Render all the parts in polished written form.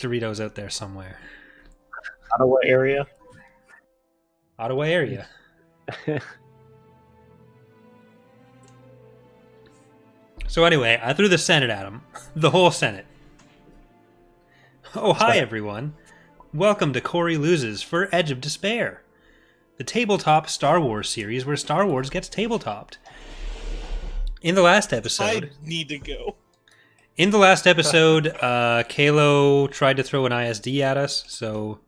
Doritos out there somewhere. Ottawa area. Ottawa area. So anyway, I threw the Senate at him. The whole Senate. Oh, hi everyone. Welcome to Corey Loses for Edge of Despair, the tabletop Star Wars series where Star Wars gets tabletopped. In the last episode... I need to go. In the last episode, Kalo tried to throw an ISD at us, so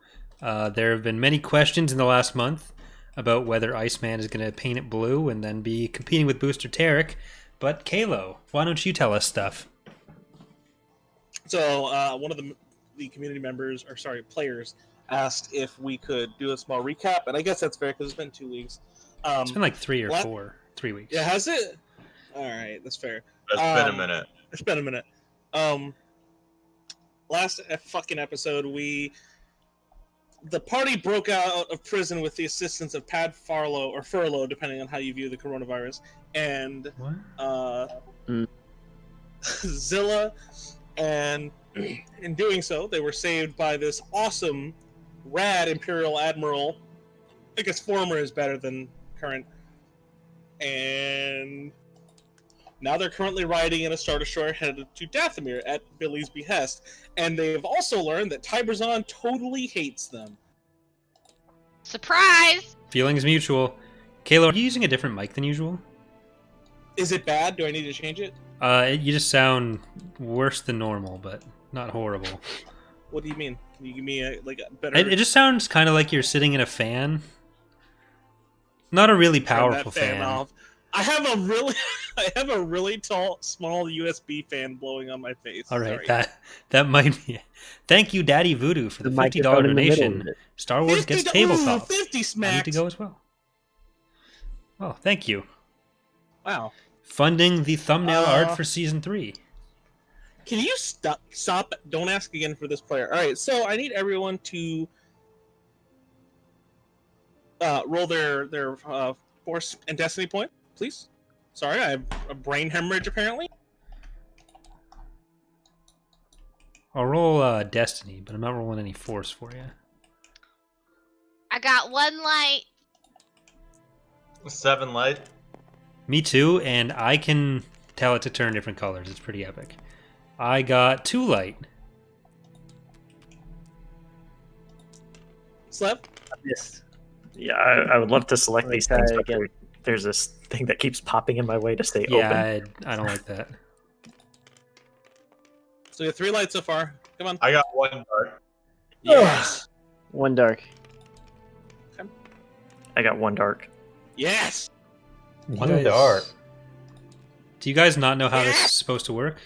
there have been many questions in the last month about whether Iceman is going to paint it blue and then be competing with Booster Tarek. But Kalo, why don't you tell us stuff? So one of the community members, or sorry, players, asked if we could do a small recap, and I guess that's fair because it's been 2 weeks. It's been like 3 weeks. Yeah, has it? All right, that's fair. It's been a minute. It's been a minute. Last fucking episode, the party broke out of prison with the assistance of Pad Farlow, or Furlough, depending on how you view the coronavirus, and Zilla, and in doing so, they were saved by this awesome, rad Imperial Admiral. I guess former is better than current. And now they're currently riding in a Star Destroyer headed to Dathomir at Billy's behest. And they've also learned that Tiberzon totally hates them. Surprise! Feelings mutual. Kalo, are you using a different mic than usual? Is it bad? Do I need to change it? You just sound worse than normal, but not horrible. What do you mean? Can you give me a better... It just sounds kind of like you're sitting in a fan. Not a really powerful fan. Off. I have a really tall, small USB fan blowing on my face. All right, Sorry. that might be. Thank you, Daddy Voodoo, for the $50 donation. Star Wars gets tabletop. 50 smacks. I need to go as well. Oh, thank you. Wow. Funding the thumbnail art for season 3. Can you stop? Don't ask again for this player. All right, so I need everyone to roll their Force and Destiny point, please. Sorry, I have a brain hemorrhage apparently. I'll roll Destiny, but I'm not rolling any Force for you. I got 1 light. 7 light. Me too, and I can tell it to turn different colors. It's pretty epic. I got 2 light. Slev? Yes. Yeah, I would love to select these things, but there's this thing that keeps popping in my way to stay open. Yeah, I don't like that. So you have 3 lights so far. Come on. I got 1 dark. Yes. 1 dark. Okay. I got 1 dark. Yes. One dark. Do you guys not know how this is supposed to work?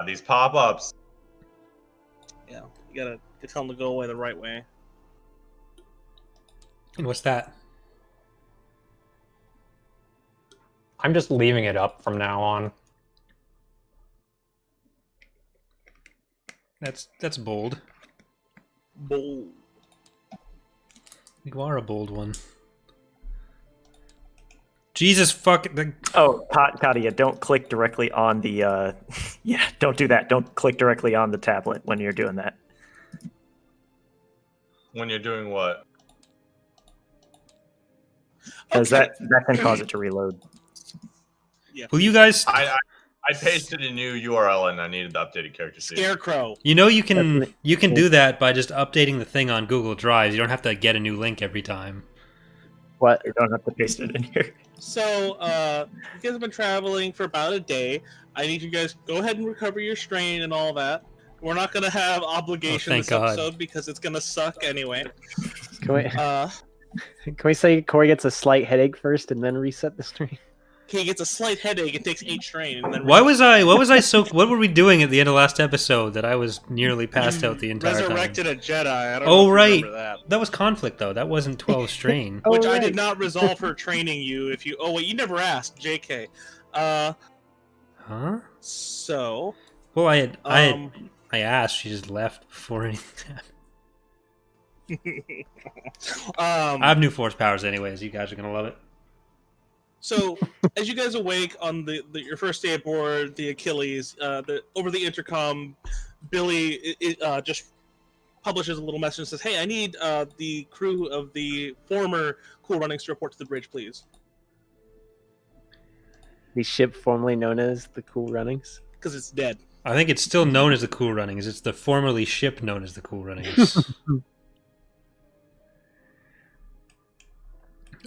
These pop-ups. Yeah, you gotta tell them to go away the right way. And what's that? I'm just leaving it up from now on. That's bold. Bold. You are a bold one. Jesus fuck. Oh, Katia, don't click directly on the. Yeah, don't do that. Don't click directly on the tablet when you're doing that. When you're doing what? Because that can cause it to reload. Yeah. Will you guys? I pasted a new URL and I needed the updated character sheet. Scarecrow. You know you can do that by just updating the thing on Google Drive. You don't have to get a new link every time. What? You don't have to paste it in here. So, you guys have been traveling for about a day. I need you guys to go ahead and recover your strain and all that. We're not going to have obligation thank this God. episode because it's going to suck anyway. Can we say Corey gets a slight headache first and then reset the stream? He gets a slight headache and takes 8 strain. And then What were we doing at the end of last episode that I was nearly passed out the entire resurrected time? a Jedi. I don't Oh, know if right. you remember That was conflict, though. That wasn't 12 strain. that. Which I right. did not resolve her training you. If you, oh wait, you never asked, JK. Huh? So. Well, I asked. She just left before anything happened. I have new Force powers anyways. You guys are going to love it. So, as you guys awake on your first day aboard the Achilles, over the intercom, Billy just publishes a little message and says, "Hey, I need the crew of the former Cool Runnings to report to the bridge, please." The ship formerly known as the Cool Runnings. Because it's dead. I think it's still known as the Cool Runnings. It's the formerly ship known as the Cool Runnings.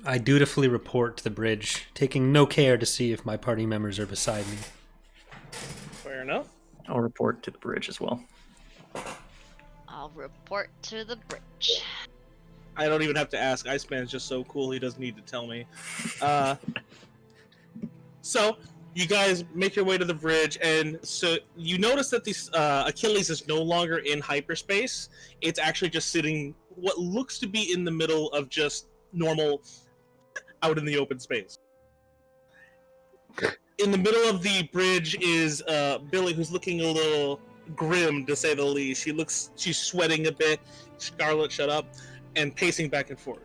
I dutifully report to the bridge, taking no care to see if my party members are beside me. Fair enough. I'll report to the bridge as well. I'll report to the bridge. I don't even have to ask. Iceman's just so cool, he doesn't need to tell me. So, you guys make your way to the bridge, and so you notice that this Achilles is no longer in hyperspace. It's actually just sitting what looks to be in the middle of just normal out in the open space. In the middle of the bridge is Billy, who's looking a little grim, to say the least. She's sweating a bit. Scarlet, shut up, and pacing back and forth.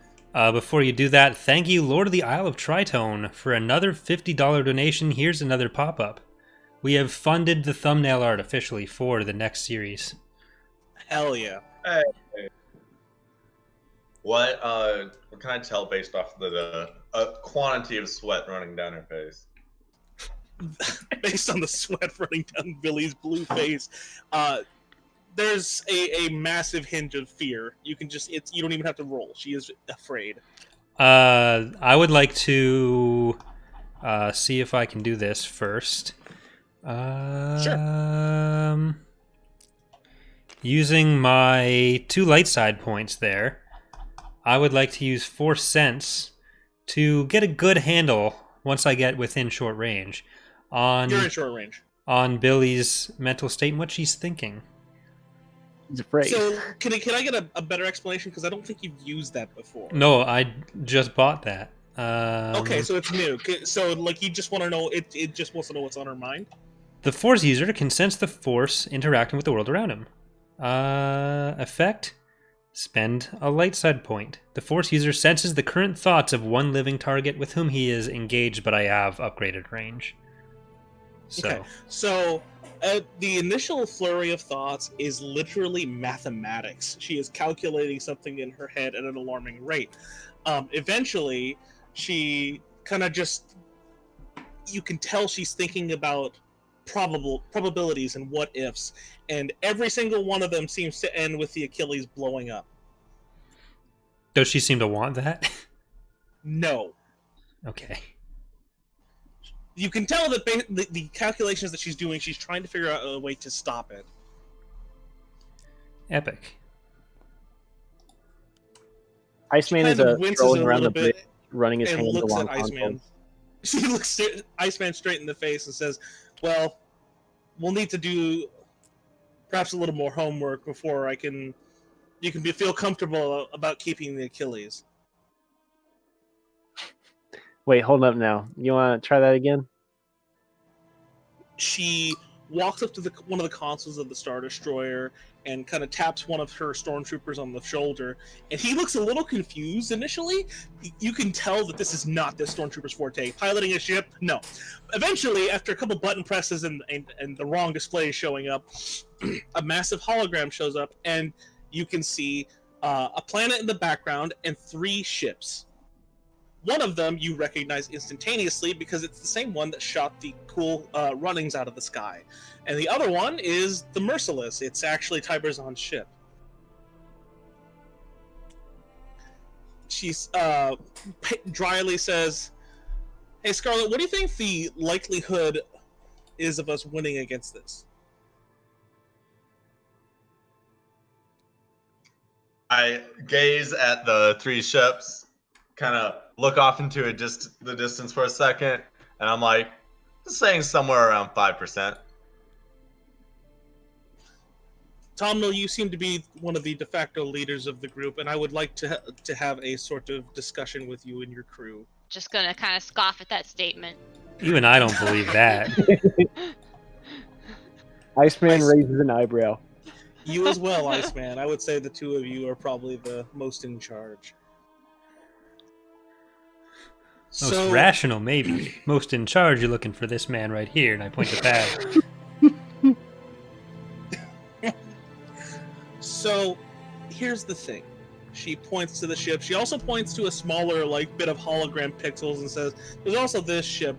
Before you do that, thank you, Lord of the Isle of Tritone, for another $50 donation. Here's another pop-up. We have funded the thumbnail art officially for the next series. Hell yeah. Hey. What can I tell based off the quantity of sweat running down her face? Based on the sweat running down Billy's blue face, there's a massive hinge of fear. You can just you don't even have to roll. She is afraid. I would like to see if I can do this first. Sure. Using my 2 light side points there, I would like to use Force Sense to get a good handle once I get within short range on You're in short range. on Billy's mental state and what she's thinking. He's afraid. So can I get a better explanation, because I don't think you've used that before. No, I just bought that. Okay, so it's new. So like you just want to know it just wants to know what's on her mind. The Force user can sense the Force interacting with the world around him. Effect: spend a light side point. The Force user senses the current thoughts of one living target with whom he is engaged, but I have upgraded range. So, Okay. So the initial flurry of thoughts is literally mathematics. She is calculating something in her head at an alarming rate. Eventually, she kind of you can tell she's thinking about probabilities and what ifs, and every single one of them seems to end with the Achilles blowing up. does she seem to want that? No. Okay. You can tell that the calculations that she's doing, she's trying to figure out a way to stop it. Epic. Iceman She is kind of winces rolling a around the little bridge, bit running his and hands looks along at Iceman. consoles. She looks Iceman straight in the face and says, "Well, we'll need to do perhaps a little more homework before you can feel comfortable about keeping the Achilles." Wait, hold up now. You want to try that again? She walks up to one of the consoles of the Star Destroyer and kind of taps one of her stormtroopers on the shoulder, and he looks a little confused initially. You can tell that this is not this stormtrooper's forte. Piloting a ship? No. Eventually, after a couple button presses and the wrong display showing up, a massive hologram shows up, and you can see a planet in the background and 3 ships. One of them you recognize instantaneously because it's the same one that shot the Cool Runnings out of the sky. And the other one is the Merciless. It's actually Tiberzon's ship. She dryly says, "Hey, Scarlet, what do you think the likelihood is of us winning against this?" I gaze at the 3 ships, kind of look off into the distance for a second, and I'm like, just saying somewhere around 5%. Tomno, you seem to be one of the de facto leaders of the group, and I would like to have a sort of discussion with you and your crew. Just gonna kind of scoff at that statement. Even I don't believe that. Iceman raises an eyebrow. You as well, Iceman. I would say the 2 of you are probably the most in charge. Most rational, maybe. Most in charge, you're looking for this man right here, and I point to Pat. So, here's the thing. She points to the ship. She also points to a smaller, bit of hologram pixels and says, "There's also this ship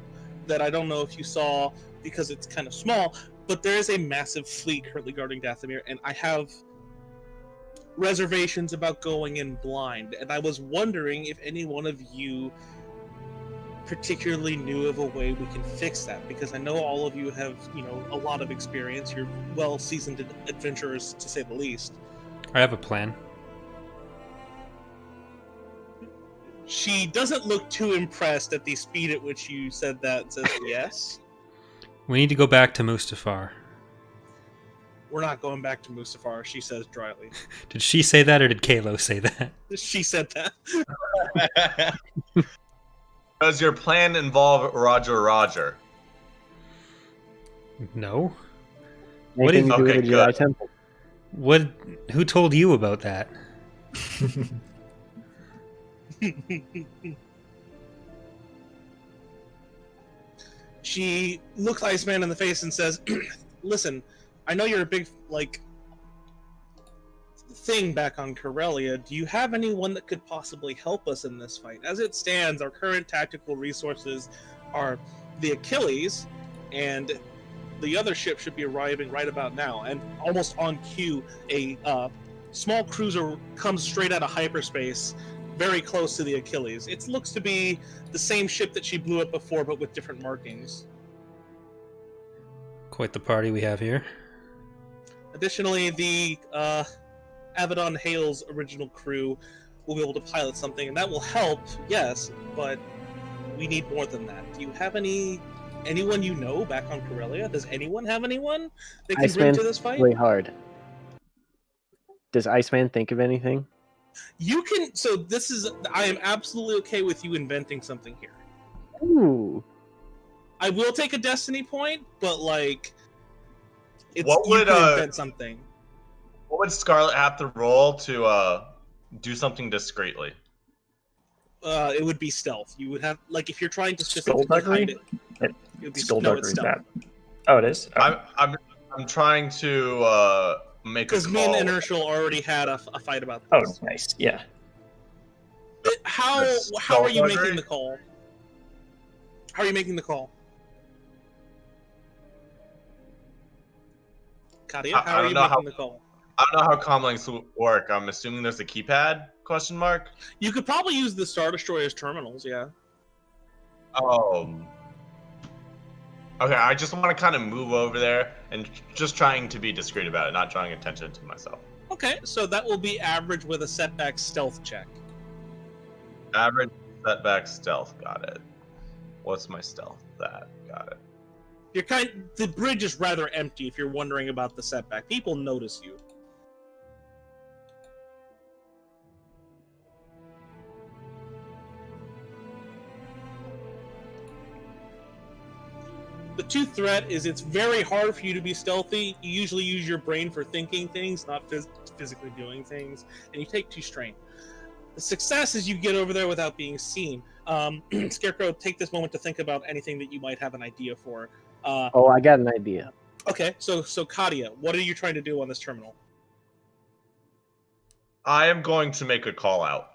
that I don't know if you saw because it's kind of small, but there is a massive fleet currently guarding Dathomir, and I have reservations about going in blind. And I was wondering if any one of you particularly knew of a way we can fix that, because I know all of you have, a lot of experience. You're well-seasoned adventurers, to say the least." I have a plan. She doesn't look too impressed at the speed at which you said that and says yes. We need to go back to Mustafar. We're not going back to Mustafar, she says dryly. Did she say that, or did Kalo say that? She said that. Does your plan involve Roger? No. Anything to do Okay, with the Jedi good. Temple. What? Who told you about that? She looks Iceman in the face and says, "Listen, I know you're a big, thing back on Corellia. Do you have anyone that could possibly help us in this fight? As it stands, our current tactical resources are the Achilles, and the other ship should be arriving right about now." And almost on cue, a small cruiser comes straight out of hyperspace, very close to the Achilles. It looks to be the same ship that she blew up before, but with different markings. Quite the party we have here. Additionally, the Abaddon Hale's original crew will be able to pilot something, and that will help, yes, but we need more than that. Do you have anyone you know back on Corellia? Does anyone have anyone they can bring to this fight? Really hard. Does Iceman think of anything? You can. So this is. I am absolutely okay with you inventing something here. Ooh. I will take a destiny point, but it's What you would, can invent something. What would Scarlet have to roll to do something discreetly? It would be stealth. You would have if you're trying to specifically hide it. It would be Skullduggery it's is stealth. bad. Oh, it is? Oh. I'm trying to make a Because me and call. Inertial already had a fight about this. Oh, nice. Yeah. How are you making the call? How are you making the call? Katia, I how are don't you know making the call? I don't know how comlinks work. I'm assuming there's a keypad? Question mark. You could probably use the Star Destroyer's terminals, yeah. Oh. Okay, I just want to kind of move over there and just trying to be discreet about it, not drawing attention to myself. Okay, so that will be average with a setback stealth check. Average setback stealth. Got it. What's my stealth? That. Got it. The bridge is rather empty if you're wondering about the setback. People notice you. The two threat is it's very hard for you to be stealthy. You usually use your brain for thinking things, not physically doing things, and you take 2 strain. The success is you get over there without being seen. Scarecrow, take this moment to think about anything that you might have an idea for. I got an idea. Okay, so Katia, what are you trying to do on this terminal? I am going to make a call out.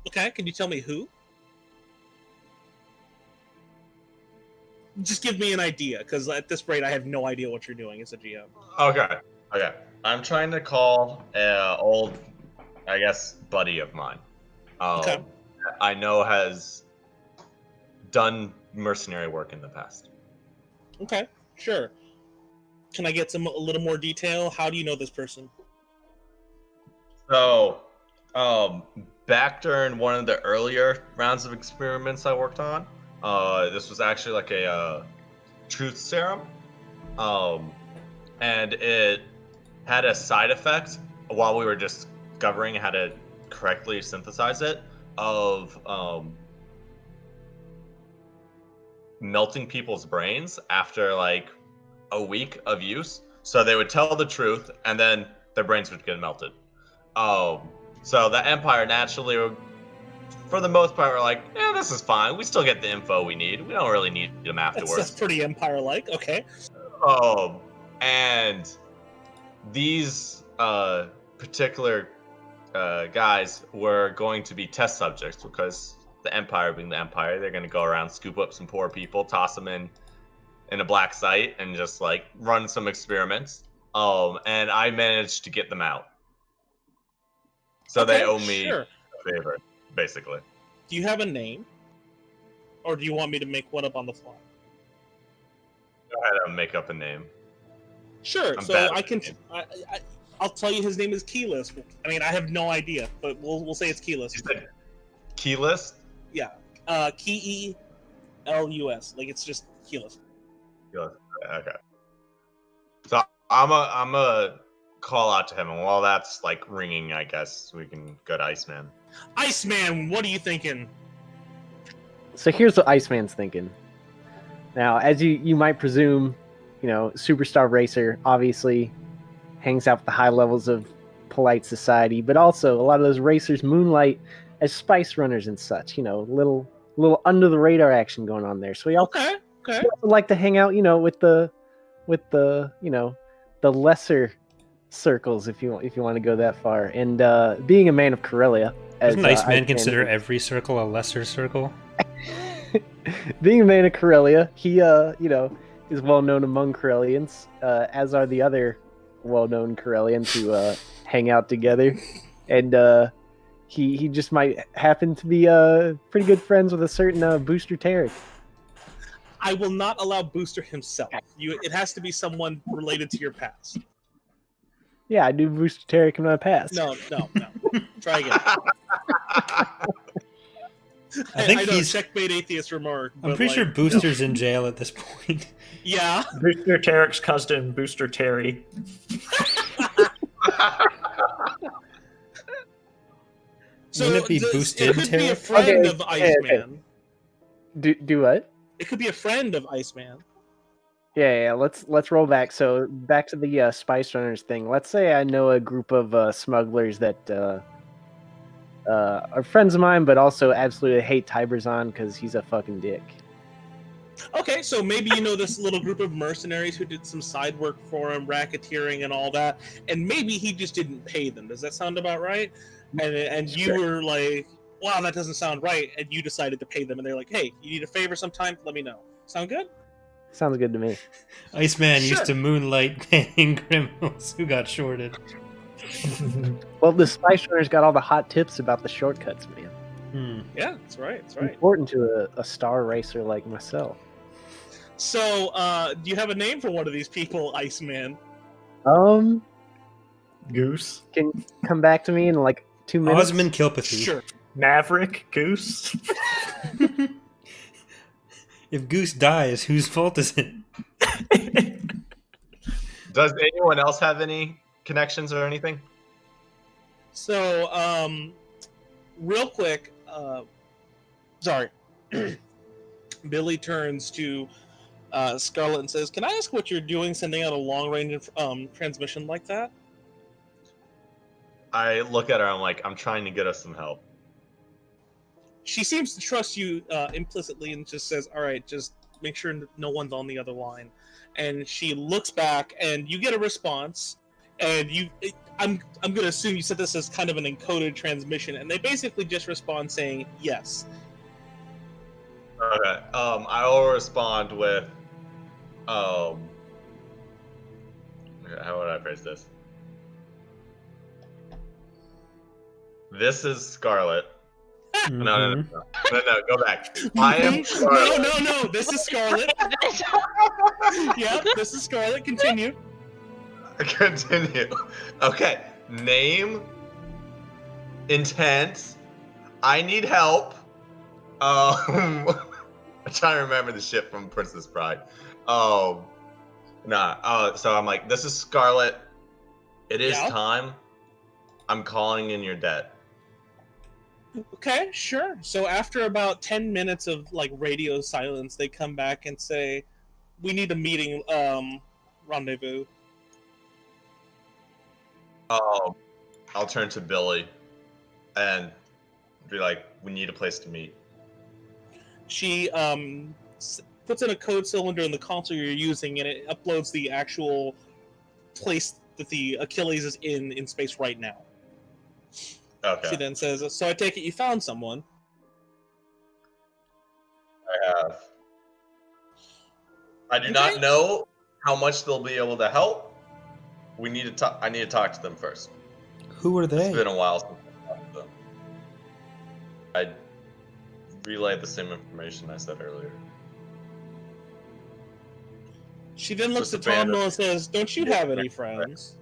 Okay, can you tell me who? Just give me an idea, because at this rate, I have no idea what you're doing as a GM. Okay. I'm trying to call an old, I guess, buddy of mine. Okay. I know has done mercenary work in the past. Okay, sure. Can I get a little more detail? How do you know this person? So, back during one of the earlier rounds of experiments I worked on, this was actually like a truth serum, and it had a side effect while we were discovering how to correctly synthesize it of melting people's brains after like a week of use. So they would tell the truth, and then their brains would get melted. So the Empire naturally for the most part, we're like, yeah, this is fine. We still get the info we need. We don't really need them That's afterwards. pretty Empire-like. Okay. And these particular guys were going to be test subjects because the Empire being the Empire, they're going to go around, scoop up some poor people, toss them in a black site, and just like run some experiments. And I managed to get them out. So Okay, they owe me sure. a favor, basically. Do you have a name, or do you want me to make one up on the fly? Go ahead and make up a name. Sure. I'm So bad I at can. names. I'll tell you his name is Keyless. I mean, I have no idea, but we'll say it's Keyless. You said keyless? Yeah. Keylus. Like it's just Keyless. Keyless. Okay. So I'm a call out to him, and while that's like ringing, I guess we can go to Iceman. Iceman, what are you thinking? So here's what Iceman's thinking. Now, as you might presume, superstar racer obviously hangs out with the high levels of polite society, but also a lot of those racers moonlight as spice runners and such. Little under the radar action going on there. So we also Okay. like to hang out, with the the lesser circles, if you want to go that far. And being a man of Corellia, Doesn't Iceman Iceman consider every circle a lesser circle? being a man of Corellia, he is well known among Corellians, as are the other well-known Corellians who hang out together, and he just might happen to be pretty good friends with a certain Booster Tarek. I will not allow Booster himself. It has to be someone related to your past. Yeah, I do Booster Tarek in my past. No. Try again. I think know, he's. checkmate atheist remark. I'm but, pretty sure like, Booster's in jail at this point. Yeah. Booster Tarek's cousin, Booster Terry. So Wouldn't it be boosted It could be a Tarek? friend Okay, of okay. Iceman. Do what? It could be a friend of Iceman. Yeah. Let's roll back. So back to the Spice Runners thing. Let's say I know a group of smugglers that are friends of mine, but also absolutely hate Tiberzon because he's a fucking dick. Okay, so maybe you know this little group of mercenaries who did some side work for him, racketeering and all that, and maybe he just didn't pay them. Does that sound about right? And you were like, wow, that doesn't sound right, and you decided to pay them, and they're like, hey, you need a favor sometime? Let me know. Sound good? Sounds good to me. Iceman Sure. used to moonlight paying criminals who got shorted. Well, the Spice Runners got all the hot tips about the shortcuts, man. Yeah, that's right. That's right. Important to a star racer like myself. So, do you have a name for one of these people, Iceman? Goose. Can you come back to me in like 2 minutes? Osmond Kilpathy. Sure. Maverick. Goose. If Goose dies, whose fault is it? Does anyone else have any connections or anything? So, real quick, sorry. Billy turns to Scarlet and says, "Can I ask what you're doing, sending out a long-range transmission like that?" I look at her. I'm like, I'm trying to get us some help. She seems to trust you implicitly and just says, "All right, just make sure no one's on the other line." And she looks back, and you get a response. And I'm gonna assume you said this as kind of an encoded transmission, and they basically just respond saying yes. Okay. I will respond with, how would I phrase this? This is Scarlet. No, go back. I am Scarlet. No. This is Scarlet. Yeah, this is Scarlet. Continue. Continue. Okay. Name. Intent. I need help. I'm trying to remember the shit from Princess Bride. So I'm like, this is Scarlet. It is Yeah. time. I'm calling in your debt. Okay, sure. So after about 10 minutes of like radio silence, they come back and say, "We need a meeting, rendezvous." I'll turn to Billy and be like, we need a place to meet. She puts in a code cylinder in the console you're using, and it uploads the actual place that the Achilles is in space right now. Okay. She then says, "So I take it you found someone." I have. I do Okay. not know how much they'll be able to help. We need to talk. I need to talk to them first. Who are It's they? been a while since I talked to them. I relayed the same information I said earlier. She then looks Just at a band Tom of- and says, "Don't you have any friends?"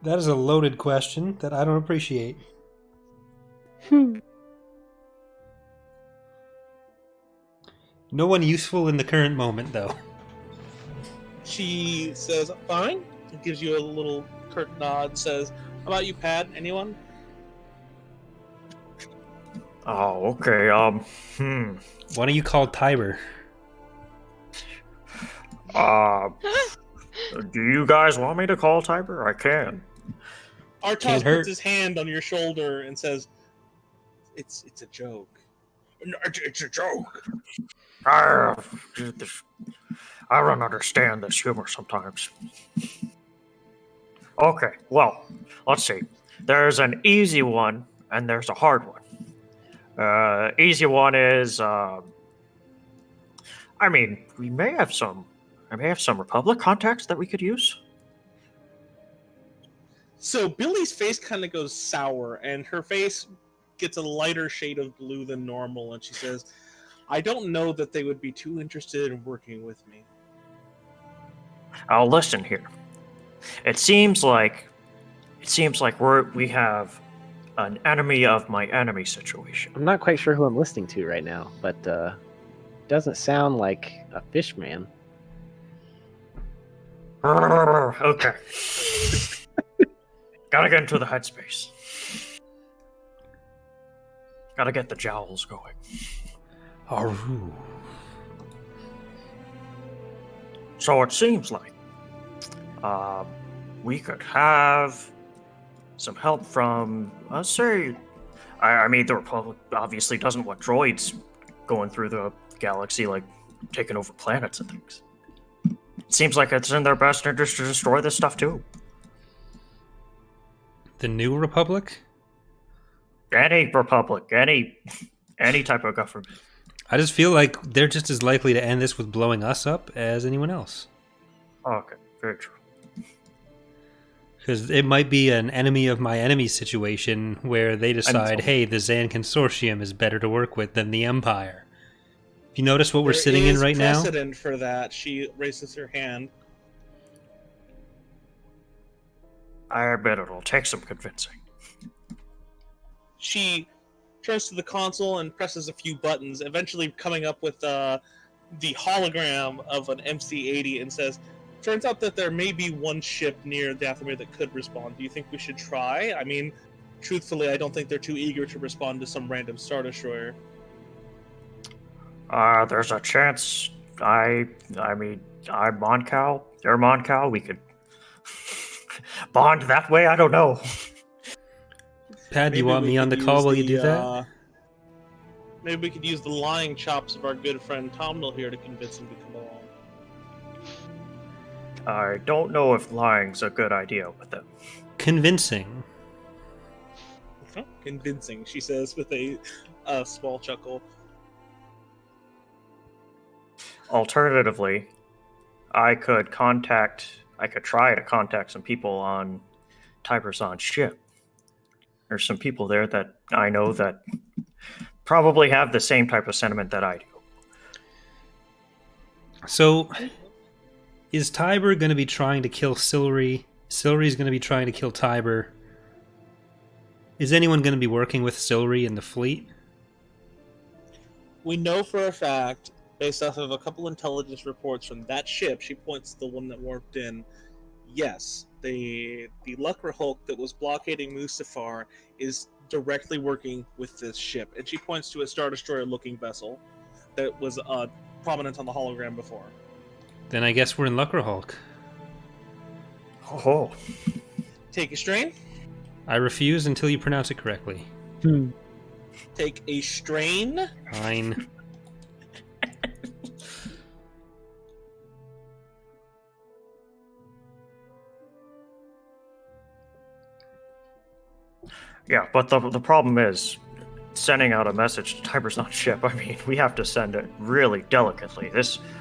That is a loaded question that I don't appreciate. No one useful in the current moment, though. She says, "Fine." And gives you a little curt nod. Says, "How about you, Pat? Anyone?" Oh, okay. Why don't you call Tiber? Do you guys want me to call Tiber? I can. Artos Can't hurt. puts his hand on your shoulder and says, "It's a joke." "No, it's a joke." I don't understand this humor sometimes. Okay, well, let's see. There's an easy one and there's a hard one. Easy one is, I mean, I may have some Republic contacts that we could use. So Billy's face kind of goes sour, and her face gets a lighter shade of blue than normal, and she says, "I don't know that they would be too interested in working with me." I'll listen here. It seems like we have an enemy of my enemy situation. I'm not quite sure who I'm listening to right now, but doesn't sound like a fish man. Okay. Gotta get into the headspace. Gotta get the jowls going. Aru. So it seems like we could have some help from, let's say, I mean, the Republic obviously doesn't want droids going through the galaxy, like taking over planets and things. It seems like it's in their best interest to destroy this stuff too. The New Republic? Any Republic, any type of government. I just feel like they're just as likely to end this with blowing us up as anyone else. Okay, very true. Because it might be an enemy of my enemy situation where they decide, hey, the Zan Consortium is better to work with than the Empire. If you notice what we're sitting in right now? There is precedent for that. She raises her hand. I bet it'll take some convincing. She turns to the console and presses a few buttons, eventually coming up with the hologram of an MC-80 and says, "Turns out that there may be one ship near Dathomir that could respond. Do you think we should try? I mean, truthfully, I don't think they're too eager to respond to some random Star Destroyer." There's a chance. I'm Moncal. You're Moncal. We could bond that way. I don't know. Pat, do you Maybe want we me on the could call use while you do that? Maybe we could use the lying chops of our good friend Tomnell here to convince him to come along. I don't know if lying's a good idea with them. Convincing. Convincing, she says with a small chuckle. Alternatively, I could try to contact some people on Tiberzon's ship. There's some people there that I know that probably have the same type of sentiment that I do. So, is Tiber going to be trying to kill Silry? Silry's going to be trying to kill Tiber. Is anyone going to be working with Silry in the fleet? We know for a fact, based off of a couple intelligence reports from that ship, she points to the one that warped in, yes, the Luckrahulk that was blockading Mustafar is directly working with this ship. And she points to a Star Destroyer-looking vessel that was prominent on the hologram before. Then I guess we're in Luckrahulk. Oh, Take a strain. I refuse until you pronounce it correctly. take a strain. Fine. Yeah, but the problem is sending out a message to Tiberson's ship. I mean, we have to send it really delicately.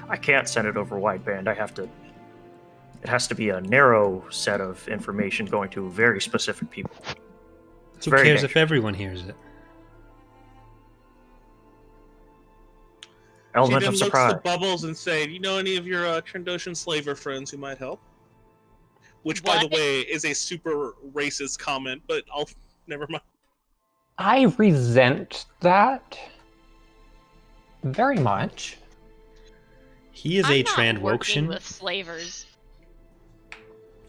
I can't send it over wideband. It has to be a narrow set of information going to very specific people. It's Who very cares if dangerous. everyone hears it? Element She of then looks surprise. to Bubbles and say, "You know any of your Trandoshan slaver friends who might help?" Which, by the What? way, is a super racist comment, but I'll never mind. I resent that very much. He is I'm a not working Trandwokshan. with slavers.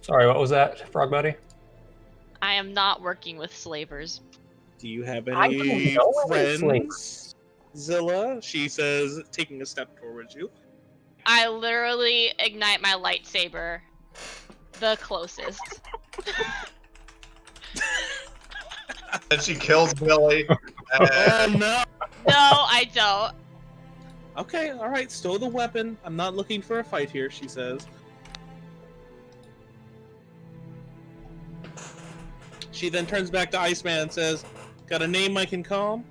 Sorry, what was that, Frog Buddy? I am not working with slavers. Do you have I any don't know any friends, Zilla? She says, taking a step towards you. I literally ignite my lightsaber. The closest. And she kills Billy. Oh no! No, I don't. Okay, all right. Stow the weapon. I'm not looking for a fight here. She says. She then turns back to Iceman and says, "Got a name I can call him?"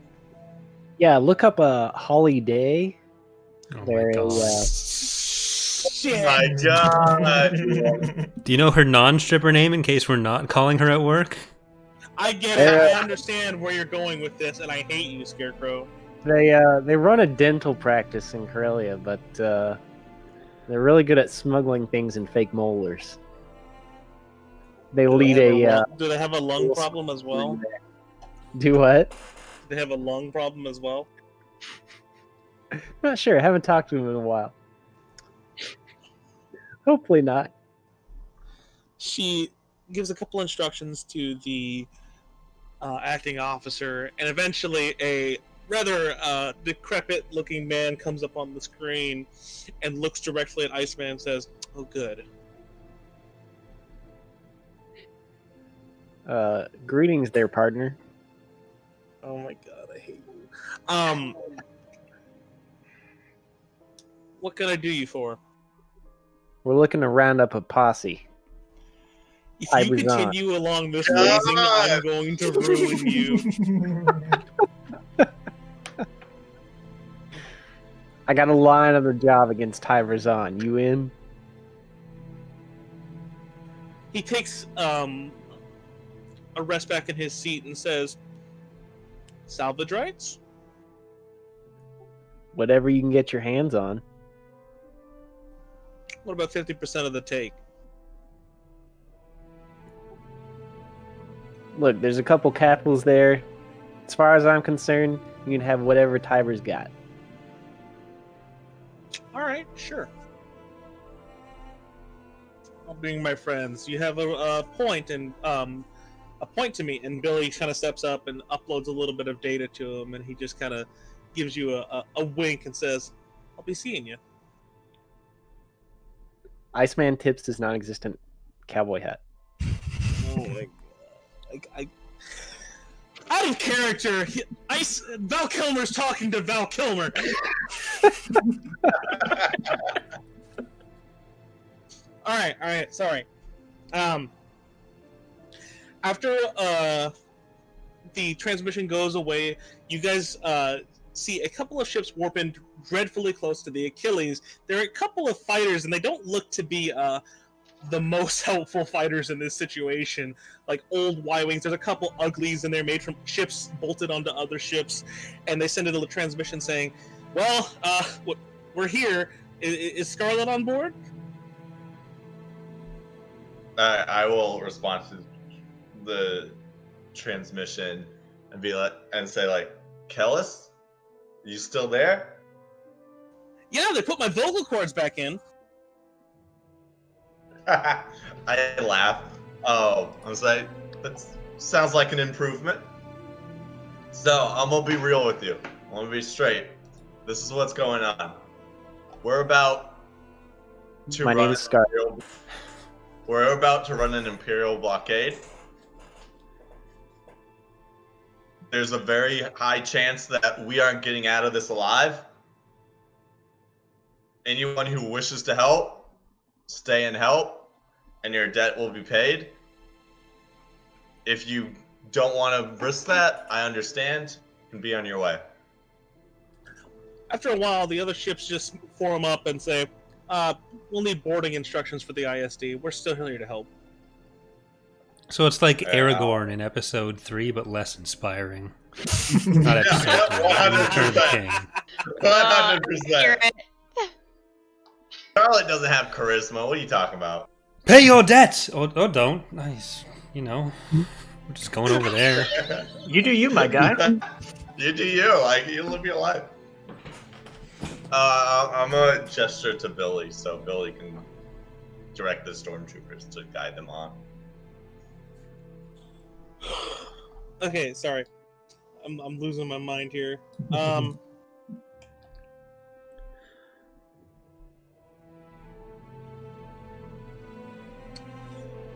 Yeah, look up a holiday. Oh There my god. Shit. My God. Do you know her non-stripper name in case we're not calling her at work? I get it. I understand where you're going with this, and I hate you, Scarecrow. They run a dental practice in Corellia, but they're really good at smuggling things in fake molars. They lead Do they have a lung problem as well? Do what? Do they have a lung problem as well? Not sure. I haven't talked to him in a while. Hopefully not. She gives a couple instructions to the acting officer, and eventually a rather decrepit-looking man comes up on the screen and looks directly at Iceman and says, "Oh, good." Greetings there, partner. Oh my god, I hate you. What can I do you for? We're looking to round up a posse. If I you was on. continue along this phrasing, I'm going to ruin you. I got a line on the job against Ty Verzon. You in? He takes a rest back in his seat and says, "Salvage rights?" Whatever you can get your hands on. What about 50% of the take? Look, there's a couple capitals there. As far as I'm concerned, you can have whatever Tiber's got. All right, sure. I'll bring my friends. You have a point and a point to me, and Billy kind of steps up and uploads a little bit of data to him, and he just kind of gives you a wink and says, "I'll be seeing you." Iceman tips his non-existent cowboy hat. Oh my god! Out of character. Val Kilmer's talking to Val Kilmer. All right. Sorry. After the transmission goes away, you guys see a couple of ships warp in dreadfully close to the Achilles. There are a couple of fighters, and they don't look to be the most helpful fighters in this situation. Like old Y-wings. There's a couple uglies in there made from ships bolted onto other ships, and they send in a transmission saying, "Well, we're here. Is Scarlet on board?" I will respond to the transmission and say like, "Kellis, you still there?" Yeah, they put my vocal cords back in. I laugh. Oh, I was like, that sounds like an improvement. So I'm gonna be real with you. I'm gonna be straight. This is what's going on. We're about to My name is Scar. We're about to run an Imperial blockade. there's a very high chance that we aren't getting out of this alive. Anyone who wishes to help, stay and help, and your debt will be paid. If you don't want to risk that, I understand, and be on your way. After a while, the other ships just form up and say, we'll need boarding instructions for the ISD. We're still here to help. So it's like Aragorn in episode 3, but less inspiring. Not episode 3, in Return of the King. 100%. Charlotte doesn't have charisma. What are you talking about? Pay your debts! Or don't. Nice. You know, we're just going over there. You do you, my guy. You do you. Like, you live your life. I'm going to gesture to Billy so Billy can direct the stormtroopers to guide them on. Okay, sorry. I'm losing my mind here.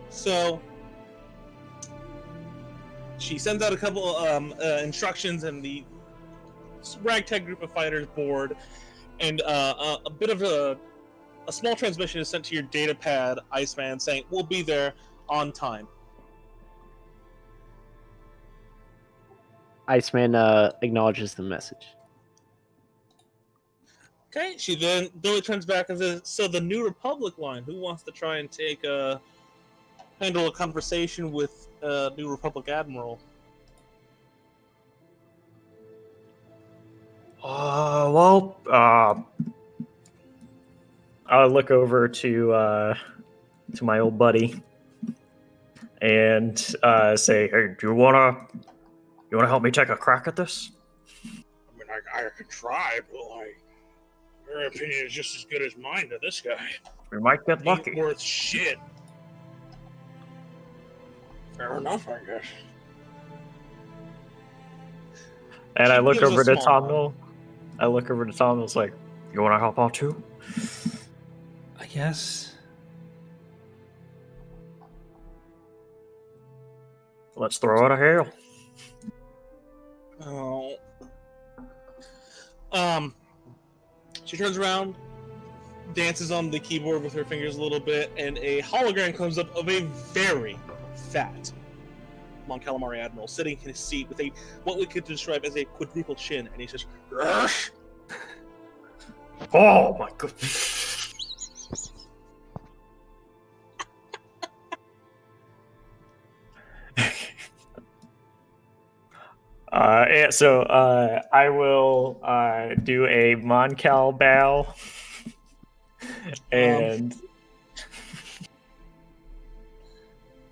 So she sends out a couple instructions, and the ragtag group of fighters board, and a bit of a small transmission is sent to your data pad, Iceman, saying we'll be there on time. Iceman acknowledges the message. Okay, Billy turns back and says, so the New Republic line, who wants to try and handle a conversation with New Republic Admiral? I'll look over to my old buddy and say, "Hey, do you wanna help me take a crack at this?" I mean, I could try, but your opinion is just as good as mine to this guy. We might get lucky. Ain't worth shit. Fair enough, I guess. And I look Gives a over to small Tom Noel. I look over to Tom and was like, "You want to help out too?" I guess. Let's throw out a hail. Oh. She turns around, dances on the keyboard with her fingers a little bit, and a hologram comes up of a very fat Mon Calamari Admiral sitting in his seat with what we could describe as a quadruple chin, and he says, "Rush." Oh my god. So I will do a Moncal bow, and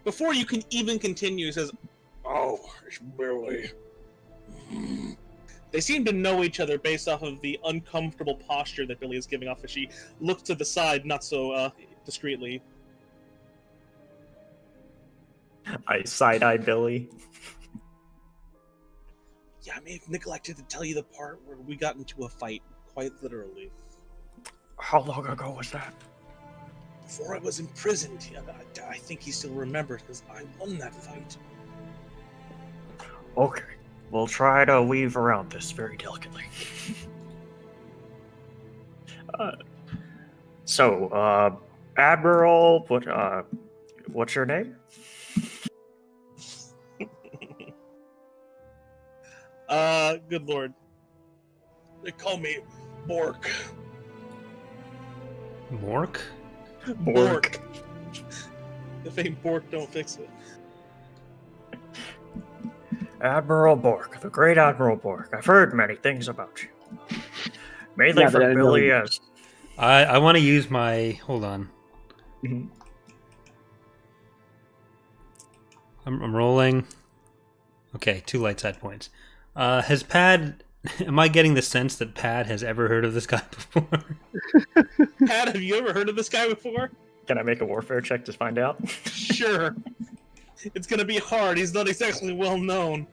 Before you can even continue, he says, "Oh, it's Billy." They seem to know each other based off of the uncomfortable posture that Billy is giving off as she looks to the side, not so discreetly. I side-eye Billy. Yeah, I may have neglected to tell you the part where we got into a fight, quite literally. How long ago was that? Before I was imprisoned, I think he still remembers because I won that fight. Okay, we'll try to weave around this very delicately. Admiral, what's your name? Good lord. They call me Bork. Mork? Bork. If ain't Bork, don't fix it. Admiral Bork, the great Admiral Bork. I've heard many things about you. Mainly Yeah, but I from know Billy you- as... I want to use my... Hold on. Mhm. I'm rolling. Okay, 2 light side points. Has Pad... Am I getting the sense that Pad has ever heard of this guy before? Pat, have you ever heard of this guy before? Can I make a warfare check to find out? Sure. It's gonna be hard. He's not exactly well known.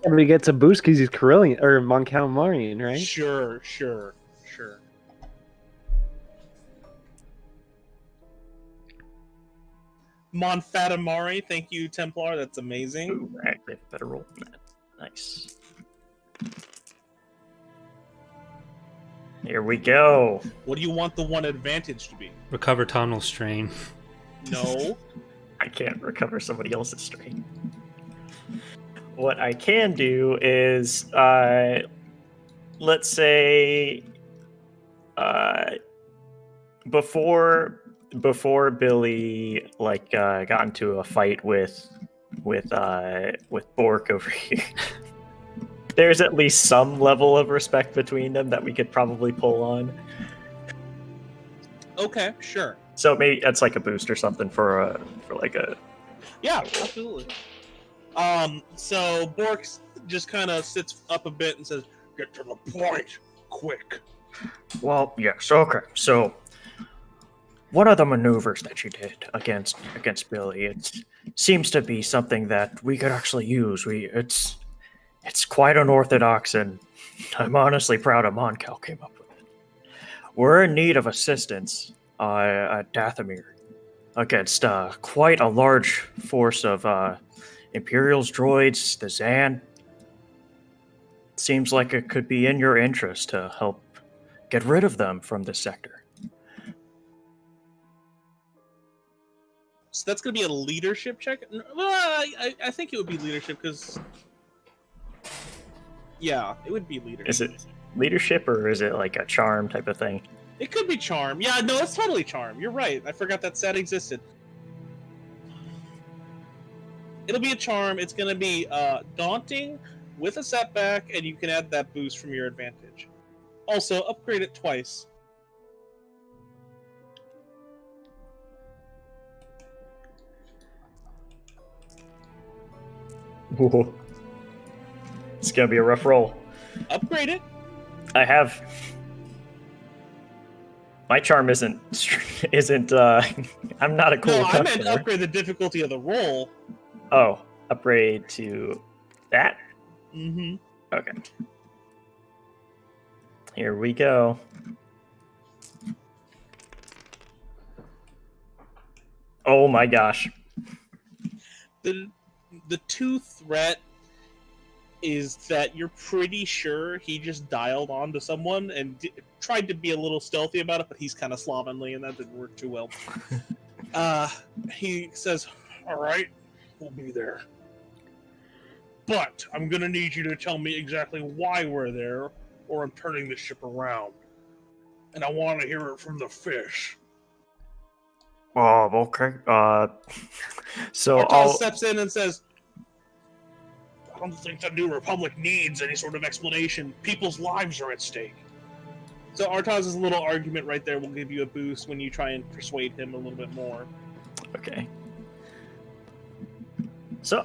And he gets a boost because he's Carillion or Mon Calamarian, right? Sure. Monfatamari, thank you, Templar. That's amazing. Ooh, I actually have a better roll than that. Nice. Here we go. What do you want the one advantage to be? Recover tonal strain. No. I can't recover somebody else's strain. What I can do is, let's say, before Billy got into a fight with Bork over here, there's at least some level of respect between them that we could probably pull on. Okay, sure. So maybe that's like a boost or something for like a. Yeah, absolutely. So Bork just kind of sits up a bit and says, "Get to the point, quick." Well, yes, okay. So, one of the maneuvers that you did against Billy, it seems to be something that we could actually use. It's quite unorthodox, and I'm honestly proud of Moncal came up with it. We're in need of assistance at Dathomir against quite a large force of Imperials, droids, the Zan. Seems like it could be in your interest to help get rid of them from this sector. So that's going to be a leadership check? Well, I think it would be leadership because... Yeah, it would be leadership. Is it leadership or is it like a charm type of thing? It could be charm. Yeah, no, it's totally charm. You're right. I forgot that stat existed. It'll be a charm. It's going to be daunting with a setback, and you can add that boost from your advantage. Also, upgrade it twice. Ooh. It's gonna be a rough roll. Upgrade it. I have. My charm isn't. I'm not a cool. No, I meant customer. upgrade the difficulty of the roll. Oh, upgrade to that. Mm-hmm. Okay. Here we go. Oh my gosh. The two threat is that you're pretty sure he just dialed onto someone and tried to be a little stealthy about it, but he's kind of slovenly, and that didn't work too well. He says, "All right, we'll be there. But I'm going to need you to tell me exactly why we're there, or I'm turning this ship around. And I want to hear it from the fish." Oh, okay. So Artal steps in and says, "I don't think the New Republic needs any sort of explanation. People's lives are at stake." So Artaz's little argument right there will give you a boost when you try and persuade him a little bit more. Okay. So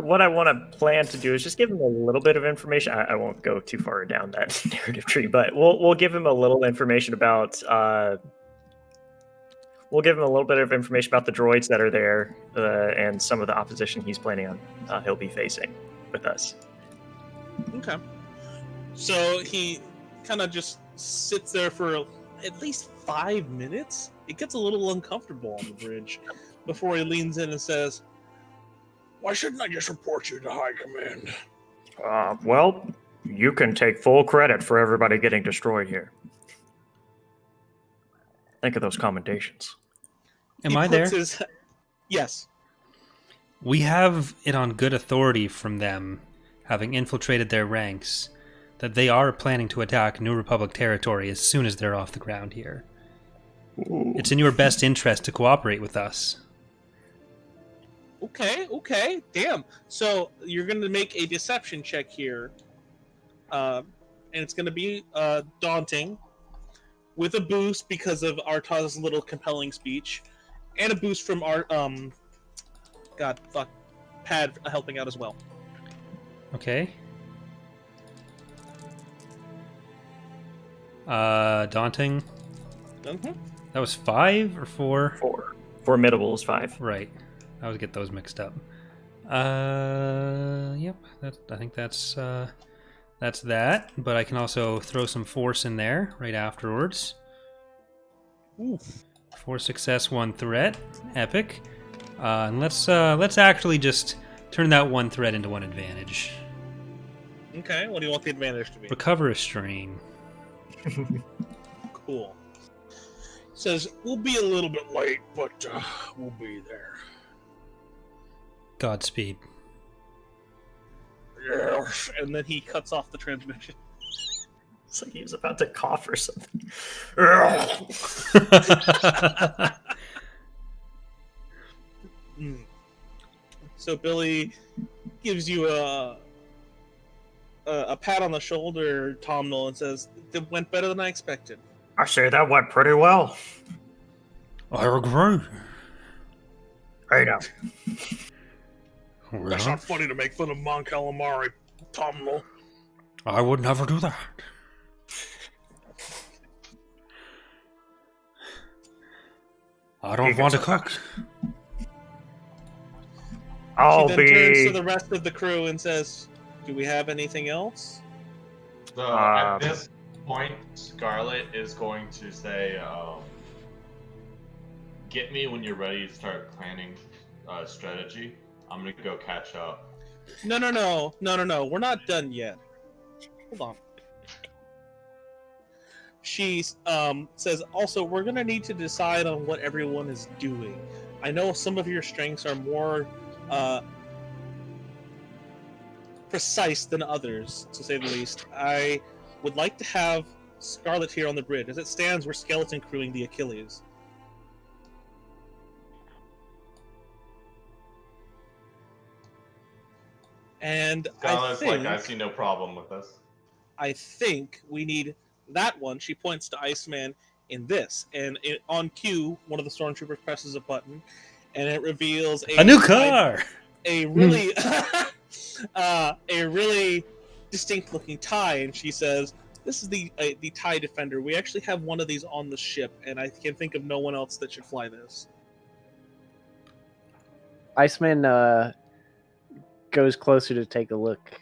what I want to plan to do is just give him a little bit of information. I won't go too far down that narrative tree, but we'll give him a little information about. We'll give him a little bit of information about the droids that are there and some of the opposition he's planning on he'll be facing with us. Okay. So he kind of just sits there for at least 5 minutes. It gets a little uncomfortable on the bridge before he leans in and says, "Why shouldn't I just report you to High Command?" Well, you can take full credit for everybody getting destroyed here. Think of those commendations. Am He I puts there? Yes. We have it on good authority from them, having infiltrated their ranks, that they are planning to attack New Republic territory as soon as they're off the ground here. Ooh. It's in your best interest to cooperate with us. Okay. Damn. So you're going to make a deception check here. And it's going to be daunting, with a boost because of Artaz's little compelling speech, and a boost from our Pad helping out as well. Okay. Daunting. Mm-hmm. That was 5 or 4? 4. Formidable is 5. Right. I always get those mixed up. Yep. I think that's that. But I can also throw some force in there right afterwards. Ooh. 4 success, 1 threat. Epic. And let's actually just turn that one threat into one advantage. Okay, what do you want the advantage to be? Recover a strain. Cool. Says, we'll be a little bit late, but we'll be there. Godspeed. Yes. And then he cuts off the transmission. It's like he was about to cough or something. Mm. So Billy gives you a pat on the shoulder, Tom Nolan, and says, it went better than I expected. I say that went pretty well. I agree. Right now. That's not funny to make fun of Mon Calamari, Tom Nolan. I would never do that. I don't want to cook. I'll She then turns to be. the rest of the crew and says, do we have anything else? So at this point, Scarlet is going to say, "Get me when you're ready to start planning strategy. I'm gonna go catch up." No. We're not done yet. Hold on. She says, also, we're going to need to decide on what everyone is doing. I know some of your strengths are more precise than others, to say the least. I would like to have Scarlet here on the bridge. As it stands, we're skeleton crewing the Achilles. And Scarlet's like, "I see no problem with this." I think we need that one. She points to Iceman in this, and on cue, one of the stormtroopers presses a button, and it reveals A new car. a really, a really distinct-looking tie. And she says, "This is the tie defender. We actually have one of these on the ship, and I can think of no one else that should fly this." Iceman goes closer to take a look.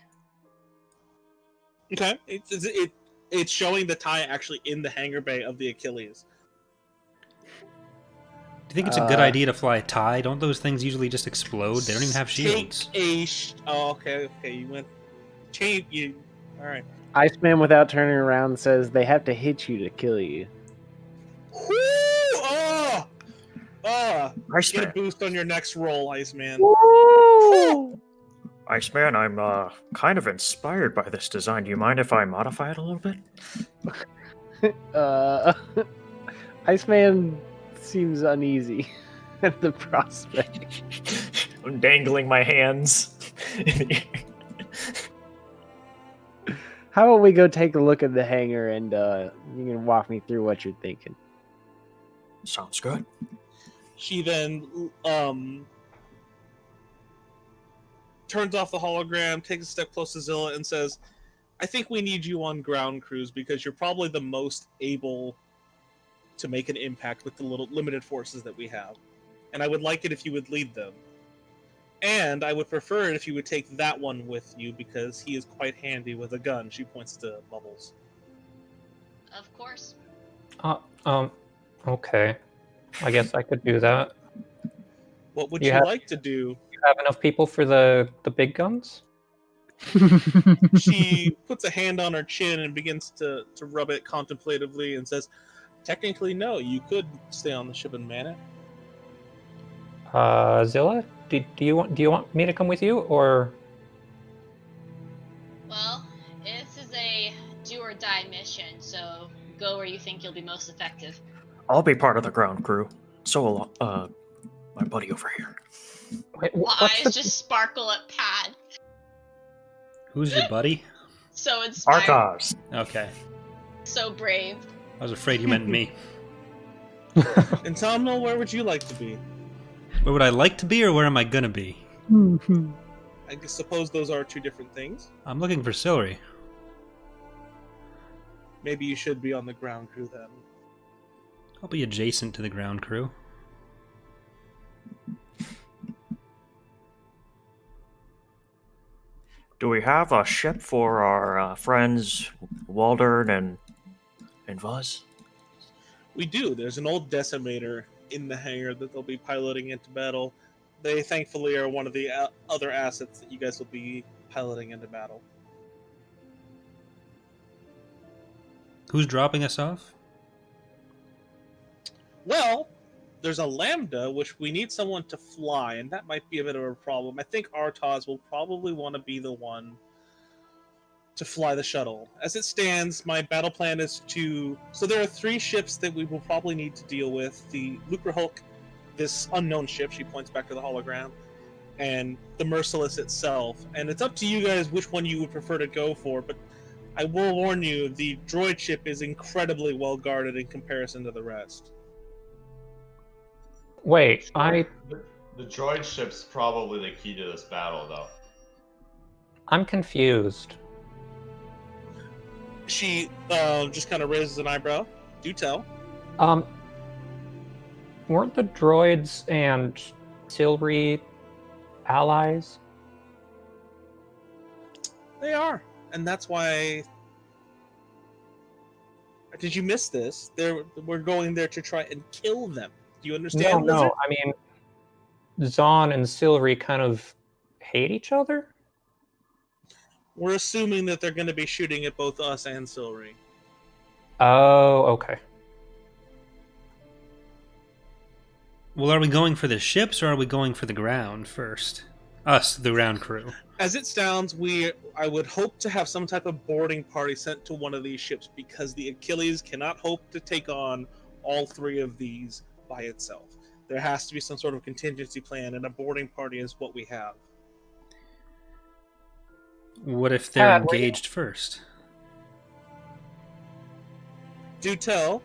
Okay, it's showing the tie actually in the hangar bay of the Achilles. Do you think it's a good idea to fly a tie? Don't those things usually just explode? They don't even have shields. Okay. You went. Change you. All right. Iceman, without turning around, says they have to hit you to kill you. Woo! Oh! Get a Iceman. boost on your next roll, Iceman. Woo! Iceman, I'm kind of inspired by this design. Do you mind if I modify it a little bit? Iceman seems uneasy at the prospect. I'm dangling my hands. How about we go take a look at the hangar and you can walk me through what you're thinking. Sounds good. She then turns off the hologram, takes a step close to Zilla, and says, I think we need you on ground crews because you're probably the most able to make an impact with the little limited forces that we have. And I would like it if you would lead them. And I would prefer it if you would take that one with you because he is quite handy with a gun. She points to Bubbles. Of course. Okay. I guess I could do that. What would You you have- like to do? You have enough people for the big guns? She puts a hand on her chin and begins to rub it contemplatively and says, technically, no, you could stay on the ship and man it. Zilla, do you want me to come with you, or? Well, this is a do or die mission, so go where you think you'll be most effective. I'll be part of the ground crew. So will my buddy over here. Wait, Eyes just sparkle at Pat. Who's your buddy? So inspired. Arcos. Okay. So brave. I was afraid you meant me. And Tomno, where would you like to be? Where would I like to be, or where am I gonna be? I suppose those are two different things. I'm looking for Celery. Maybe you should be on the ground crew then. I'll be adjacent to the ground crew. Do we have a ship for our friends Waldern and Vuz? We do. There's an old decimator in the hangar that they'll be piloting into battle. They thankfully are one of the other assets that you guys will be piloting into battle. Who's dropping us off? Well, there's a Lambda, which we need someone to fly, and that might be a bit of a problem. I think Artaz will probably want to be the one to fly the shuttle. As it stands, my battle plan is to... So there are 3 ships that we will probably need to deal with. The Lucre Hulk, this unknown ship, she points back to the hologram, and the Merciless itself. And it's up to you guys which one you would prefer to go for, but I will warn you, the droid ship is incredibly well guarded in comparison to the rest. Wait, The droid ship's probably the key to this battle, though. I'm confused. She just kind of raises an eyebrow. Do tell. Weren't the droids and Silvery allies? They are, and that's why. Did you miss this? We're going there to try and kill them. Do you understand? No. Wizard? I mean, Zahn and Silvery kind of hate each other? We're assuming that they're going to be shooting at both us and Silvery. Oh, okay. Well, are we going for the ships or are we going for the ground first? Us, the ground crew. As it stands, I would hope to have some type of boarding party sent to one of these ships because the Achilles cannot hope to take on all 3 of these by itself. There has to be some sort of contingency plan, and a boarding party is what we have. What if they're Pat, engaged first? Do tell.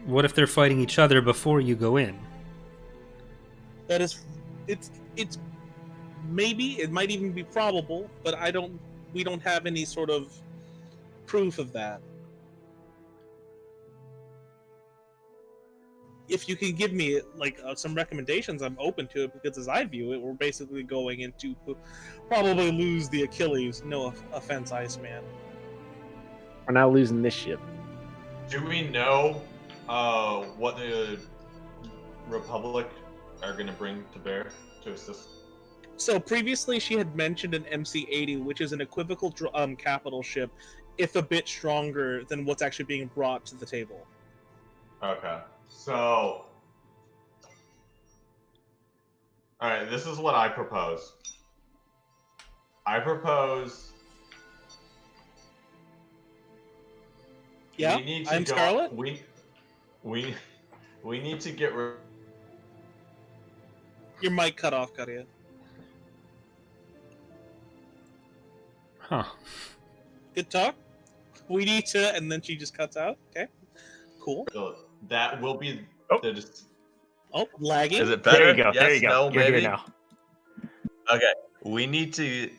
What if they're fighting each other before you go in? That is, it's maybe, it might even be probable, but we don't have any sort of proof of that. If you can give me some recommendations, I'm open to it, because as I view it, we're basically going into probably lose the Achilles. No offense, Iceman. We're not losing this ship. Do we know what the Republic are going to bring to bear to assist? So previously she had mentioned an MC-80, which is an equivocal capital ship, if a bit stronger than what's actually being brought to the table. Okay. So, alright, this is what I propose. Yeah, we need to I'm Scarlet. We need to get rid. Your mic cut off, Karia. Huh. Good talk. We need to, and then she just cuts out. Okay, cool. So that will be the. Oh, lagging. Is it better? There you go. Yes, there you go. no, You're maybe? here now. Okay, we need to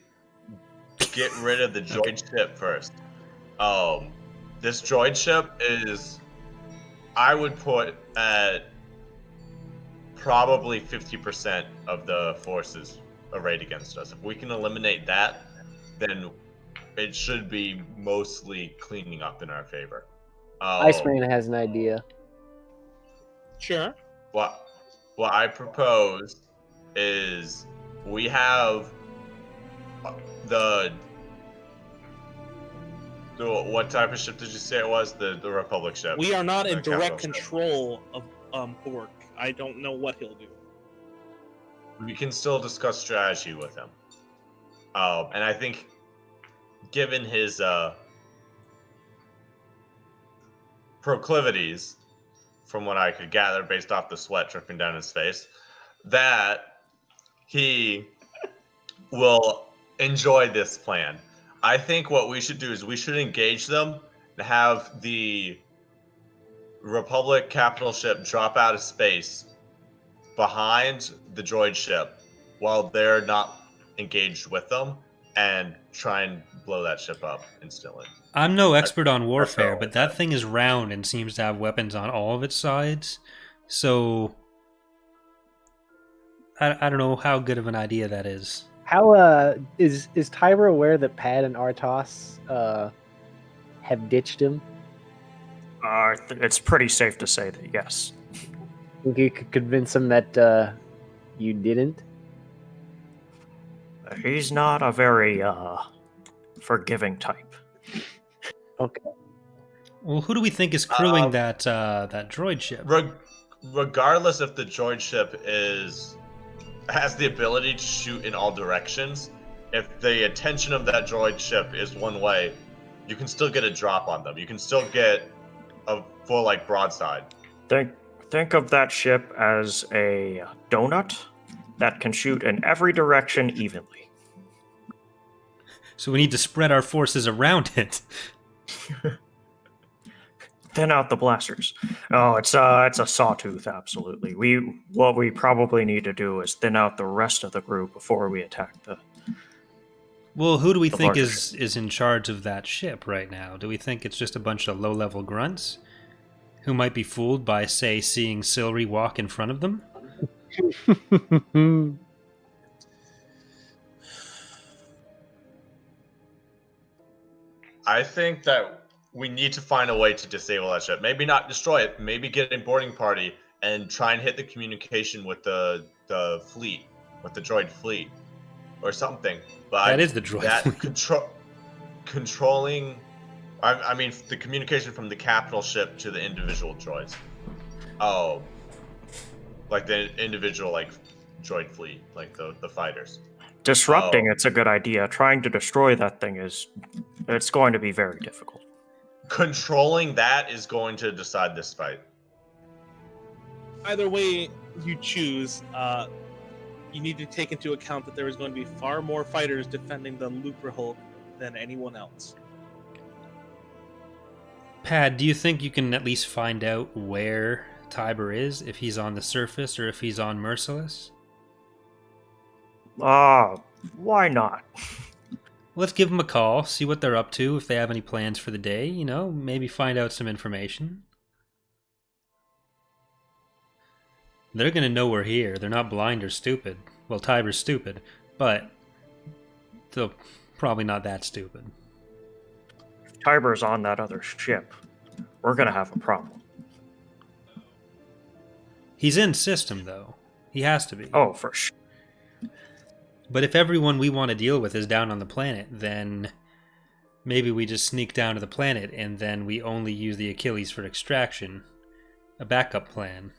get rid of the droid ship first. This droid ship is, I would put at probably 50% of the forces arrayed against us. If we can eliminate that, then it should be mostly cleaning up in our favor. Iceman has an idea. Sure. What I propose is we have the what type of ship did you say it was? The Republic ship. We are not in The direct capital ship. control of Bork. I don't know what he'll do. We can still discuss strategy with him. And I think, given his proclivities, from what I could gather based off the sweat dripping down his face, that he will enjoy this plan. I think what we should do is we should engage them and have the Republic capital ship drop out of space behind the droid ship while they're not engaged with them, and try and blow that ship up instantly. I'm no expert on warfare, all. but that thing is round and seems to have weapons on all of its sides. So I don't know how good of an idea that is. How is Tyra aware that Pad and Artos have ditched him? It's pretty safe to say that yes. Think you could convince him that you didn't? He's not a very forgiving type. Okay. Well, who do we think is crewing that droid ship? Regardless if the droid ship has the ability to shoot in all directions, if the attention of that droid ship is one way, you can still get a drop on them. You can still get a full broadside. Think of that ship as a donut that can shoot in every direction evenly. So we need to spread our forces around it. Thin out the blasters. Oh, it's a sawtooth, absolutely. What we probably need to do is thin out the rest of the group before we attack the. Well, who do we think larger is in charge of that ship right now? Do we think it's just a bunch of low-level grunts who might be fooled by, say, seeing Silry walk in front of them? I think that we need to find a way to disable that ship. Maybe not destroy it. Maybe get a boarding party and try and hit the communication with the fleet, with the droid fleet, or something. But That is the droid fleet. Controlling. I mean, the communication from the capital ship to the individual droids. Oh, like the individual droid fleet, like the fighters. Disrupting it's a good idea. Trying to destroy that thing it's going to be very difficult. Controlling that is going to decide this fight. Either way you choose, you need to take into account that there is going to be far more fighters defending the Looper Hulk than anyone else. Pad, do you think you can at least find out where Tiber is, if he's on the surface or if he's on Merciless? Why not? Let's give them a call, see what they're up to, if they have any plans for the day, maybe find out some information. They're going to know we're here. They're not blind or stupid. Well, Tiber's stupid, but they're probably not that stupid. If Tiber's on that other ship, we're going to have a problem. He's in system, though. He has to be. Oh, for sure. But if everyone we want to deal with is down on the planet, then maybe we just sneak down to the planet and then we only use the Achilles for extraction. A backup plan.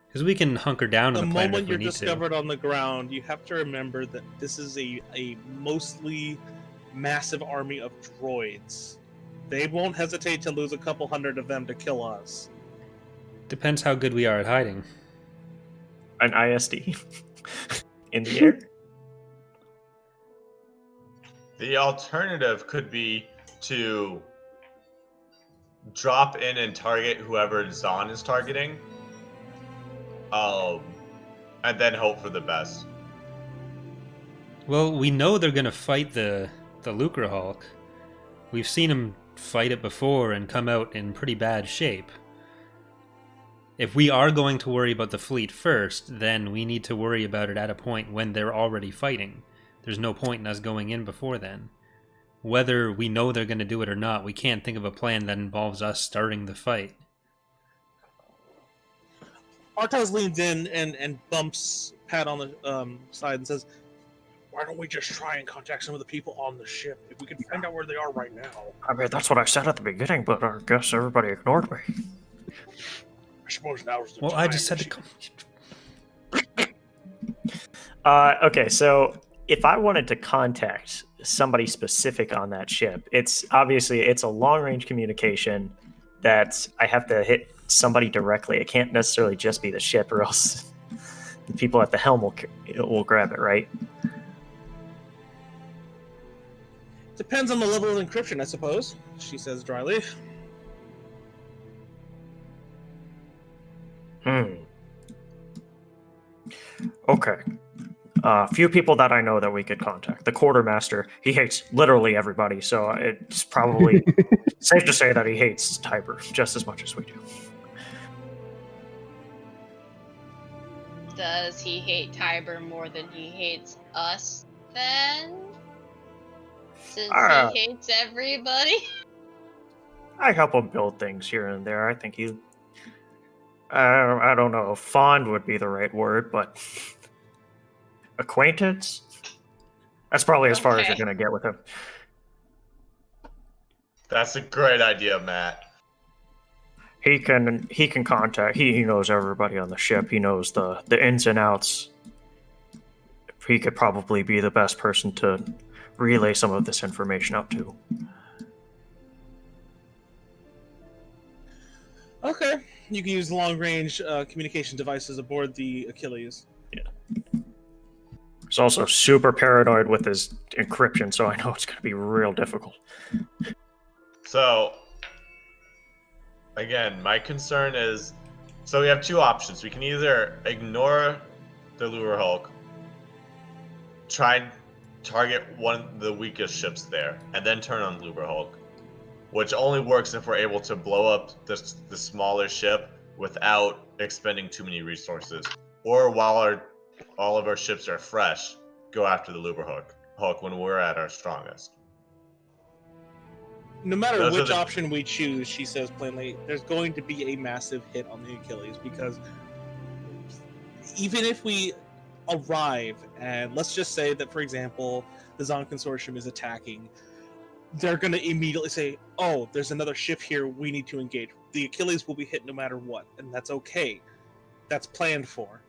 Because we can hunker down on the planet if moment we you're need discovered on the ground, you have to remember that this is a mostly massive army of droids. They won't hesitate to lose a couple hundred of them to kill us. Depends how good we are at hiding. An ISD in the air. The alternative could be to drop in and target whoever Zahn is targeting, and then hope for the best. Well, we know they're going to fight the Lucre Hulk. We've seen them fight it before and come out in pretty bad shape. If we are going to worry about the fleet first, then we need to worry about it at a point when they're already fighting. There's no point in us going in before then. Whether we know they're going to do it or not, we can't think of a plan that involves us starting the fight. Artaz leans in and bumps Pat on the side and says, "Why don't we just try and contact some of the people on the ship? If we can find out where they are right now." I mean, that's what I said at the beginning, but I guess everybody ignored me. I suppose now's the Well, time. I just said to come. Okay, so if I wanted to contact somebody specific on that ship, it's a long-range communication that I have to hit somebody directly. It can't necessarily just be the ship, or else the people at the helm will grab it, right? Depends on the level of encryption, I suppose, she says dryly. Okay. A few people that I know that we could contact. The quartermaster, he hates literally everybody, so it's probably safe to say that he hates Tiber just as much as we do. Does he hate Tiber more than he hates us, then? Since he hates everybody? I help him build things here and there. I think I don't know if fond would be the right word, but acquaintance. That's probably as far as you're Okay. gonna get with him. That's a great idea, Matt. He can contact. He knows everybody on the ship. He knows the ins and outs. He could probably be the best person to relay some of this information out to. Okay, you can use long-range communication devices aboard the Achilles. He's also super paranoid with his encryption, so I know it's going to be real difficult. So, again, my concern is, so we have two options. We can either ignore the Lure Hulk, try and target one of the weakest ships there, and then turn on Lure Hulk, which only works if we're able to blow up the smaller ship without expending too many resources. Or while all of our ships are fresh, go after the Lure Hulk when we're at our strongest. No matter Those are which the- option we choose, she says plainly, there's going to be a massive hit on the Achilles, because even if we arrive and let's just say that, for example, the Zon Consortium is attacking, they're going to immediately say, oh, there's another ship here, we need to engage. The Achilles will be hit no matter what, and that's okay. That's planned for.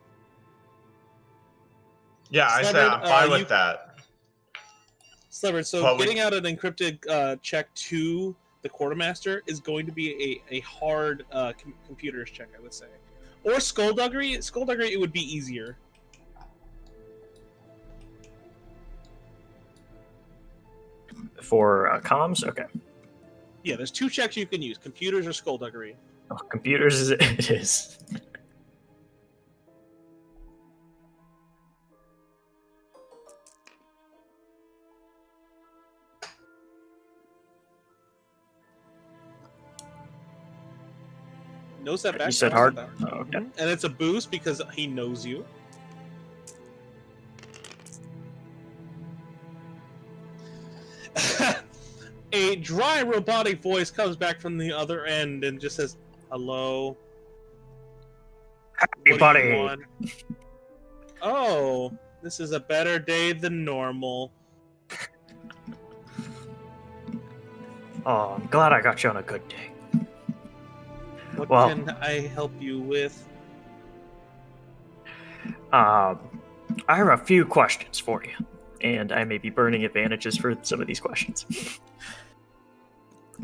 Yeah, I said I'm Slevin, fine you- with that. Slevin, so But we- getting out an encrypted check to the quartermaster is going to be a hard computers check, I would say. Or skullduggery. Skullduggery, it would be easier. For comms, okay. Yeah, there's two checks you can use: computers or skullduggery. Oh, computers, it is. No setback. You said no hard? setback. Oh, okay. And it's a boost because he knows you. A dry robotic voice comes back from the other end and just says, "Hello. Hey, What do you buddy. want?" Oh, this is a better day than normal. Oh, I'm glad I got you on a good day. What Well- can I help you with? I have a few questions for you, and I may be burning advantages for some of these questions.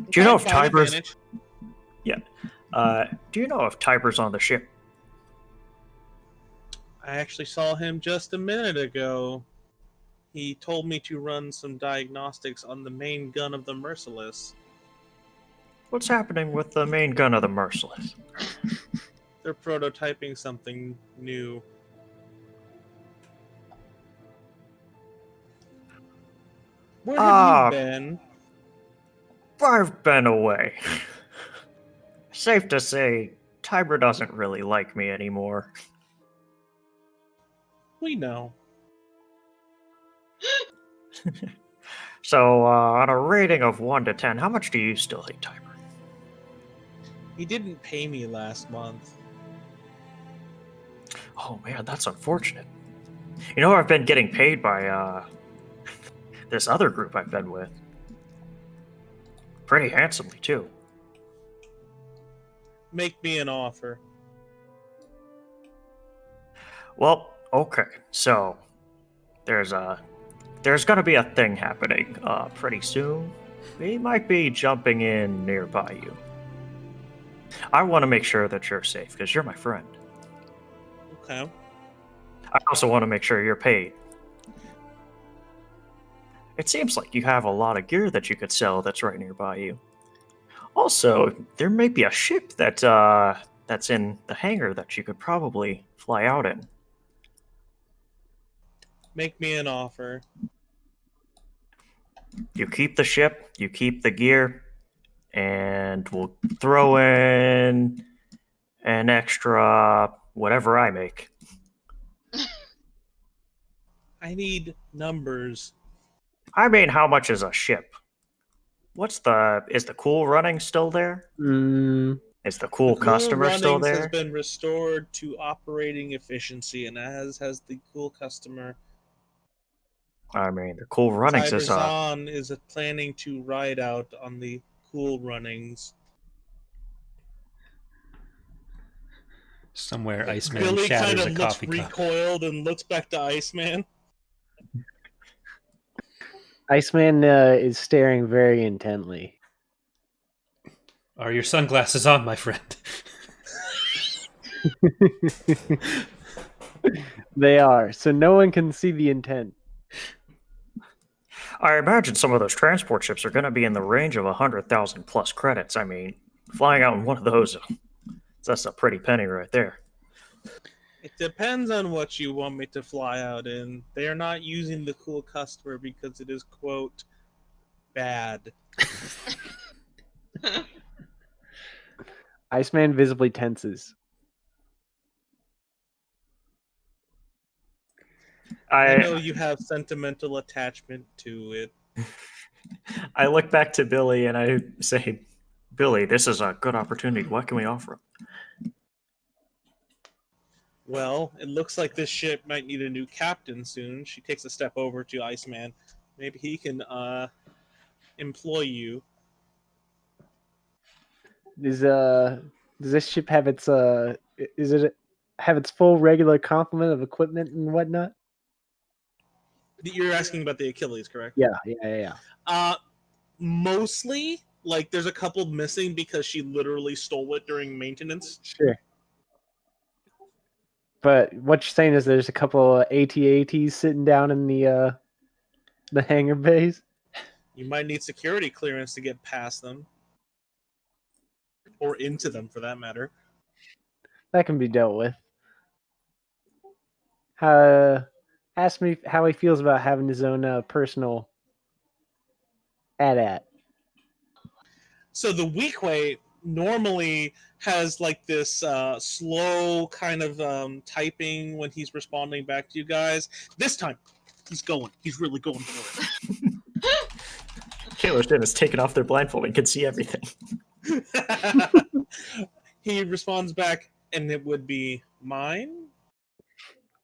Do you know if Fine, Tiber's? advantage. Do you know if Tiber's on the ship? I actually saw him just a minute ago. He told me to run some diagnostics on the main gun of the Merciless. What's happening with the main gun of the Merciless? They're prototyping something new. Where have you been? I've been away. Safe to say, Tiber doesn't really like me anymore. We know. So, on a rating of 1 to 10, how much do you still hate Tiber? He didn't pay me last month. Oh man, that's unfortunate. You know, I've been getting paid by, this other group I've been with. Pretty handsomely, too. Make me an offer. Well, okay, so there's gonna be a thing happening pretty soon. We might be jumping in nearby you. I want to make sure that you're safe because you're my friend. Okay. I also want to make sure you're paid. It seems like you have a lot of gear that you could sell that's right nearby you. Also, there may be a ship that that's in the hangar that you could probably fly out in. Make me an offer. You keep the ship, you keep the gear, and we'll throw in an extra whatever I make. I need numbers. I mean, how much is a ship? Is the cool running still there? Is the cool The customer still runnings there? has been restored to operating efficiency, and as has the cool customer I mean, the cool runnings is Cyberzon is planning to ride out on the cool runnings. Somewhere, Iceman Billy kind shatters a of looks coffee cup. recoiled and looks back to Iceman. Iceman is staring very intently. Are your sunglasses on, my friend? They are, so no one can see the intent. I imagine some of those transport ships are going to be in the range of 100,000 plus credits. I mean, flying out in one of those, that's a pretty penny right there. It depends on what you want me to fly out in. They are not using the cool customer because it is, quote, bad. Iceman visibly tenses. I know you have sentimental attachment to it. I look back to Billy and I say, Billy, this is a good opportunity. What can we offer him? Well, it looks like this ship might need a new captain soon. She takes a step over to Iceman. Maybe he can employ you. Does this ship have its is it have its full regular complement of equipment and whatnot? You're asking about the Achilles, correct? Yeah. Mostly, like, there's a couple missing because she literally stole it during maintenance. Sure. But what you're saying is there's a couple of AT-ATs sitting down in the hangar bays? You might need security clearance to get past them. Or into them, for that matter. That can be dealt with. Ask me how he feels about having his own personal AT-AT. So the Weequay normally has like this slow kind of typing when he's responding back to you guys. This time, he's going. He's really going for it. Taylor Swift has taken off their blindfold and can see everything. He responds back, and it would be mine.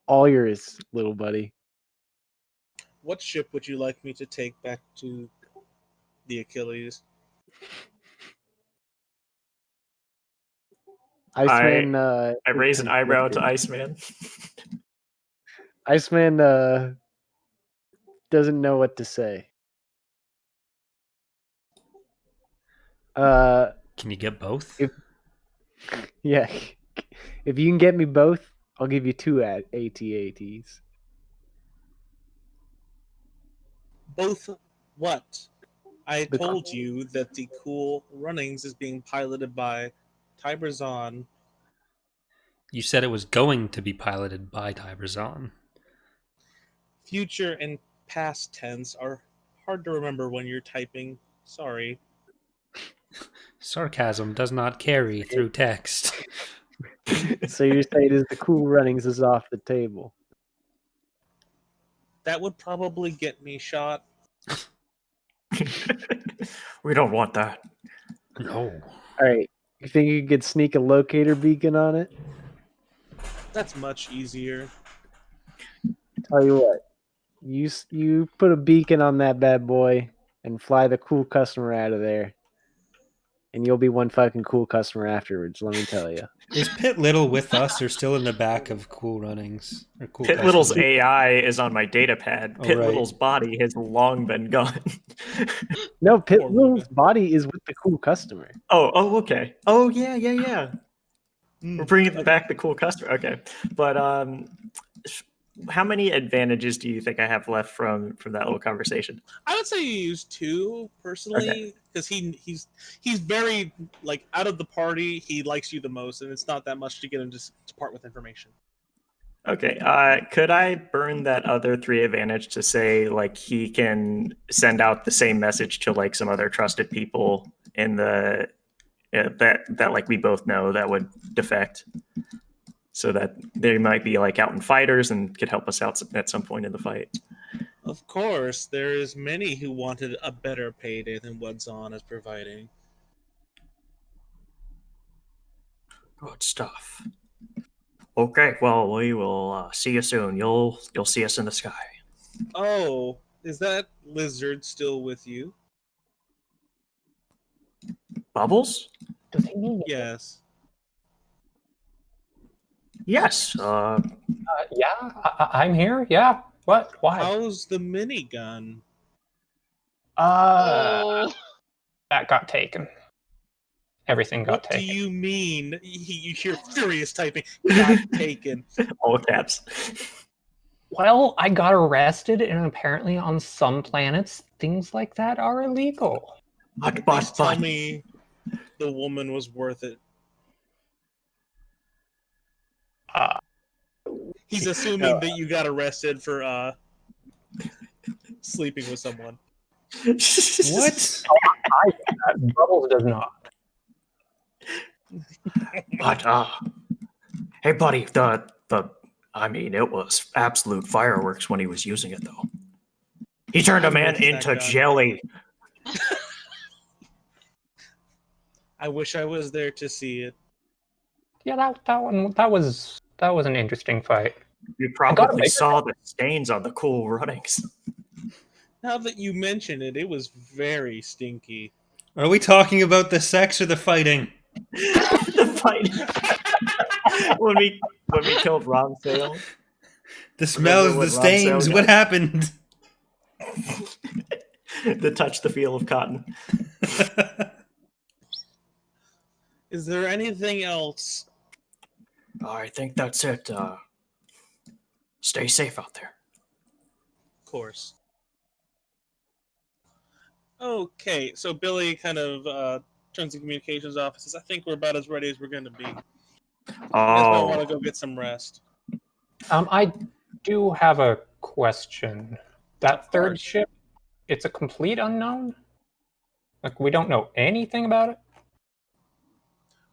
All yours, little buddy. What ship would you like me to take back to the Achilles? Iceman. I raise an eyebrow to Iceman. Iceman doesn't know what to say. Can you get both? Yeah. If you can get me both, I'll give you 2 AT-ATs. Both what? I The- told you that the Cool Runnings is being piloted by Tiberzon. You said it was going to be piloted by Tiberzon. Future and past tense are hard to remember when you're typing. Sorry. Sarcasm does not carry through text. So you're saying is the Cool Runnings is off the table? That would probably get me shot. We don't want that. No. All right. You think you could sneak a locator beacon on it? That's much easier. Tell you what, you put a beacon on that bad boy and fly the cool customer out of there, and you'll be one fucking cool customer afterwards. Let me tell you. Is Pit Little with us or still in the back of Cool Runnings? Or Cool Pit Customer? Little's AI is on my data pad. Oh, Pit right. Little's body has long been gone. No, Pit Poor Little's woman. body is with the cool customer. Oh, okay. Oh, yeah. We're bringing Okay. back the cool customer. Okay, but how many advantages do you think I have left from that little conversation? I would say you use 2 personally because he's very like out of the party. He likes you the most, and it's not that much to get him to part with information. Okay, could I burn that other 3 advantage to say like he can send out the same message to like some other trusted people in the that like we both know that would defect, so that they might be like out in fighters and could help us out at some point in the fight. Of course, there is many who wanted a better payday than what Zon is providing. Good stuff. Okay, well we will see you soon. You'll see us in the sky. Oh, is that lizard still with you? Bubbles? Does he mean? Yes. Yes. Yeah, I'm here. Yeah. What? Why? How's the minigun? Oh, That got taken. Everything got What do taken. you mean? You hear furious typing. Got taken. All caps. Well, I got arrested, and apparently on some planets, things like that are illegal. Please tell me the woman was worth it. Uh, He's assuming that you got arrested for sleeping with someone. What? Bubbles does not. But hey, buddy, I mean, it was absolute fireworks when he was using it, though. He turned a man missed that into gun. jelly. I wish I was there to see it. Yeah, that was an interesting fight. You got a probably bigger saw the stains on the cool runnings. Now that you mention it, it was very stinky. Are we talking about the sex or the fighting? The fight when we killed Ron Sale. The smells, Remember the what Ron Sale stains. got? What happened? The touch, the feel of cotton. Is there anything else? I think that's it. Stay safe out there. Of course. Okay, so Billy kind of turns to communications offices. I think we're about as ready as we're going to be. You guys might want to go get some rest. I do have a question. That third course. ship, it's a complete unknown? Like, we don't know anything about it?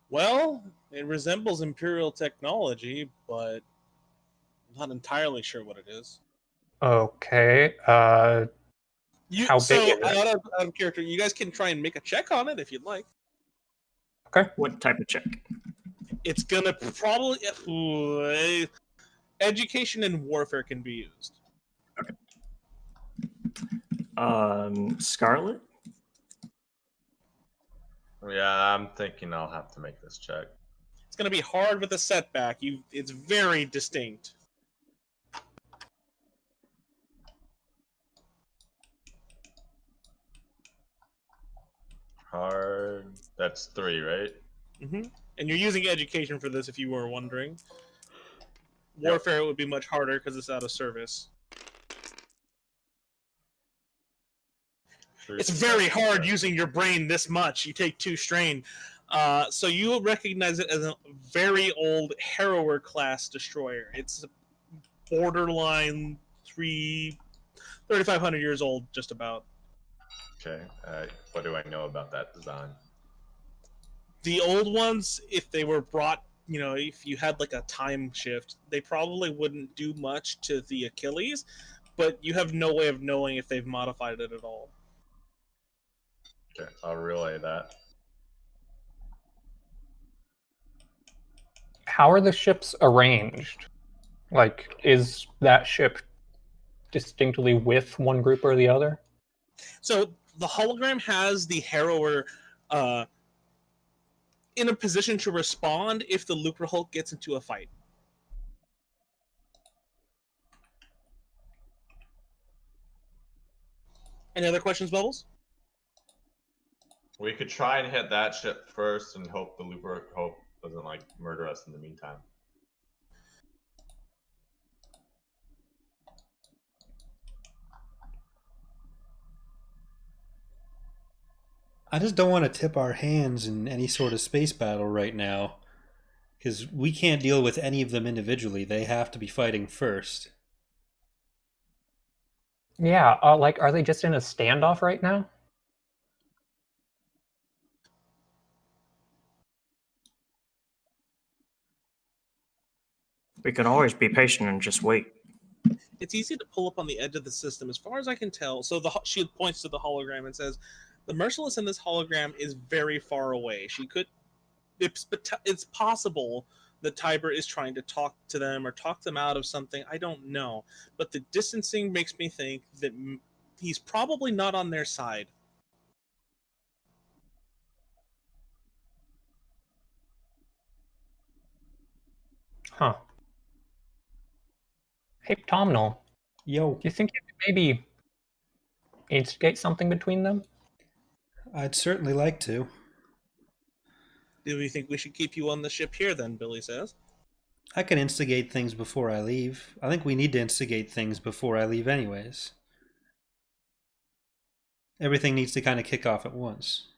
Well, it resembles Imperial technology, but I'm not entirely sure what it is. Okay. How big is it? Out of character, you guys can try and make a check on it if you'd like. What type of check? It's gonna probably education and warfare can be used. Scarlet? Yeah, I'm thinking I'll have to make this check. It's gonna be hard with a setback. It's very distinct. Hard. That's 3, right? Mm-hmm. And you're using education for this, if you were wondering. Warfare would be much harder because it's out of service. It's very hard using your brain this much. You take 2 strain. So you will recognize it as a very old Harrower class destroyer. It's borderline 3,500 years old, just about. Okay. What do I know about that design? The old ones, if they were brought, if you had like a time shift, they probably wouldn't do much to the Achilles, but you have no way of knowing if they've modified it at all. Okay, I'll relay that. How are the ships arranged? Like, is that ship distinctly with one group or the other? So the hologram has the Harrower in a position to respond if the Lucre Hulk gets into a fight. Any other questions, Bubbles? We could try and hit that ship first and hope the Looper doesn't murder us in the meantime. I just don't want to tip our hands in any sort of space battle right now. Because we can't deal with any of them individually. They have to be fighting first. Yeah, are they just in a standoff right now? We can always be patient and just wait. It's easy to pull up on the edge of the system, as far as I can tell. So she points to the hologram and says, "The Merciless in this hologram is very far away. It's possible that Tiber is trying to talk to them or talk them out of something. I don't know. But the distancing makes me think that he's probably not on their side. Huh. Hey, Tomnal, Yo, do you think you could maybe instigate something between them? I'd certainly like to. Do we think we should keep you on the ship here then, Billy says? I can instigate things before I leave. I think we need to instigate things before I leave, anyways. Everything needs to kind of kick off at once.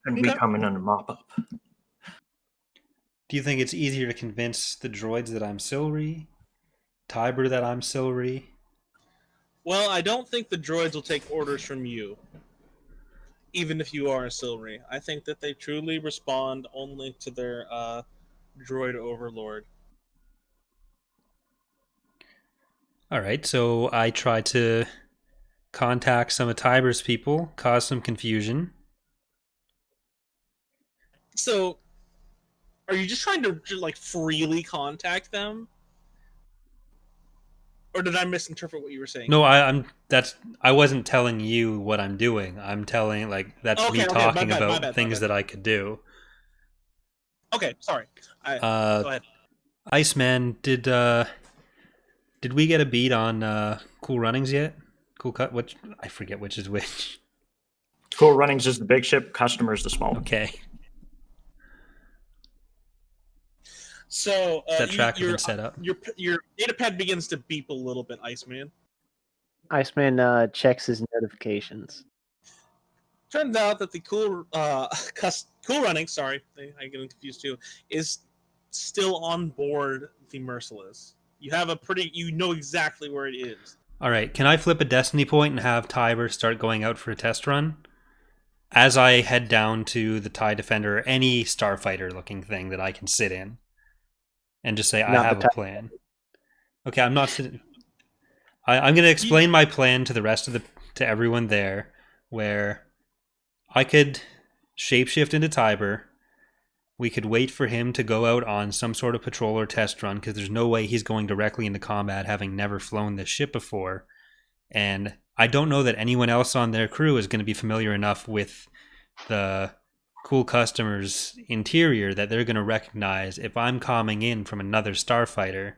And we Okay. come in and mop up. Do you think it's easier to convince the droids that I'm Silry? Tiber that I'm Silry? Well, I don't think the droids will take orders from you, even if you are a Silry. I think that they truly respond only to their droid overlord. Alright, so I try to contact some of Tiber's people, cause some confusion. So, are you just trying to like freely contact them, or did I misinterpret what you were saying? No, I wasn't telling you what I'm doing. I'm telling that's Okay, me okay, talking my about bad, my things bad. that I could do. Okay, sorry. Go ahead. Iceman, did we get a beat on Cool Runnings yet? Cool Cut, which I forget which is which. Cool Runnings is the big ship, Customers the small one. Okay, So that tracker been set up. your data pad begins to beep a little bit, Iceman. Iceman checks his notifications. Turns out that the Cool Running, sorry, I get confused too, is still on board the Merciless. You know exactly where it is. All right, can I flip a destiny point and have Tiber start going out for a test run? As I head down to the TIE Defender, any starfighter looking thing that I can sit in, and just say, I Not have the a plan. Okay, I'm not sitting. I'm going to explain my plan to the rest of to everyone there, where I could shapeshift into Tiber. We could wait for him to go out on some sort of patrol or test run, because there's no way he's going directly into combat having never flown this ship before. And I don't know that anyone else on their crew is going to be familiar enough with the Cool Customers interior that they're going to recognize if I'm calming in from another starfighter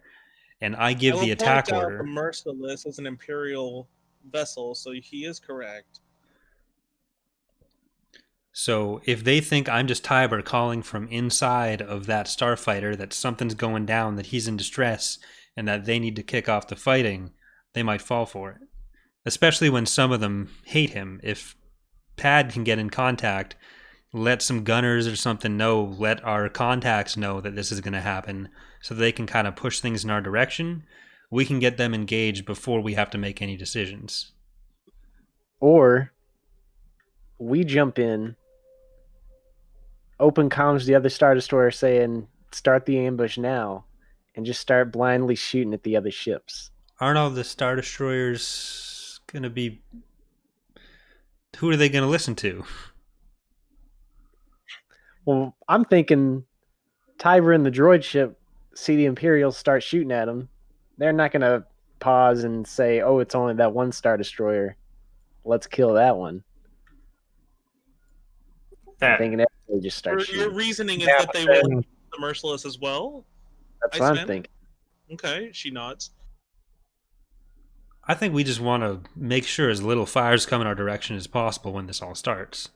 and I give the attack order. The Merciless is an Imperial vessel, so he is correct. So if they think I'm just Tiber calling from inside of that starfighter that something's going down, that he's in distress, and that they need to kick off the fighting, they might fall for it. Especially when some of them hate him. If Pad can get in contact, let some gunners or something know, let our contacts know that this is going to happen, so they can kind of push things in our direction, we can get them engaged before we have to make any decisions. Or we jump in, open comms the other Star Destroyer saying, start the ambush now, and just start blindly shooting at the other ships. Aren't all the Star Destroyers going to be... Who are they going to listen to? Well, I'm thinking Tiber and the droid ship see the Imperials start shooting at them. They're not going to pause and say, oh, it's only that one Star Destroyer. Let's kill that one. I'm thinking they just start shooting. Your reasoning is Yeah, that they but will then- the Merciless as well? That's what I'm Iceman? thinking. Okay, she nods. I think we just want to make sure as little fires come in our direction as possible when this all starts.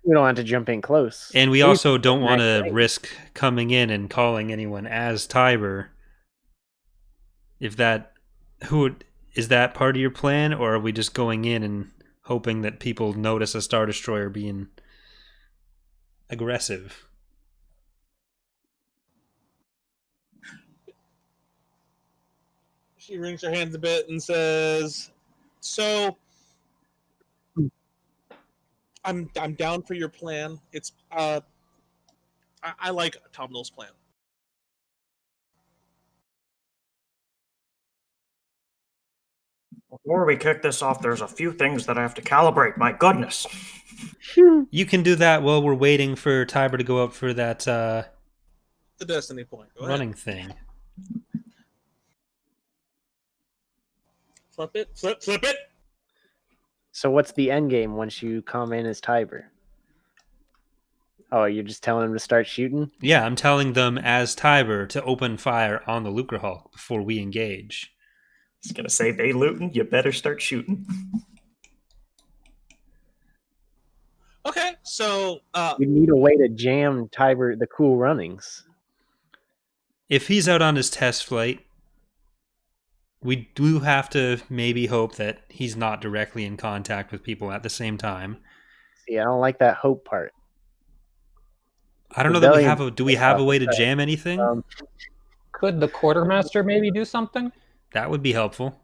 We don't want to jump in close. And we also don't want to range. risk coming in and calling anyone as Tiber. If that... Is that part of your plan, or are we just going in and hoping that people notice a Star Destroyer being aggressive? She wrings her hands a bit and says, "So, I'm down for your plan. It's I like Tom Knowles' plan. Before we kick this off, there's a few things that I have to calibrate. My goodness. You can do that while we're waiting for Tiber to go up for that The destiny point. Go ahead. running thing. Flip it. Flip it. So what's the end game once you come in as Tiber? Oh, you're just telling him to start shooting? Yeah, I'm telling them as Tiber to open fire on the Lucre Hulk before we engage. I was gonna say, they looting, you better start shooting. Okay, so We need a way to jam Tiber the cool runnings. If he's out on his test flight, we do have to maybe hope that he's not directly in contact with people at the same time. See, I don't like that hope part. I don't know that we Rebellion- have a. Do we have a way to jam anything? Could the quartermaster maybe do something? That would be helpful.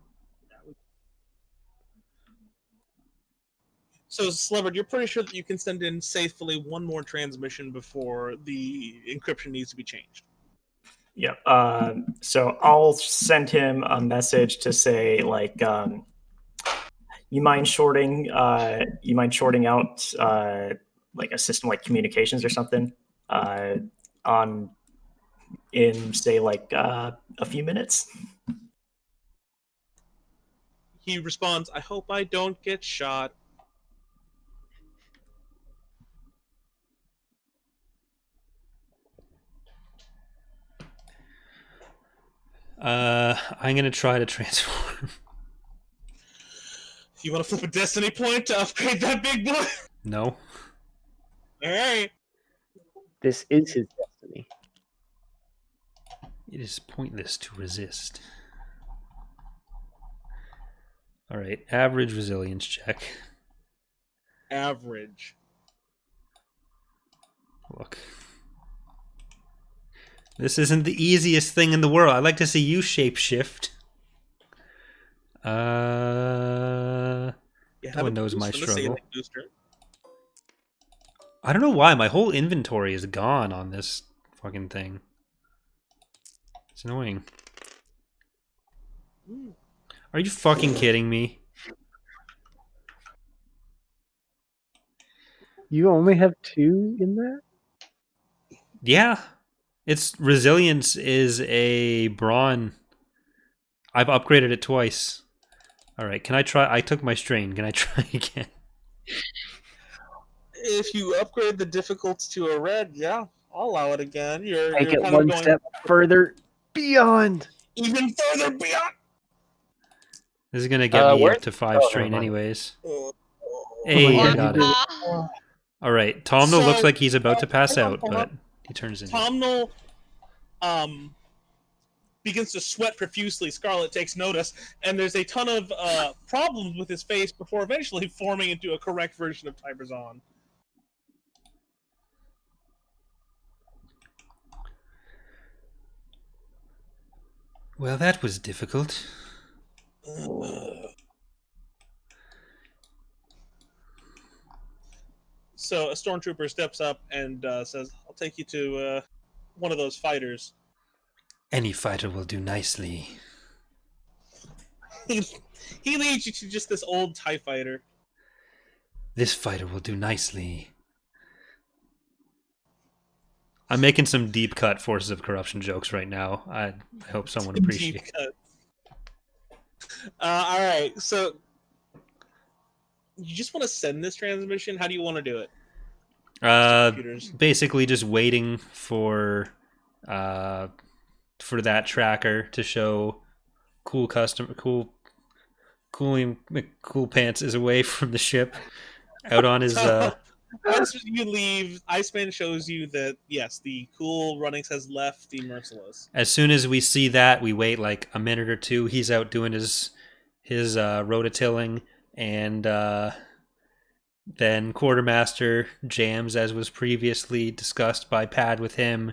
So, Slevard, you're pretty sure that you can send in safely one more transmission before the encryption needs to be changed. Yep. So I'll send him a message to say, like, you mind shorting out like a system like communications or something in say like a few minutes. He responds, "I hope I don't get shot." I'm gonna try to transform. You want to flip a destiny point to upgrade that big boy? No. All right. This is his destiny. It is pointless to resist. All right, average resilience check. Average. Look. This isn't the easiest thing in the world. I'd like to see you shapeshift. No one knows my struggle. I don't know why. My whole inventory is gone on this fucking thing. It's annoying. Are you fucking kidding me? You only have 2 in that? Yeah. Its resilience is a brawn. I've upgraded it twice. Alright, can I try? I took my strain. Can I try again? If you upgrade the difficulty to a red, yeah, I'll allow it again. Take you're it kind one of going step further beyond. even further beyond. This is gonna get me where- up to 5 oh, strain never mind. anyways. Oh, Hey, yeah, I you got did it. Uh, Alright, Tomno So- looks like he's about to pass hang on, out, hang but on. he turns in. Tomnal begins to sweat profusely. Scarlet takes notice, and there's a ton of problems with his face before eventually forming into a correct version of Tiberzon. Well, that was difficult. So a stormtrooper steps up and says, "I'll take you to one of those fighters." Any fighter will do nicely. He leads you to just this old TIE fighter. This fighter will do nicely. I'm making some deep cut Forces of Corruption jokes right now. I hope someone Deep appreciates. cut. All right, so you just want to send this transmission? How do you want to do it? Computers. Basically just waiting for that tracker to show cool pants is away from the ship out on his Once you leave, Iceman shows you that yes, the Cool Runnings has left the Merciless. As soon as we see that, we wait like a minute or two. He's out doing his rototilling, and then Quartermaster jams, as was previously discussed by Pad with him,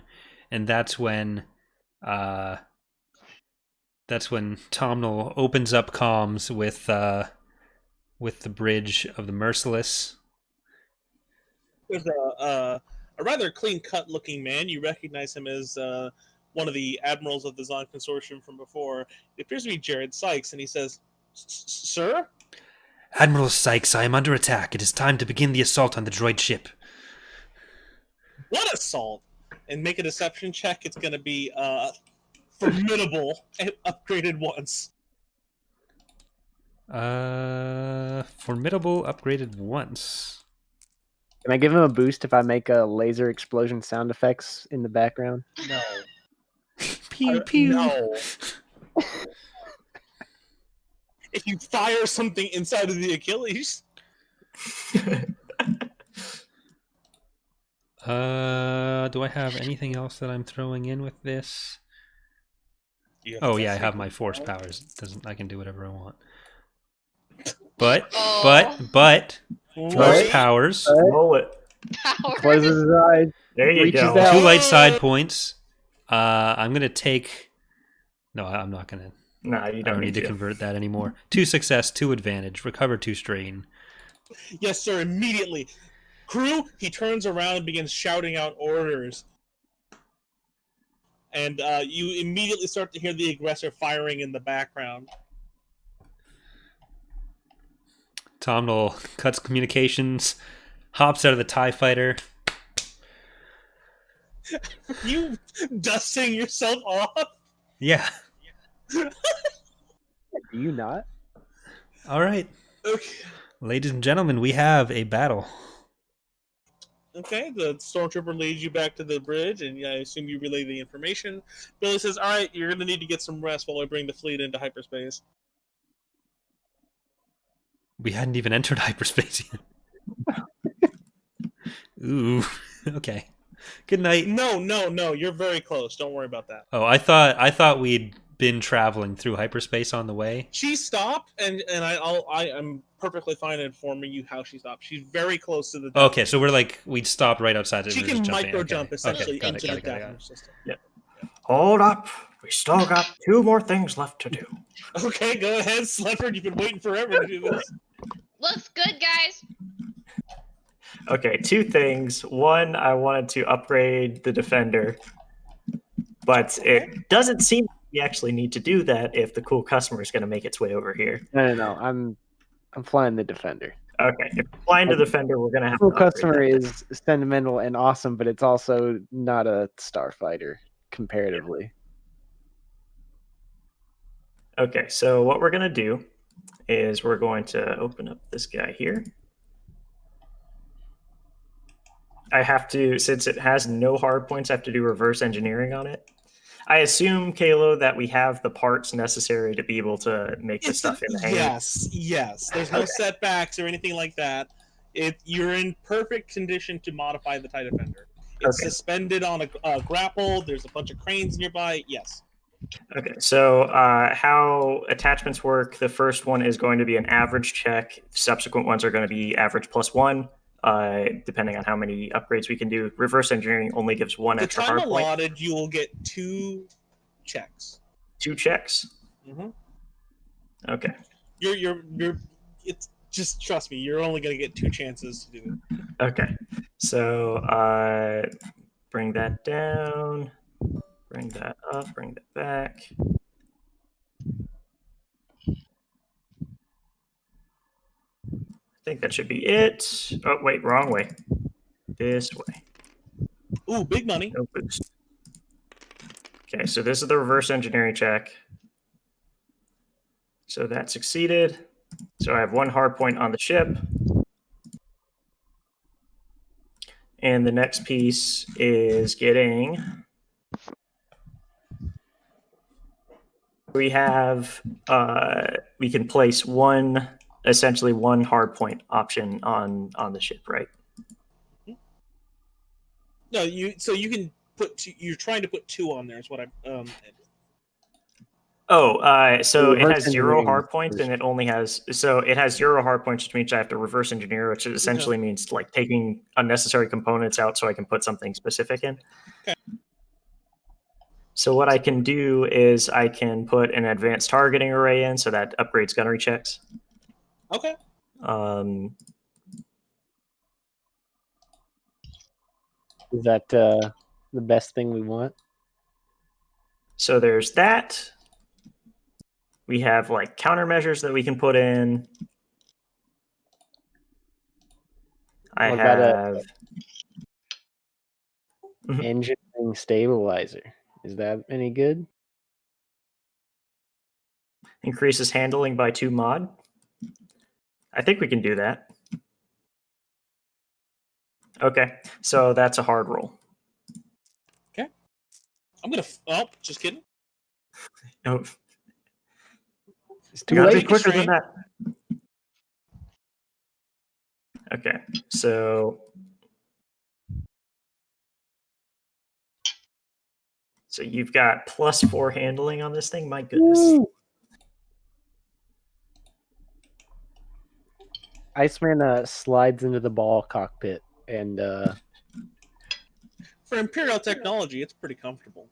and that's when Tomnal opens up comms with the bridge of the Merciless. There's a rather clean-cut looking man. You recognize him as one of the admirals of the Zon Consortium from before. It appears to be Jared Sykes, and he says, Sir? Admiral Sykes, I am under attack. It is time to begin the assault on the droid ship. What assault? And make a deception check. It's going to be formidable and upgraded once. Formidable upgraded once. Can I give him a boost if I make a laser explosion sound effects in the background? No. Pew pew. No. If you fire something inside of the Achilles. Do I have anything else that I'm throwing in with this? Oh yeah, I have my force powers. It doesn't I can do whatever I want. But force powers. Power. Closes his eyes. There you Reaches go. out. 2 light side points. I'm gonna take. No, I'm not gonna. No, you I don't don't need to convert that anymore. 2 success, 2 advantage, recover 2 strain. Yes, sir, immediately. Crew, he turns around and begins shouting out orders. And you immediately start to hear the aggressor firing in the background. Tomnall cuts communications, hops out of the TIE fighter. You dusting yourself off? Yeah. Do you not? All right. Okay. Ladies and gentlemen, we have a battle. Okay, the stormtrooper leads you back to the bridge, and I assume you relay the information. Billy says, all right, you're going to need to get some rest while I bring the fleet into hyperspace. We hadn't even entered hyperspace yet. Ooh. Okay. Good night. No, you're very close. Don't worry about that. Oh, I thought we'd been traveling through hyperspace on the way. She stopped, and I'm perfectly fine informing you how she stopped. She's very close to the. Okay, so we'd stopped right outside. She We're can just jumping. micro Okay. jump essentially Okay, into the got it. Daphne system. Hold up. We still got 2 more things left to do. Okay, go ahead, Slepherd. You've been waiting forever to do this. Looks good, guys. Okay, 2 things. One, I wanted to upgrade the defender, but it doesn't seem we actually need to do that if the cool customer is going to make its way over here. No. I'm flying the defender. Okay, if we're flying to the defender, we're going to have Cool to upgrade customer that. is sentimental and awesome, but it's also not a starfighter comparatively. Okay, so what we're going to do is we're going to open up this guy here. I have to, since it has no hard points, I have to do reverse engineering on it. I assume, Kalo, that we have the parts necessary to be able to make the stuff in the hangar. Yes. There's no Okay. setbacks or anything like that. You're in perfect condition to modify the TIE Defender. It's Okay. suspended on a grapple. There's a bunch of cranes nearby. Yes. Okay, so how attachments work, the first one is going to be an average check. Subsequent ones are going to be average +1, depending on how many upgrades we can do. Reverse engineering only gives 1 The extra time hard point. allotted, you will get 2 checks. 2 checks. Mm-hmm. Okay. You're. It's just trust me. You're only going to get 2 chances to do it. Okay. So bring that down. Bring that up. Bring that back. I think that should be it. Oh, wait, wrong way. This way. Ooh, big money. No boost. Okay, so this is the reverse engineering check. So that succeeded. So I have 1 hard point on the ship. And the next piece is getting... We have... we can place essentially one hard point option on the ship, right? No, so you can put 2, you're trying to put 2 on there. Is what I'm. So it Reverse has 0 engineering hard is points, first. and it has 0 hard points, which means I have to reverse engineer, which essentially means like taking unnecessary components out so I can put something specific in. Okay. So what I can do is I can put an advanced targeting array in, so that upgrades gunnery checks. Okay. Is that the best thing we want? So there's that. We have like countermeasures that we can put in. I What about have engineering stabilizer? Is that any good? increases handling by 2 mod. I think we can do that. Okay, so that's a hard roll. I'm gonna. Oh, just kidding. Oh, It's you too gotta be late. quicker than Strain. that. Okay, so you've got +4 handling on this thing. My goodness. Woo! Iceman slides into the ball cockpit and For Imperial technology, it's pretty comfortable.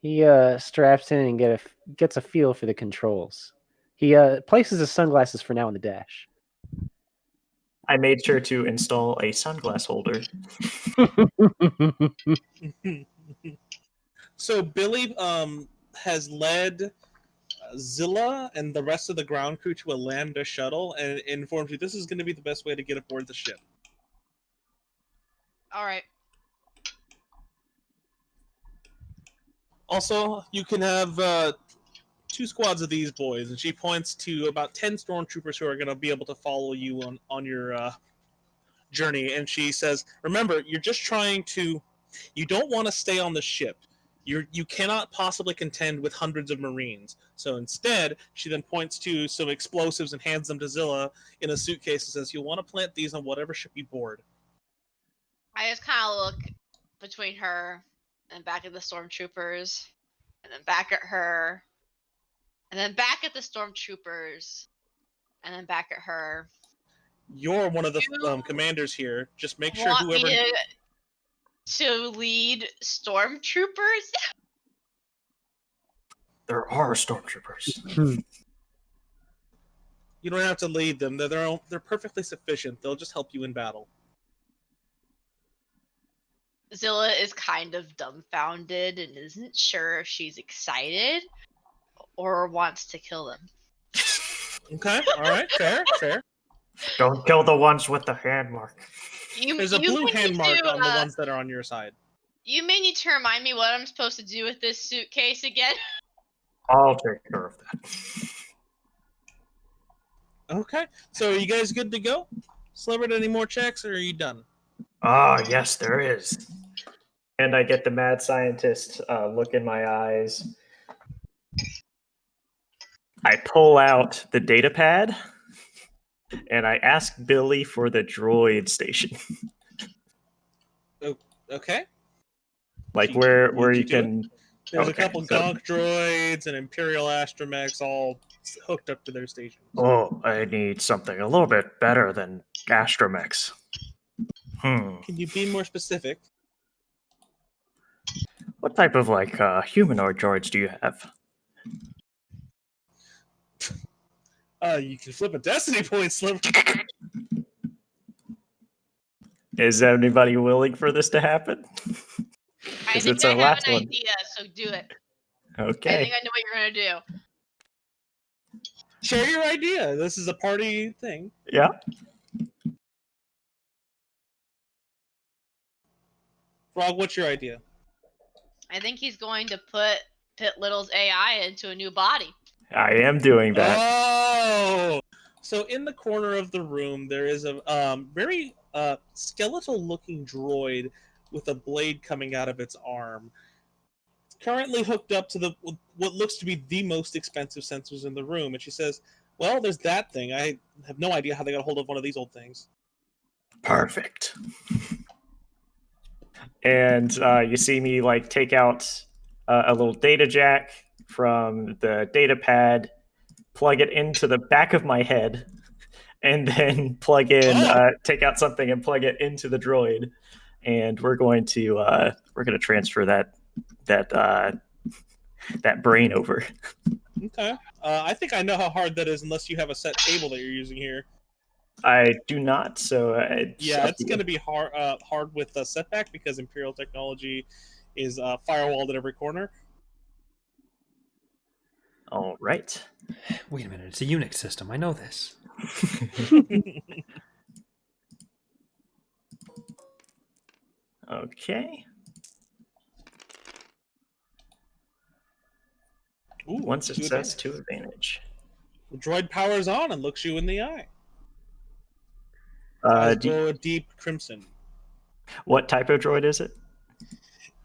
he straps in and gets a feel for the controls. He places his sunglasses for now in the dash. I made sure to install a sunglass holder. So Billy has led Zilla and the rest of the ground crew to a lambda shuttle and informed you this is going to be the best way to get aboard the ship. All right. Also, you can have 2 squads of these boys, and she points to about 10 stormtroopers who are going to be able to follow you on your journey. And she says, "Remember, you're just trying to. You don't want to stay on the ship. You cannot possibly contend with hundreds of Marines. So instead, she then points to some explosives and hands them to Zilla in a suitcase and says, "You'll want to plant these on whatever ship you board." I just kind of look between her and back at the stormtroopers, and then back at her, and then back at the stormtroopers, and then back at her. You're one of the You commanders here. Just make sure Want whoever. me to lead stormtroopers? There are stormtroopers. You don't have to lead them. They're perfectly sufficient. They'll just help you in battle. Zilla is kind of dumbfounded and isn't sure if she's excited or wants to kill them. Okay, all right, fair. Don't kill the ones with the hand mark. There's a blue hand mark on the ones that are on your side. You may need to remind me what I'm supposed to do with this suitcase again. I'll take care of that. Okay, so are you guys good to go? Slivert, any more checks, or are you done? Ah, yes, there is. And I get the mad scientist look in my eyes. I pull out the data pad, and I ask Billy for the droid station. Okay. Like where Did you do can. it? There's Okay, a couple so- gonk droids and Imperial astromechs all hooked up to their stations. Oh, I need something a little bit better than astromechs. Can you be more specific? What type of humanoid droids do you have? You can flip a destiny point, Sliver. Is anybody willing for this to happen? I think it's I our have last an one. idea, so do it. I Okay. think I know what you're gonna do. Share your idea. This is a party thing. Yeah. Frog, what's your idea? I think he's going to put Pit Little's AI into a new body. I am doing that. Oh! So in the corner of the room, there is a very skeletal-looking droid with a blade coming out of its arm. It's currently hooked up to what looks to be the most expensive sensors in the room, and she says, "Well, there's that thing. I have no idea how they got a hold of one of these old things." Perfect. And you see me take out a little data jack from the data pad, plug it into the back of my head, and then plug in, take out something and plug it into the droid. And we're going to transfer that brain over. Okay. I think I know how hard that is, unless you have a set table that you're using here. I do not, so it's going to be hard with a setback because Imperial technology is firewalled at every corner. All right. Wait a minute, it's a Unix system. I know this. Okay. Ooh, One two success, advantage. 2 advantage. The droid powers on and looks you in the eye. Uh, Eyes do glow a deep crimson. what type of droid is it?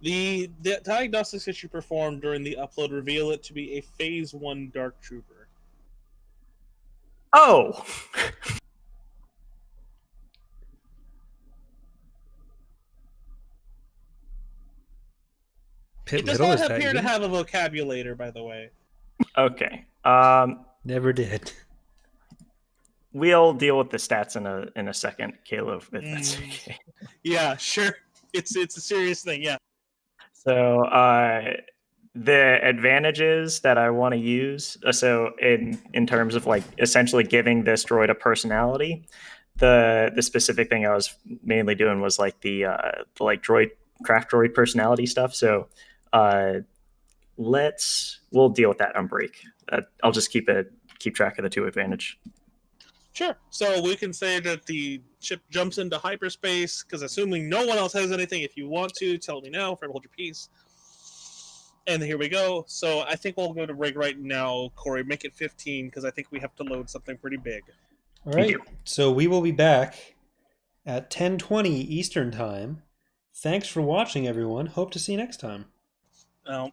The diagnostics that you performed during the upload reveal it to be a Phase 1 Dark Trooper. Oh! Pit It does Little, not is that appear you? to have a vocabulator, by the way. Okay. Never did. We'll deal with the stats in a second, Caleb, if that's Mm. okay. Yeah, sure. It's a serious thing, yeah. So the advantages that I want to use, so in terms of like essentially giving this droid a personality, the specific thing I was mainly doing was like the like droid craft droid personality stuff. So we'll deal with that on break. I'll just keep track of the 2 advantage. Sure. So we can say that the ship jumps into hyperspace, because assuming no one else has anything, if you want to, tell me now, forever hold your peace. And here we go. So I think we'll go to rig right now, Corey. Make it 15, because I think we have to load something pretty big. All Thank right. you. So we will be back at 10:20 Eastern Time. Thanks for watching, everyone. Hope to see you next time. Um,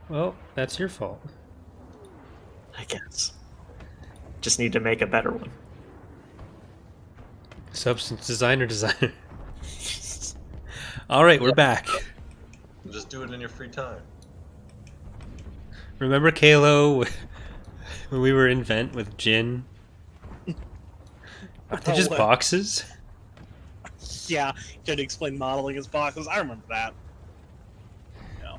Well, that's your fault. I guess. Just need to make a better one. Substance designer. All right, we're back. Just do it in your free time. Remember Kalo when we were in Vent with Jin? Are they just Oh, boxes? Yeah, you tried to explain modeling as boxes. I remember that. Yeah.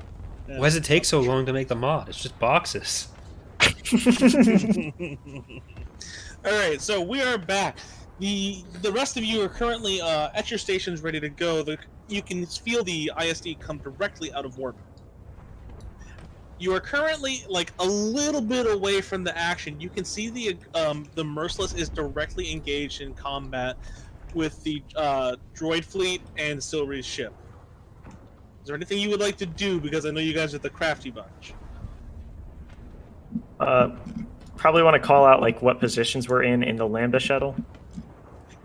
Why does it take so long to make the mod? It's just boxes. All right, so we are back. The rest of you are currently at your stations, ready to go. You can feel the ISD come directly out of warp. You are currently like a little bit away from the action. You can see the Merciless is directly engaged in combat with the droid fleet and Silvery's ship. Is there anything you would like to do? Because I know you guys are the crafty bunch. Probably want to call out like what positions we're in the Lambda shuttle.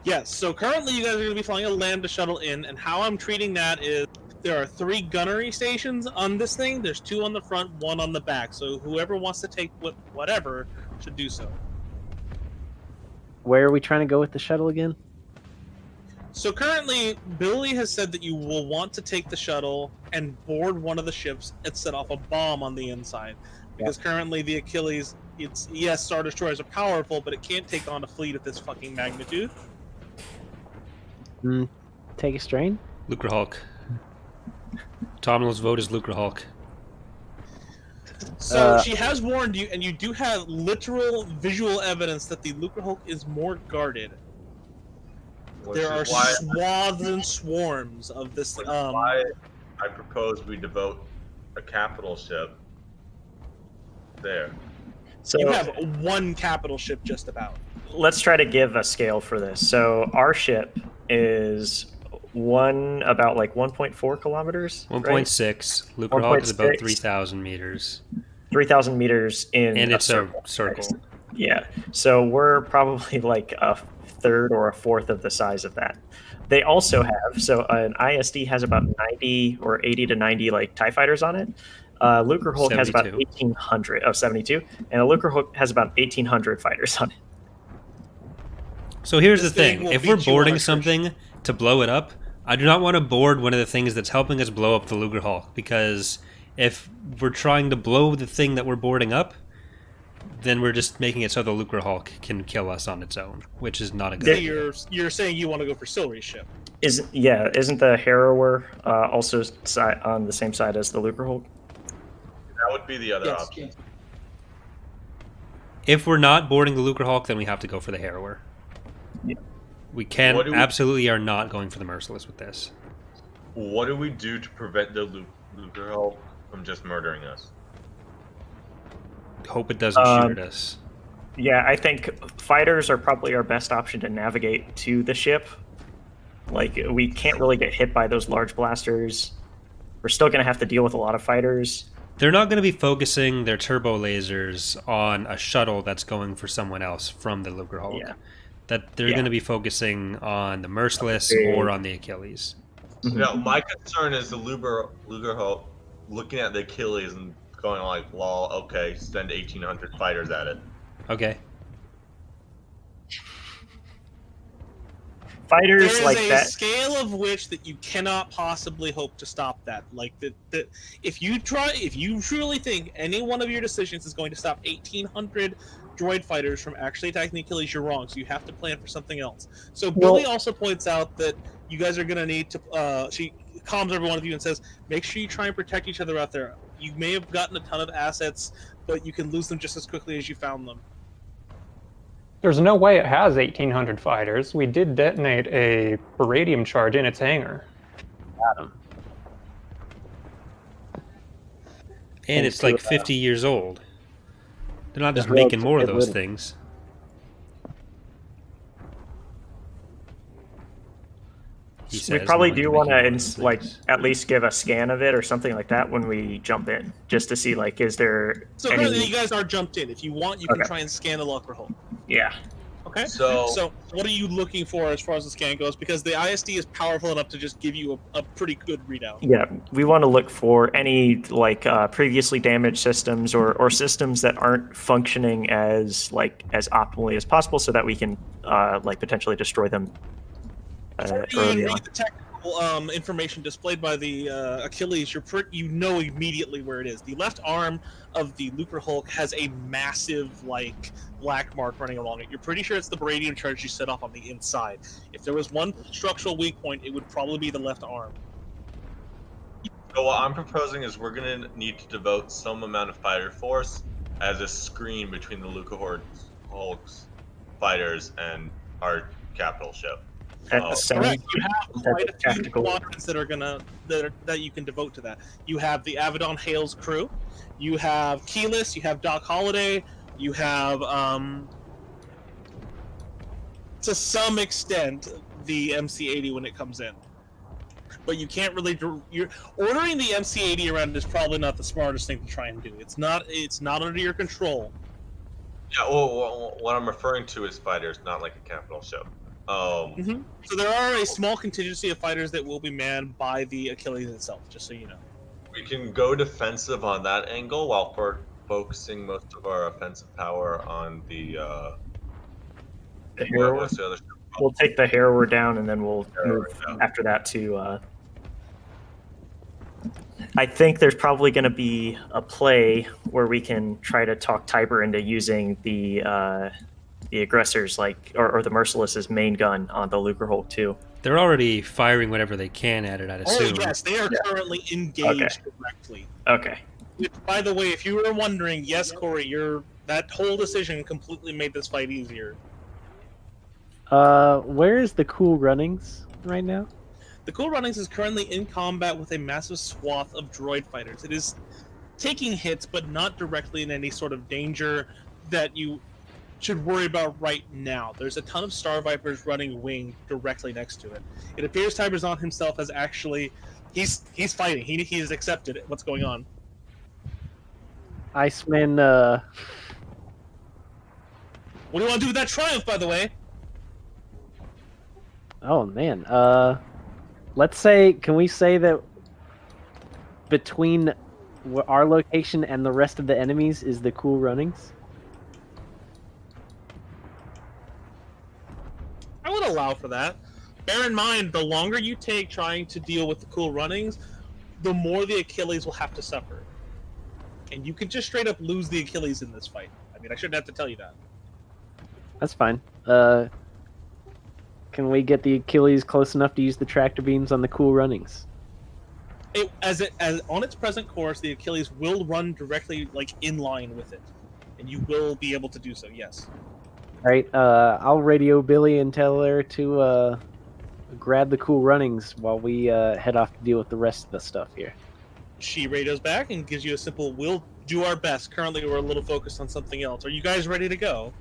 Yes, so currently you guys are going to be flying a Lambda shuttle in, and how I'm treating that is there are 3 gunnery stations on this thing. There's 2 on the front, 1 on the back. So whoever wants to take whatever should do so. Where are we trying to go with the shuttle again? So currently, Billy has said that you will want to take the shuttle and board one of the ships and set off a bomb on the inside. Because currently the Achilles, yes, Star Destroyers are powerful, but it can't take on a fleet of this fucking magnitude. Take a strain? Lucre Hulk. Tomlin's vote is Lucre Hulk. So she has warned you, and you do have literal visual evidence that the Lucre Hulk is more guarded. Which There are is why, swaths and swarms of this. which is why I propose we devote a capital ship there. So You have 1 capital ship just about. let's try to give a scale for this. So our ship is about like 1.4 kilometers. 1.6. Lucre Hulk is about 1.6. 3,000 meters. 3,000 meters in And it's a circle. circle. Yeah. So we're probably like a third or a fourth of the size of that. They also have, so an ISD has about 90 or 80 to 90 like TIE fighters on it. Lucre Hulk has about 72. 1,800 of 72, and a Lucre Hulk has about 1,800 fighters on it. So here's This the thing thing. will If beat we're you on boarding a something to blow it up, I do not want to board one of the things that's helping us blow up the Lucre Hulk. Because if we're trying to blow the thing that we're boarding up, then we're just making it so the Lucre Hulk can kill us on its own, which is not a good So idea. you're saying you want to go for Silvery's ship. Isn't the Harrower also on the same side as the Lucre Hulk? That would be the other Yes. option. If we're not boarding the Lucre Hulk, then we have to go for the Harrower. Yeah. We can What do we- absolutely are not going for the Merciless with this. What do we do to prevent the Lucre Hulk from just murdering us? Hope it doesn't shoot at us. Yeah, I think fighters are probably our best option to navigate to the ship. Like, we can't really get hit by those large blasters. We're still going to have to deal with a lot of fighters. They're not going to be focusing their turbo lasers on a shuttle that's going for someone else from the Lucre Hulk. Yeah. That they're Yeah. going to be focusing on the Merciless Okay. or on the Achilles. No, my concern is the Lucre Hulk looking at the Achilles and going like, "Lol, okay, send 1,800 fighters at it." Okay. Fighters There is like a that. scale of which that you cannot possibly hope to stop that. Like that, if you truly think any one of your decisions is going to stop 1,800 droid fighters from actually attacking the Achilles, you're wrong. So you have to plan for something else. So Billy also points out that you guys are going to need to. She calms every one of you and says, "Make sure you try and protect each other out there. You may have gotten a ton of assets, but you can lose them just as quickly as you found them." There's no way it has 1,800 fighters. We did detonate a radium charge in its hangar. And it's like 50 years old. They're not just It's making more of relatively those little. things. He We says probably no one's do making want more of those to like things. at least give a scan of it or something like that when we jump in, just to see like is there So any... currently, you guys are jumped in. If you want, you can Okay. try and scan the Lucre Hulk. Yeah. Okay. So what are you looking for as far as the scan goes? Because the ISD is powerful enough to just give you a pretty good readout. Yeah, we want to look for any previously damaged systems or systems that aren't functioning as optimally as possible, so that we can potentially destroy them Before you early even on. read the technical information displayed by the Achilles, you know immediately where it is. The left arm of the Lucre Hulk has a massive black mark running along it. You're pretty sure it's the Baradian charge you set off on the inside. If there was one structural weak point, it would probably be the left arm. So what I'm proposing is we're gonna need to devote some amount of fighter force as a screen between the Hulk's fighters and our capital ship. Correct. You have quite a few tactical. squadrons that you can devote to that. You have the Avedon Hale's crew. You have Keyless. You have Doc Holliday. You have, to some extent, the MC-80 when it comes in. But you can't really. You're ordering the MC-80 around is probably not the smartest thing to try and do. It's not under your control. Yeah. Well, what I'm referring to is fighters, not like a capital ship. So there are a small contingency of fighters that will be manned by the Achilles itself, just so you know. We can go defensive on that angle while focusing most of our offensive power on the Harrower. what's the other ship? We'll take the Harrower down, and then we'll move down. after that to. I think there's probably going to be a play where we can try to talk Tiber into using the aggressors or the Merciless's main gun on the Lucre Hulk too. They're already firing whatever they can at it, I'd assume. Oh yes, they are currently engaged directly. Okay. Which, by the way, if you were wondering, yes, Corey, that whole decision completely made this fight easier. Where is the Cool Runnings right now? The Cool Runnings is currently in combat with a massive swath of droid fighters. It is taking hits, but not directly in any sort of danger that you should worry about right now. There's a ton of Star Vipers running wing directly next to it. It appears Tiberzon himself has actually... He's fighting. He has accepted what's going on. Iceman, What do you want to do with that triumph, by the way? Oh man. Let's say, can we say that between our location and the rest of the enemies is the Cool Runnings? I would allow for that. Bear in mind, the longer you take trying to deal with the Cool Runnings, the more the Achilles will have to suffer. And you can just straight up lose the Achilles in this fight. I mean, I shouldn't have to tell you that. That's fine. Can we get the Achilles close enough to use the tractor beams on the Cool Runnings? As on its present course, the Achilles will run directly in line with it, and you will be able to do so. Yes. All right. I'll radio Billy and tell her to grab the Cool Runnings while we head off to deal with the rest of the stuff here. She radios back and gives you a simple, "We'll do our best. Currently, we're a little focused on something else. Are you guys ready to go?"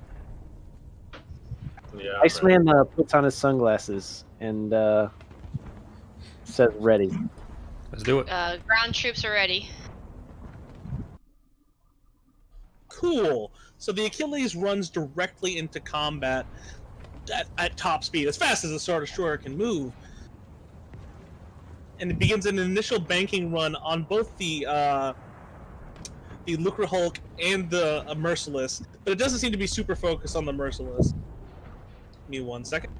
Yeah. Iceman puts on his sunglasses and says ready. Let's do it. Ground troops are ready. Cool. So the Achilles runs directly into combat at top speed, as fast as a Star Destroyer can move. And it begins an initial banking run on both the Lucre Hulk and the Merciless, but it doesn't seem to be super focused on the Merciless. Give me 1 second.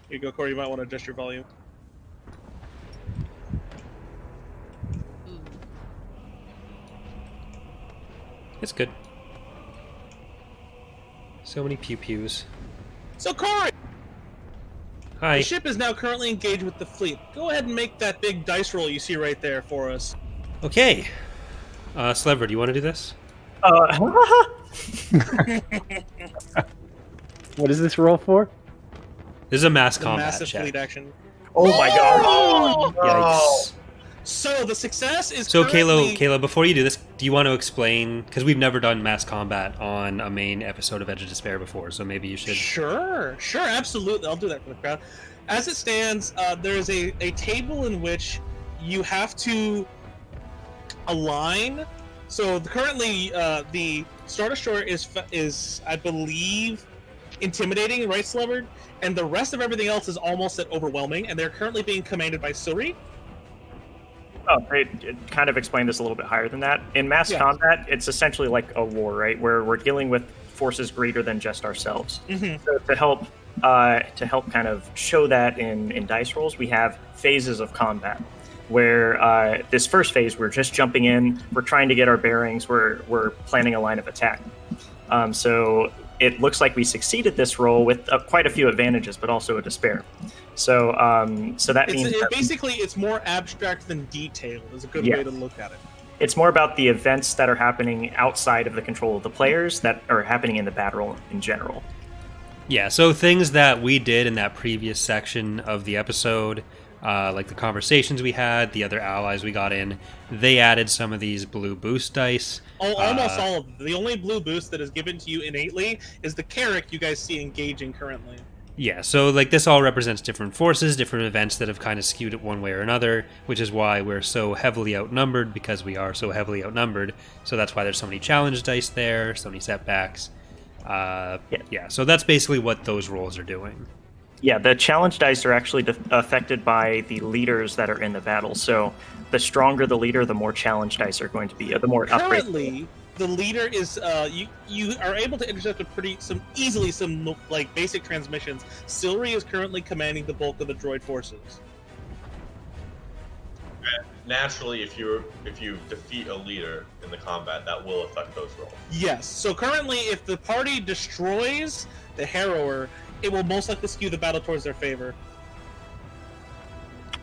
Here you go, Corey. You might want to adjust your volume. It's good. So many pew-pews. So, Corey! Hi. The ship is now currently engaged with the fleet. Go ahead and make that big dice roll you see right there for us. Okay. Slever, do you want to do this? What is this roll for? This is a mass The combat massive check. fleet action. Oh my god! Oh! Yikes. So the success is So, currently... Kayla, before you do this, do you want to explain? Because we've never done mass combat on a main episode of Edge of Despair before, so maybe you should. Sure, absolutely. I'll do that for the crowd. As it stands, there is a table in which you have to align. So currently, the Star Destroyer is I believe intimidating, right, Slevard, and the rest of everything else is almost at overwhelming, and they're currently being commanded by Suri. Oh, great. It kind of explained this a little bit higher than that. In mass Yeah. combat, it's essentially like a war, right? Where we're dealing with forces greater than just ourselves. Mm-hmm. So to help kind of show that in dice rolls, we have phases of combat. Where this first phase, we're just jumping in, we're trying to get our bearings, we're planning a line of attack. So it looks like we succeeded this roll with quite a few advantages, but also a despair. So that means Basically it's more abstract than detailed. Is a good way to look at it. It's more about the events that are happening outside of the control of the players that are happening in the battle in general. Yeah, so things that we did in that previous section of the episode, like the conversations we had, the other allies we got in, they added some of these blue boost dice. Almost all of them. The only blue boost that is given to you innately is the Carrick you guys see engaging currently. Yeah, so like this all represents different forces, different events that have kind of skewed it one way or another, which is why we're so heavily outnumbered, because we are so heavily outnumbered. So that's why there's so many challenge dice there, so many setbacks. Yeah, so that's basically what those rolls are doing. Yeah, the challenge dice are actually affected by the leaders that are in the battle. So the stronger the leader, the more challenge dice are going to be, the more upgrade. Currently, the leader is you are able to intercept some like basic transmissions. Silri is currently commanding the bulk of the droid forces. Naturally, if you defeat a leader in the combat, that will affect those rolls. Yes. So currently, if the party destroys the Harrower, it will most likely skew the battle towards their favor.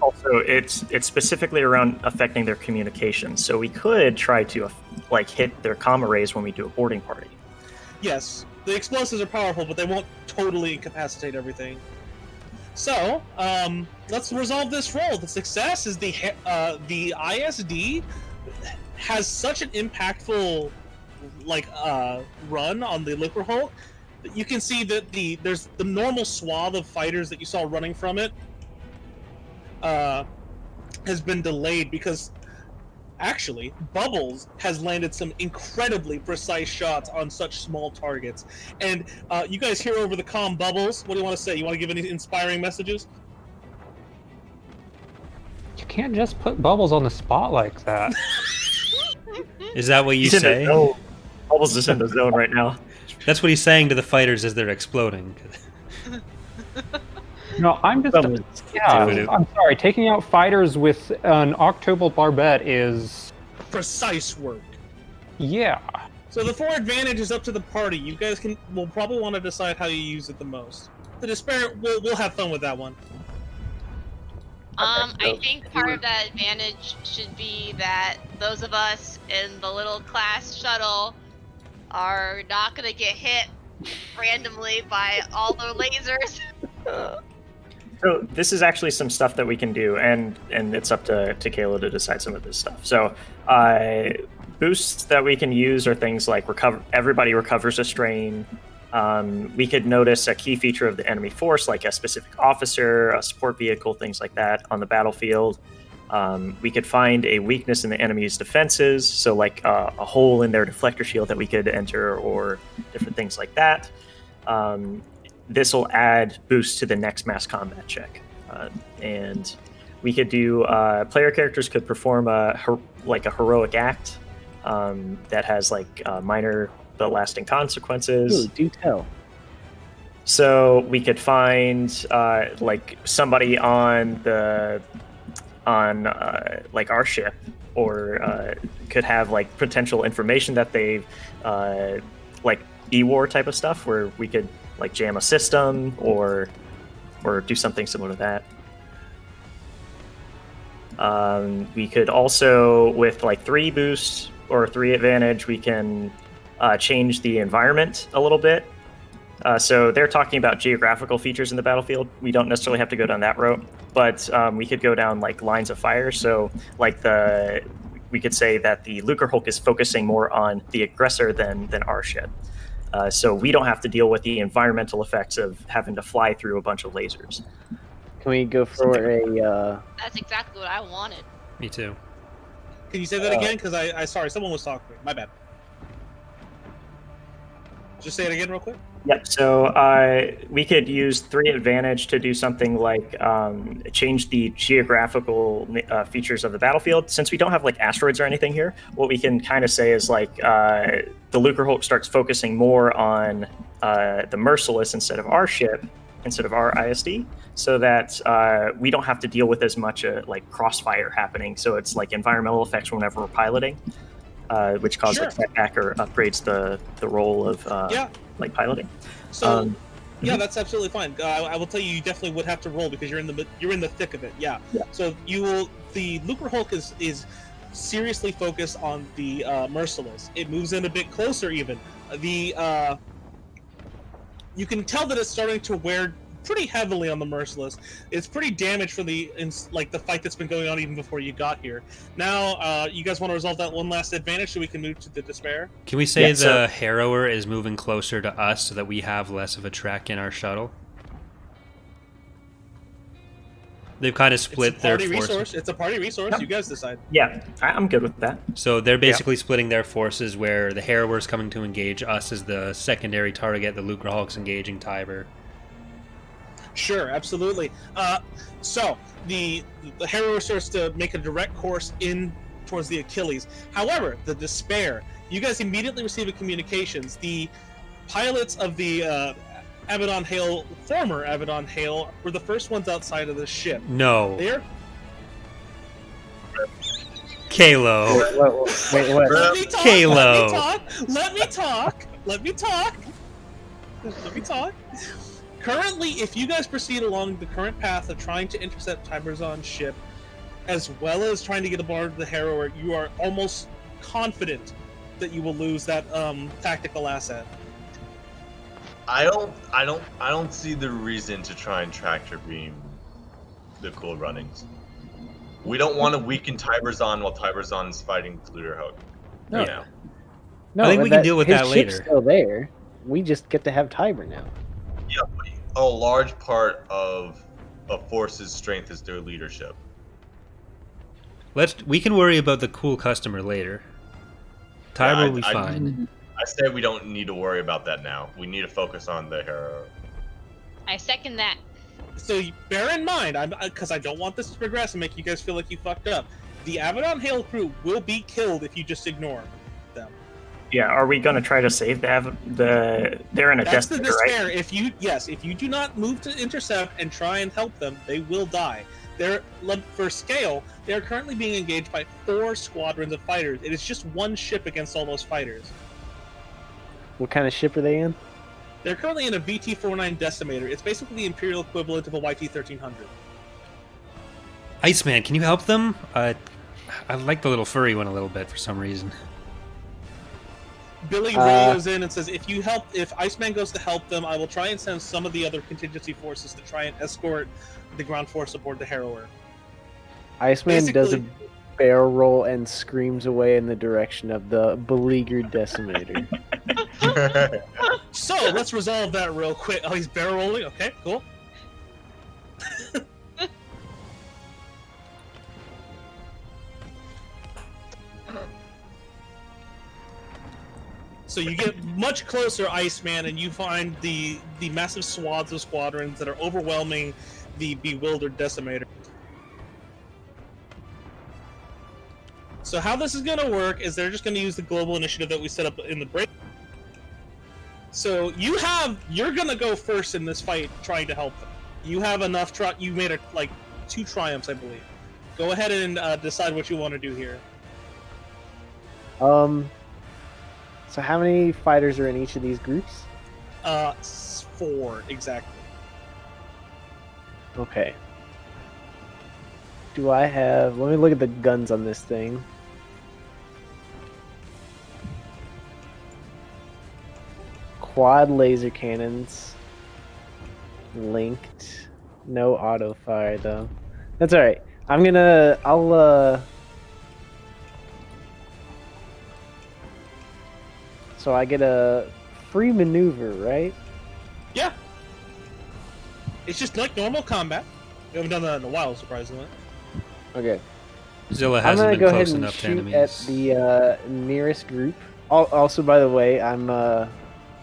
Also, it's specifically around affecting their communication. So we could try to hit their comm arrays when we do a boarding party. Yes, the explosives are powerful, but they won't totally incapacitate everything. So, let's resolve this roll. The success is the ISD has such an impactful run on the Liquor Hulk. You can see that there's the normal swath of fighters that you saw running from it has been delayed because actually Bubbles has landed some incredibly precise shots on such small targets. And you guys hear over the comm Bubbles. What do you want to say? You want to give any inspiring messages? You can't just put Bubbles on the spot like that. Is that what you He's in the say? zone. Bubbles is in the zone right now. That's what he's saying to the fighters as they're exploding. No, I'm just... I'm sorry. Taking out fighters with an octuple barbette is... Precise work. Yeah. So the 4 advantage is up to the party. You guys will probably want to decide how you use it the most. The despair, we'll have fun with that one. I think part of that advantage should be that those of us in the little class shuttle are not going to get hit randomly by all the lasers. So this is actually some stuff that we can do, and it's up to Kayla to decide some of this stuff. So boosts that we can use are things like everybody recovers a strain. We could notice a key feature of the enemy force, like a specific officer, a support vehicle, things like that on the battlefield. We could find a weakness in the enemy's defenses, so like a hole in their deflector shield that we could enter, or different things like that. This will add boost to the next mass combat check. And we could do, player characters could perform a heroic act that has minor but lasting consequences. Ooh, do tell. So we could find somebody on our ship, or could have potential information that they've E-war type of stuff, where we could jam a system or do something similar to that. We could also, with 3 boosts or 3 advantage, we can change the environment a little bit. So they're talking about geographical features in the battlefield. We don't necessarily have to go down that route, but we could go down lines of fire. So we could say that the Lucre Hulk is focusing more on the aggressor than our ship. So we don't have to deal with the environmental effects of having to fly through a bunch of lasers. Can we go for a... That's exactly what I wanted. Me too. Can you say that again? Because I sorry, someone was talking. My bad. Just say it again real quick. Yep. So we could use 3 advantage to do something like change the geographical features of the battlefield. Since we don't have like asteroids or anything here, what we can kind of say is like the Lucre Hulk starts focusing more on the Merciless instead of our ship, instead of our ISD, so that we don't have to deal with as much like crossfire happening. So it's like environmental effects whenever we're piloting, which causes Sure. like setback or upgrades the role of like piloting. So yeah, that's absolutely fine. I will tell you, you definitely would have to roll because you're in the thick of it. Yeah. So the Lucre Hulk is seriously focused on the Merciless. It moves in a bit closer even. You can tell that it's starting to wear pretty heavily on the Merciless. It's pretty damaged from the fight that's been going on even before you got here. Now, you guys want to resolve that one last advantage so we can move to the Despair? Can we say the Harrower is moving closer to us so that we have less of a trek in our shuttle? They've kind of split their forces. It's a party resource. Yep. You guys decide. Yeah, I'm good with that. So they're basically splitting their forces where the Harrower is coming to engage us as the secondary target, the Lucre Hulk's engaging Tiber. Sure, absolutely. So the Harrower starts to make a direct course in towards the Achilles. However, the Despair, you guys immediately receive a communications. The pilots of the Abaddon Hale, former Abaddon Hale, were the first ones outside of the ship. No. They're... Kalo. Wait, what? Let me talk. Kalo. Let me talk. Currently, if you guys proceed along the current path of trying to intercept Tiberzon's ship, as well as trying to get aboard the Harrower, you are almost confident that you will lose that tactical asset. I don't see the reason to try and tractor beam the Cool Runnings. We don't want to weaken Tiberzon while Tiberzon is fighting Lucre Hulk. No. You know. No, I think we can deal with his that ship's later. Still there. We just get to have Tiber now. Yeah, but a large part of a force's strength is their leadership. We can worry about the cool customer later. Tiber will be fine. I say we don't need to worry about that now. We need to focus on the hero. I second that. So bear in mind, because I don't want this to progress and make you guys feel like you fucked up. The Abaddon Hale crew will be killed if you just ignore them. Yeah, are we going to try to save they're in a That's the Despair, Despair. right? If you do not move to intercept and try and help them, they will die. For scale, they are currently being engaged by 4 squadrons of fighters. It is just one ship against all those fighters. What kind of ship are they in? They're currently in a VT-49 Decimator. It's basically the Imperial equivalent of a YT-1300. Iceman, can you help them? I like the little furry one a little bit for some reason. Billy radios in and says, if Iceman goes to help them, I will try and send some of the other contingency forces to try and escort the ground force aboard the Harrower. Iceman does a barrel roll and screams away in the direction of the beleaguered Decimator. So, let's resolve that real quick. Oh, he's barrel rolling? Okay, cool. So you get much closer, Iceman, and you find the massive swaths of squadrons that are overwhelming the bewildered Decimator. So how this is going to work is they're just going to use the global initiative that we set up in the break. So you're going to go first in this fight trying to help them. You have enough, you made 2 triumphs, I believe. Go ahead and decide what you want to do here. So how many fighters are in each of these groups? 4, exactly. Okay. Do I have... Let me look at the guns on this thing. Quad laser cannons. Linked. No auto fire, though. That's alright. So I get a free maneuver, right? Yeah. It's just like normal combat. We haven't done that in a while, surprisingly. Okay. Zilla I'm hasn't gonna been go ahead close and enough to shoot enemies. at the nearest group. Also, by the way, I'm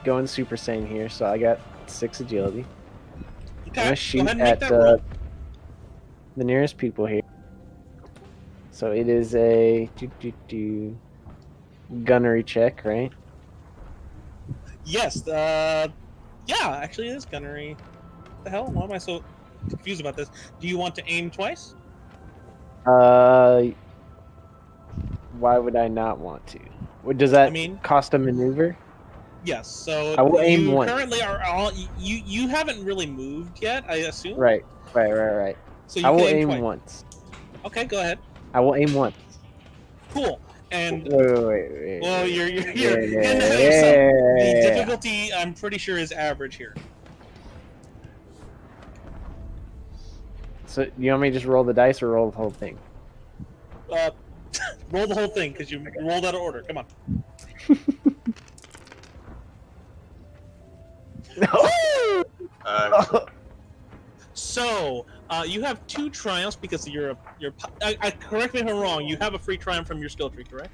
going Super Saiyan here, so I got 6 agility. Okay, I'm gonna go shoot ahead and make at that roll. the nearest people here. So it is a gunnery check, right? Yes. Yeah, actually, it is gunnery. What the hell? Why am I so confused about this? Do you want to aim twice? Why would I not want to? Does that I mean- cost a maneuver? Yes. So I will aim you once. currently are all you haven't really moved yet, I assume. Right. So you I can will aim aim twice. once. Okay, go ahead. I will aim once. Cool. And Wait. well, you're Yeah, getting ahead of yourself. The yeah. difficulty, I'm pretty sure, is average here. So you want me to just roll the dice or roll the whole thing? Roll the whole thing because you rolled out of order. Come on. So you have 2 triumphs because you're correct me if I'm wrong. You have a free triumph from your skill tree, correct?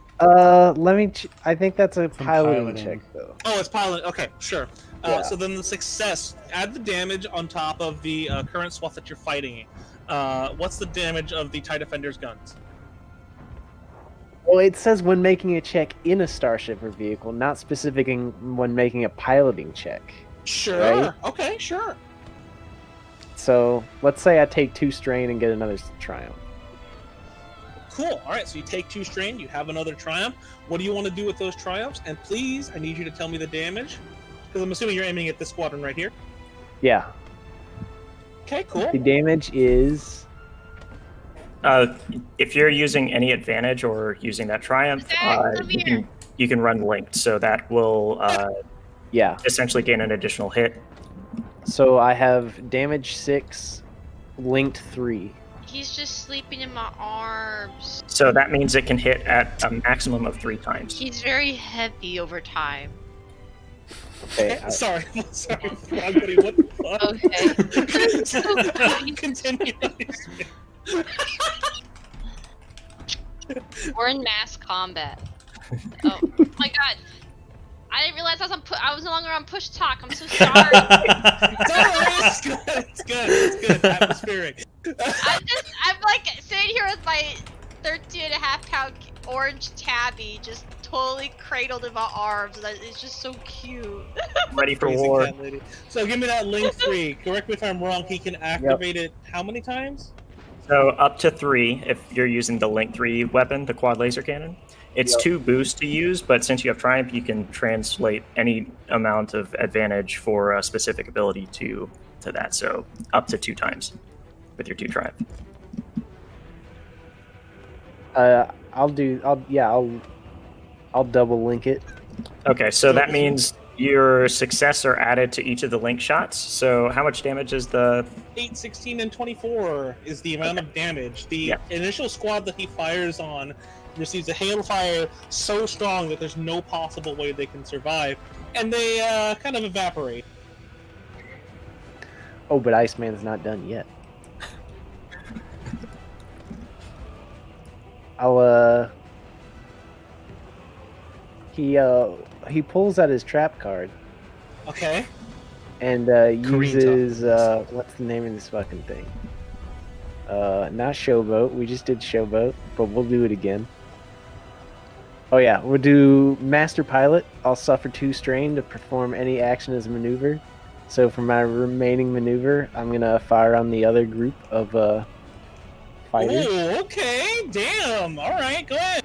Let me. I think that's a From piloting piloting. check, though. Oh, it's pilot. Okay, sure. Yeah. So then the success, add the damage on top of the current swath that you're fighting. What's the damage of the TIE Defender's guns? Well, it says when making a check in a starship or vehicle, not specifying when making a piloting check. Sure. Right. Okay, sure. So let's say I take 2 strain and get another triumph. Cool. All right, so you take 2 strain, you have another triumph. What do you want to do with those triumphs? And please, I need you to tell me the damage, because I'm assuming you're aiming at this squadron right here. Yeah. Okay, cool. The damage is. If you're using any advantage or using that triumph, Zach, come here. you can run linked, so that will Yeah. essentially gain an additional hit. So I have damage 6, linked 3. He's just sleeping in my arms. So that means it can hit at a maximum of 3 times. He's very heavy over time. Okay. Sorry, Frog Buddy, what the fuck? Okay. Continue. We're in mass combat. Oh my god. I didn't realize I was no longer on push talk. I'm so sorry. It's good. It's good. Atmospheric. I'm like sitting here with my 13.5-pound orange tabby just totally cradled in my arms. And it's just so cute. Ready for Crazy war. cat lady. So give me that link 3. Correct me if I'm wrong. He can activate it how many times? So up to 3 if you're using the Link 3 weapon, the quad laser cannon. It's 2 boosts to use, but since you have Triumph, you can translate any amount of advantage for a specific ability to that. So up to 2 times with your 2 Triumph. I'll double link it. Okay, so that means your success are added to each of the link shots. So how much damage is the 8, 16, and 24 is the amount of damage. The initial squad that he fires on receives a hail of fire so strong that there's no possible way they can survive, and they kind of evaporate. Oh, but Iceman's not done yet. He pulls out his trap card Okay. and uses what's the name of this fucking thing? Not Showboat. We just did Showboat, but we'll do it again. Oh yeah, we'll do Master Pilot. I'll suffer 2 strain to perform any action as a maneuver. So for my remaining maneuver, I'm gonna fire on the other group of fighters. Oh, okay. Damn. All right. Go ahead.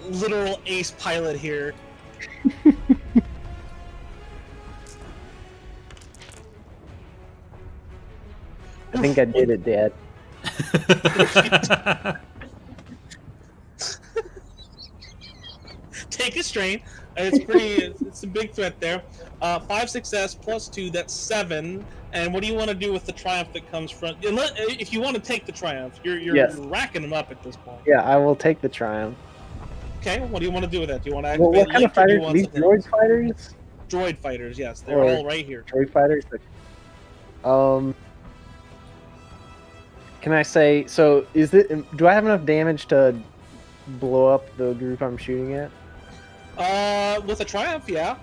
Literal ace pilot here. I think I did it, Dad. Take a strain. It's pretty. It's a big threat there. 5 success plus 2. That's 7. And what do you want to do with the triumph that comes from? If you want to take the triumph, you're Yes. racking them up at this point. Yeah, I will take the Triumph. Okay. What do you want to do with that? Do you want to Well, activate what kind of Link, or do you fighters? want These something droid else? fighters? Droid fighters. Yes, they're Or- all right here. Droid fighters? Can I say, so is it, do I have enough damage to blow up the group I'm shooting at? With a triumph, yeah.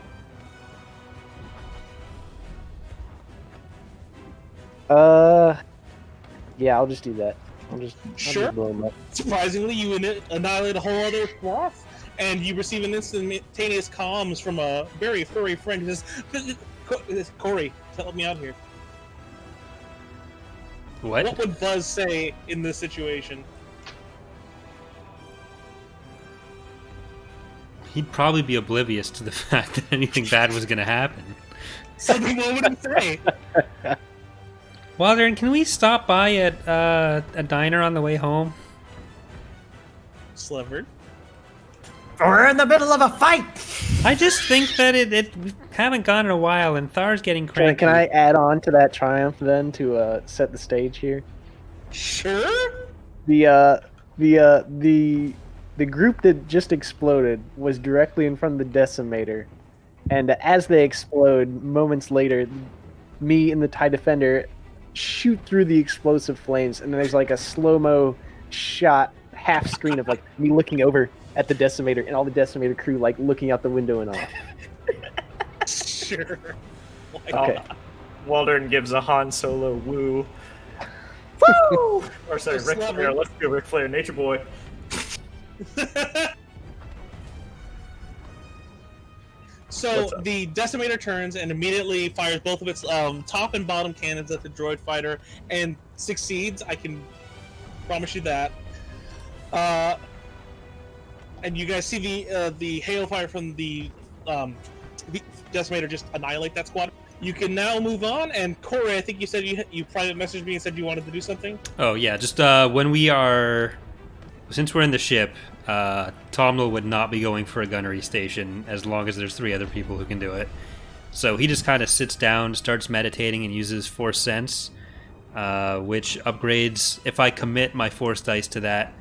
Yeah, I'll just do that. I'll just Sure. blow him up. Surprisingly, you annihilate a whole other swath, and you receive an instantaneous comms from a very furry friend who says, Corey, help me out here. What would Buzz say in this situation? He'd probably be oblivious to the fact that anything bad was going to happen. So then what would he say? Waldron, can we stop by at a diner on the way home? Slivered. We're in the middle of a fight! I just think that we haven't gone in a while, and Thar's getting cranky. Can I add on to that triumph then to set the stage here? Sure. The group that just exploded was directly in front of the decimator, and as they explode, moments later, me and the TIE Defender shoot through the explosive flames, and then there's like a slow-mo shot, half screen of like me looking over at the decimator and all the decimator crew like looking out the window and all. Sure. Okay. Waldron gives a Han Solo woo. Woo! Or sorry, Just Ric love Flair. it. Let's go Ric Flair, Nature Boy. So What's up? the decimator turns and immediately fires both of its top and bottom cannons at the droid fighter and succeeds. I can promise you that. And you guys see the hail fire from the decimator just annihilate that squad. You can now move on. And Corey, I think you said you private messaged me and said you wanted to do something. Oh, yeah, just when we are... Since we're in the ship, Tomnal would not be going for a gunnery station as long as there's 3 other people who can do it. So he just kind of sits down, starts meditating, and uses Force Sense, which upgrades... If I commit my Force dice to that,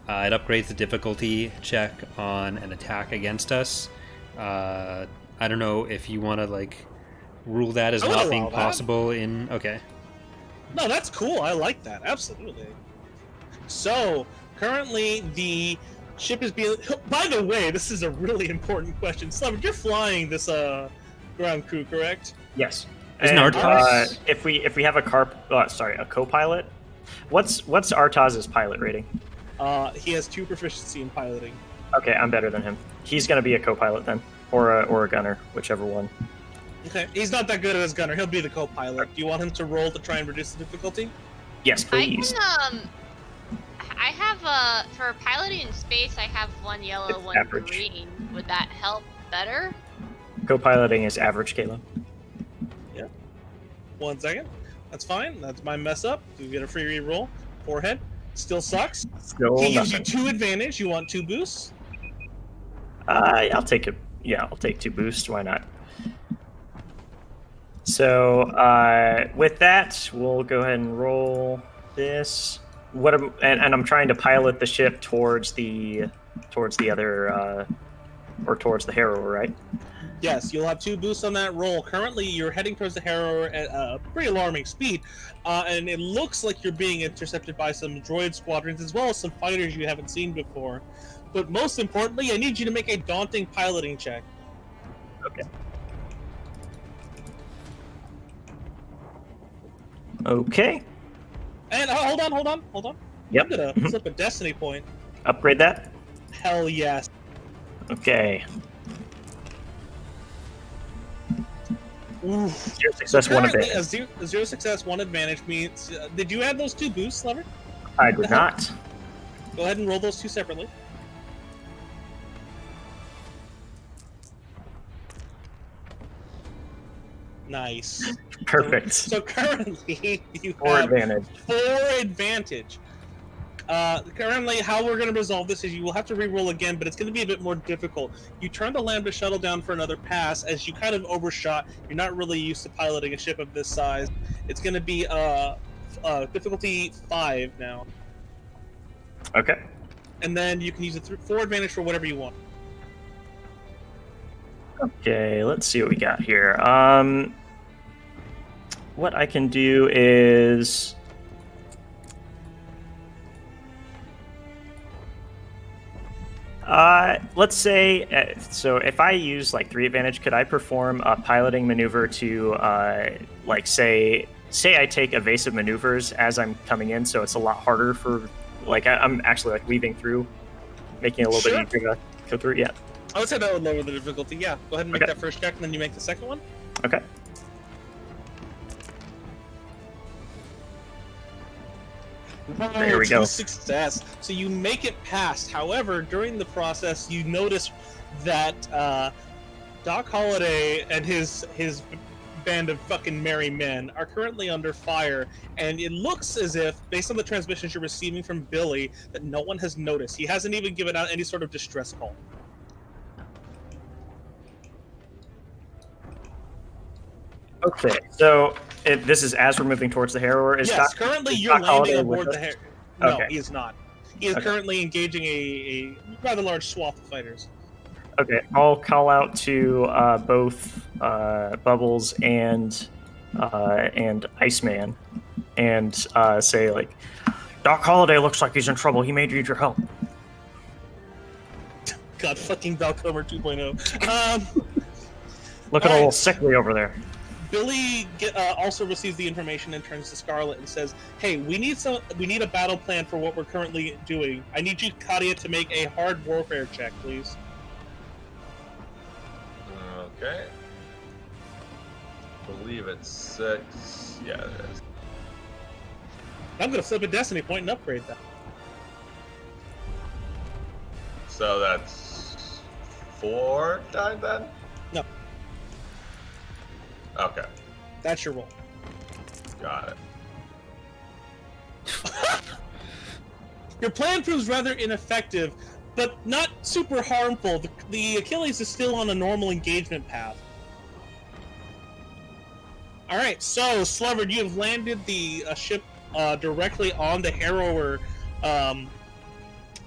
it upgrades the difficulty check on an attack against us. I don't know if you want to, like, rule that as I would not allow being that. possible in... Okay. No, that's cool. I like that. Absolutely. So, currently, the ship is being... By the way, this is a really important question. Slavic, you're flying this ground crew, correct? Yes. Isn't Artaz- if we have a co-pilot, what's Artaz's pilot rating? He has 2 proficiency in piloting. Okay, I'm better than him. He's gonna be a co-pilot then, or a gunner, whichever one. Okay, he's not that good at his gunner. He'll be the co-pilot. Do you want him to roll to try and reduce the difficulty? Yes, please. I have for piloting in space, I have 1 yellow, It's 1 average. green. Would that help better? Co-piloting is average, Caleb. 1 second. That's fine. That's my mess up. You get a free re-roll. Forehead. Still sucks. Still He gives you nothing. 2 advantage. You want 2 boosts? I'll take it. Yeah, I'll take 2 boosts. Why not? So with that, we'll go ahead and roll this. And I'm trying to pilot the ship towards the other or towards the Harrower, right? Yes, you'll have 2 boosts on that roll. Currently, you're heading towards the Harrower at a pretty alarming speed, and it looks like you're being intercepted by some droid squadrons as well as some fighters you haven't seen before. But most importantly, I need you to make a daunting piloting check. Okay. Okay. And hold on. Yep. I'm gonna flip a destiny point. Upgrade that. Hell yes. Okay. Oof. 0 success, 1 Currently, advantage. a 0 success, 1 advantage means. Did you add those 2 boosts, Lever? I did not. Go ahead and roll those 2 separately. Nice. Perfect. So currently, you 4 have advantage. 4 advantage. Currently, how we're going to resolve this is you will have to re-roll again, but it's going to be a bit more difficult. You turn the Lambda shuttle down for another pass as you kind of overshot. You're not really used to piloting a ship of this size. It's going to be difficulty 5 now. Okay. And then you can use it 4 advantage for whatever you want. Okay, let's see what we got here. What I can do is... Let's say, so if I use like 3 advantage, could I perform a piloting maneuver to, like say I take evasive maneuvers as I'm coming in, so it's a lot harder for, like I'm actually like weaving through, making it a little bit easier to go through. Yeah. I would say that would lower the difficulty. Yeah, go ahead and make Okay. that first check, and then you make the second one. Okay. There we go. Success. So you make it past. However, during the process, you notice that Doc Holliday and his band of fucking merry men are currently under fire, and it looks as if, based on the transmissions you're receiving from Billy, that no one has noticed. He hasn't even given out any sort of distress call. Okay, so this is as we're moving towards the Harrower. Is Yes, Doc, currently is you're Doc Holliday landing with aboard the us? No, Okay. he is not. He is Okay. currently engaging a rather large swath of fighters. Okay, I'll call out to both Bubbles and Iceman, and say like, Doc Holliday looks like he's in trouble. He may need your help. God fucking Valcomer 2.0. Looking a All little right. sickly over there. Billy also receives the information and turns to Scarlet and says, "Hey, we need a battle plan for what we're currently doing. I need you, Katia, to make a hard warfare check, please." Okay. Believe it's 6. Yeah, it is. I'm gonna flip a destiny point and upgrade that. So that's 4 times then? No. Okay, That's your roll. got it. Your plan proves rather ineffective, but not super harmful. The Achilles is still on a normal engagement path. All right, so Slevard, you have landed the ship directly on the Harrower.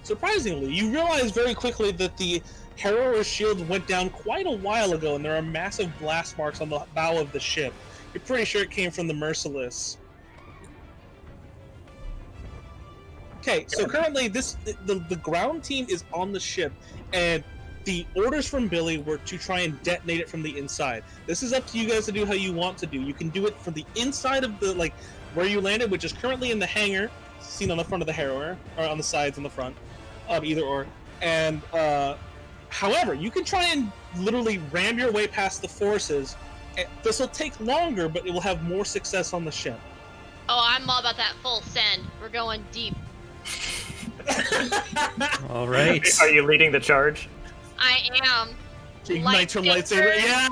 Surprisingly, you realize very quickly that the Harrower's shield went down quite a while ago, and there are massive blast marks on the bow of the ship. You're pretty sure it came from the Merciless. Okay, so currently the ground team is on the ship, and the orders from Billy were to try and detonate it from the inside. This is up to you guys to do how you want to do. You can do it from the inside of the, like, where you landed, which is currently in the hangar, seen on the front of the Harrower, or on the sides and the front, either or. And however, you can try and literally ram your way past the forces. This will take longer, but it will have more success on the ship. Oh, I'm all about that full send. We're going deep. All right. Are you leading the charge? I am. Ignite your lightsaber. Yeah.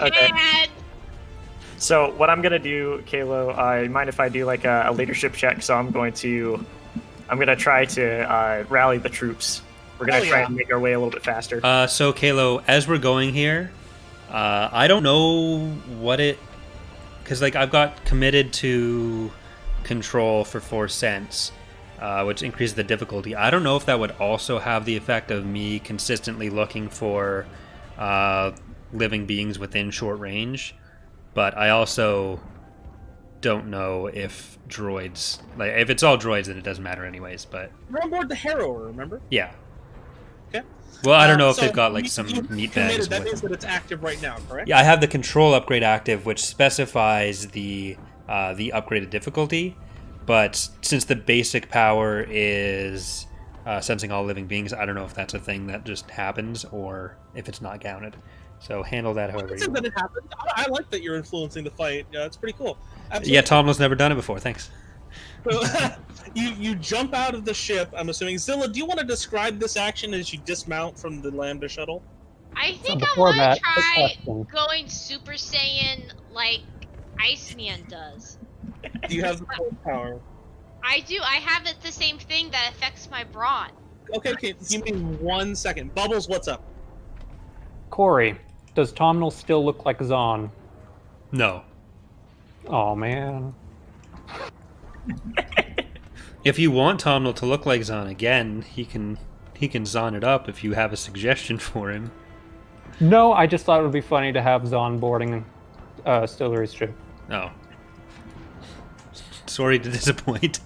Okay. And So what I'm gonna do, Kalo, mind if I do like a leadership check? So I'm gonna try to rally the troops. We're gonna try and make our way a little bit faster. So Kalo, as we're going here, I don't know what it, because like I've got committed to control for 4 cents, which increases the difficulty. I don't know if that would also have the effect of me consistently looking for living beings within short range, but I also don't know if droids, like if it's all droids, then it doesn't matter anyways. But You're on board the Harrower, remember? yeah. Okay. Well, I don't know if So they've got like you- some you meat committed, bags That with means them. that it's active right now, correct? Yeah, I have the control upgrade active, which specifies the upgraded difficulty. But since the basic power is sensing all living beings, I don't know if that's a thing that just happens or if it's not counted. So handle that however It's you that want. it happened. I like that you're influencing the fight. It's pretty cool. Absolutely. Yeah, Tomlin's never done it before. Thanks. So, you jump out of the ship. I'm assuming. Zilla, do you want to describe this action as you dismount from the Lambda shuttle? I think I before want to that, quick try question. going Super Saiyan like Iceman does. Do you have the full power? I do. I have it the same thing that affects my brawn. Okay, give me 1 second. Bubbles, what's up? Corey, does Tomnal still look like Zahn? No. Oh man. If you want Tomlin to look like Zahn again, he can Zahn it up if you have a suggestion for him. No, I just thought it would be funny to have Zahn boarding Stillery's ship. Oh. Sorry to disappoint.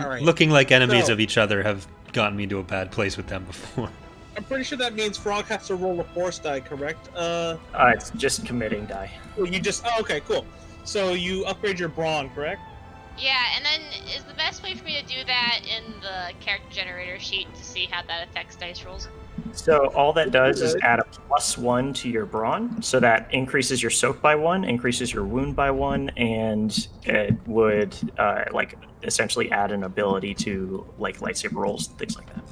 All right. looking like enemies So- of each other have gotten me to a bad place with them before. I'm pretty sure that means Frog has to roll a force die, correct? It's just committing die. Well, you just. Oh, okay, cool. So you upgrade your brawn, correct? Yeah, and then is the best way for me to do that in the character generator sheet to see how that affects dice rolls? So all that does is add a +1 to your brawn, so that increases your soak by 1, increases your wound by 1, and it would essentially add an ability to like lightsaber rolls, things like that.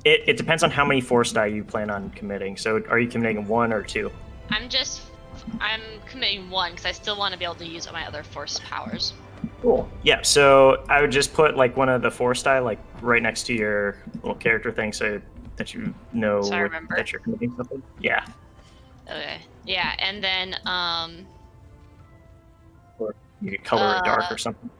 It depends on how many force die you plan on committing. So are you committing 1 or 2? I'm committing 1 because I still want to be able to use my other force powers. Cool. Yeah, so I would just put like one of the force die like right next to your little character thing so that you know So I remember. that you're committing something. Yeah. Okay. Yeah, and then You could color it dark Uh, or something.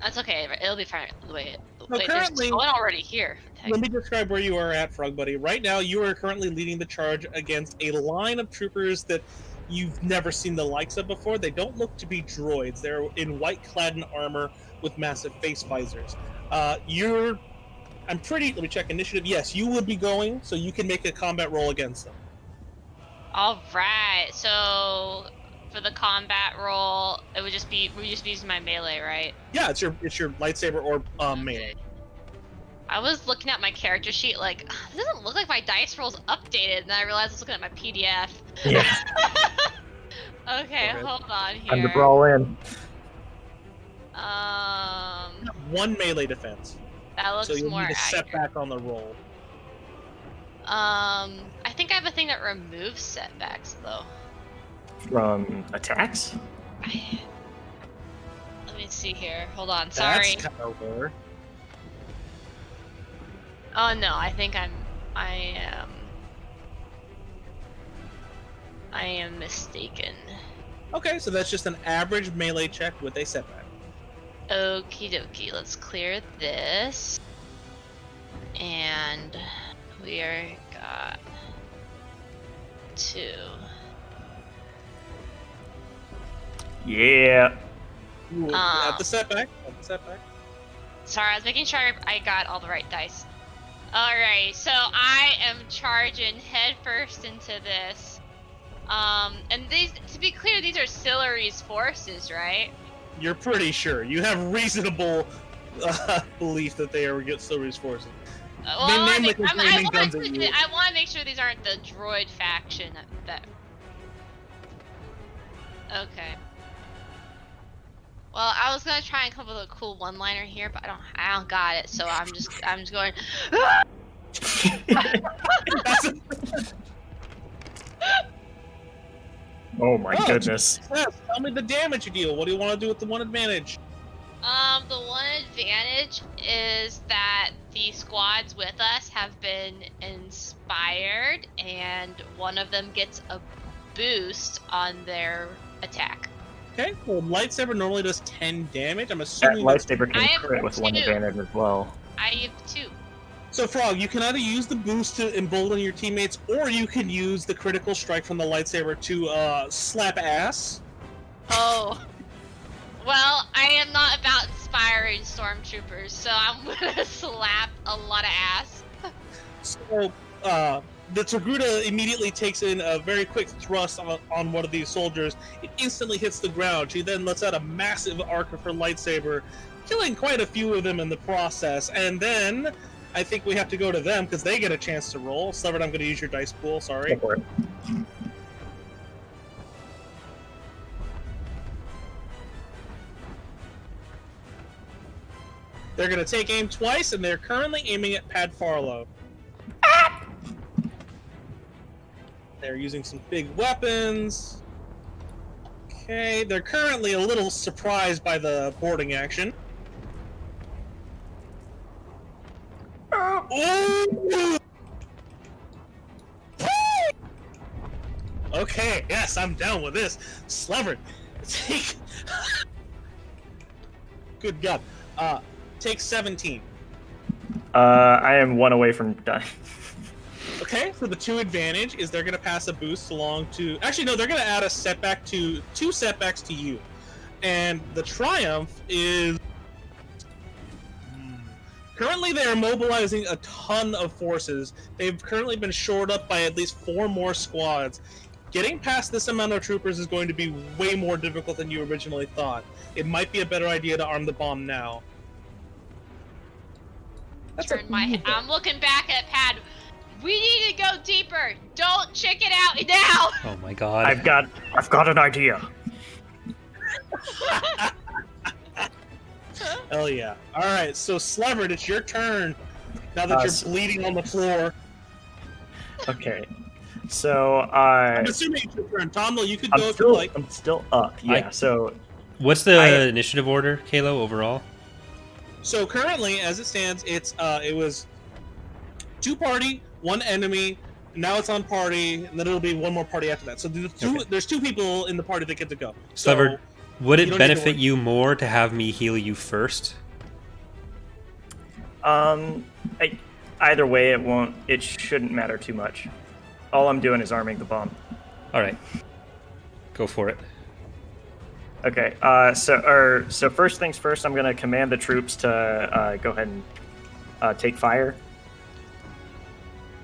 that's okay. It'll be fine. Wait, currently- there's one already here. Let me describe where you are at, Frog Buddy. Right now, you are currently leading the charge against a line of troopers that you've never seen the likes of before. They don't look to be droids. They're in white-clad armor with massive face visors. Let me check initiative. Yes, you would be going, so you can make a combat roll against them. All right. So for the combat roll, we just be using my melee, right? Yeah, it's your lightsaber or melee. I was looking at my character sheet like, this doesn't look like my dice roll's updated, and then I realized I was looking at my PDF. Yeah. Okay, Okay. hold on here. Time to brawl in. One melee defense, That looks so you'll more need a accurate. setback on the roll. I think I have a thing that removes setbacks though. From attacks? Let me see here. Hold on. Sorry. That's kind of rare. Oh no, I think I am mistaken. Okay, so that's just an average melee check with a setback. Okie dokie, let's clear this. And we are got 2. Yeah. Ooh, at the setback. Sorry, I was making sure I got all the right dice. Alright, so I am charging headfirst into this. And these, to be clear, these are Sillery's forces, right? You're pretty sure. You have reasonable belief that they are Silver's forces. Well, I name like they're aiming guns at you. want to make sure these aren't the droid faction. Okay. Well, I was gonna try and come up with a cool one-liner here, but I don't got it. So I'm just going. Oh my Oh, goodness. Yes, tell me the damage you deal. What do you want to do with the one advantage? The one advantage is that the squads with us have been inspired, and one of them gets a boost on their attack. Okay, well, lightsaber normally does 10 damage. I'm That assuming that's... lightsaber I can have crit with 1 2. advantage as well. I have 2. So, Frog, you can either use the boost to embolden your teammates, or you can use the critical strike from the lightsaber to slap ass. Oh. Well, I am not about inspiring stormtroopers, so I'm gonna slap a lot of ass. So, the Togruta immediately takes in a very quick thrust on one of these soldiers. It instantly hits the ground. She then lets out a massive arc of her lightsaber, killing quite a few of them in the process. And then, I think we have to go to them, because they get a chance to roll. Severed, I'm going to use your dice pool, sorry. Go for it. They're going to take aim twice, and they're currently aiming at Pad Farlow. They're using some big weapons. Okay, they're currently a little surprised by the boarding action. Ooh! Okay, yes, I'm down with this. Slevered, take... Good God. Take 17. I am 1 away from done. Okay, so the 2 advantage is they're going to pass a boost along to... Actually, no, they're going to add a setback to... 2 setbacks to you. And the triumph is... Currently, they are mobilizing a ton of forces. They've currently been shored up by at least 4 more squads. Getting past this amount of troopers is going to be way more difficult than you originally thought. It might be a better idea to arm the bomb now. I'm looking back at Pad. We need to go deeper. Don't check it out now. Oh my god. I've got an idea. Hell yeah. Alright, so Slevert, it's your turn. Now that you're bleeding on the floor. Okay. So, I'm assuming it's your turn. Tomlo, you could go if you like. I'm still up, yeah, so... What's the initiative order, Kalo, overall? So currently, as it stands, it was 2 party, 1 enemy, now it's on party, and then it'll be 1 more party after that. So there's 2 people in the party that get to go. Slevert, would you it don't benefit need to you more to have me heal you first? Either way, it shouldn't matter too much. All I'm doing is arming the bomb. Alright. Go for it. Okay, so first things first, I'm going to command the troops to go ahead and take fire.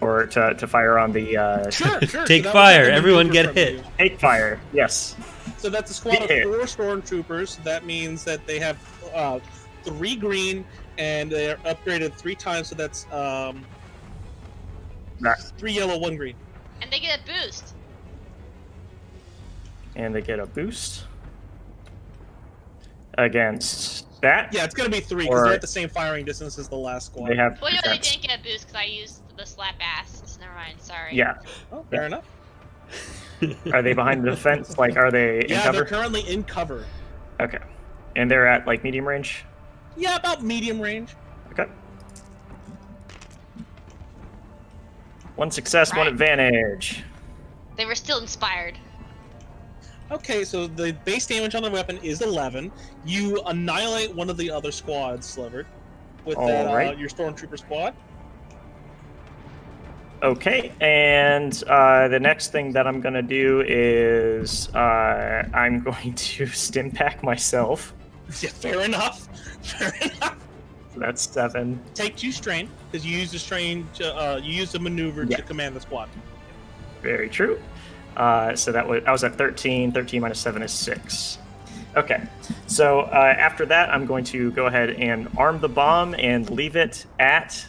Or to fire on the... Sure. Take So fire, everyone get hit. Take fire, yes. So that's a squad of 4 stormtroopers. That means that they have 3 green, and they're upgraded 3 times, so that's 3 yellow, 1 green. And they get a boost. And they get a boost. Against that? Yeah, it's going to be 3, because they're at the same firing distance as the last squad. They have Well, no, they defense. didn't get a boost because I used the slap ass. Never mind, sorry. Yeah. Oh, fair enough. Are they behind the fence? Like, are they in Yeah, cover? they're currently in cover. Okay. And they're at, like, medium range? Yeah, about medium range. Okay. 1 success, 1 Right. advantage. They were still inspired. Okay, so the base damage on the weapon is 11. You annihilate one of the other squads, Slevert, with Alright. your stormtrooper squad. Okay, and the next thing that I'm going to do is I'm going to stim pack myself. Yeah, fair enough. Fair enough. So that's 7. Take 2 strain, because you use the strain to, you use the maneuver Yeah. to command the squad. Very true. So I was at 13. 13 minus 7 is 6. Okay, so after that, I'm going to go ahead and arm the bomb and leave it at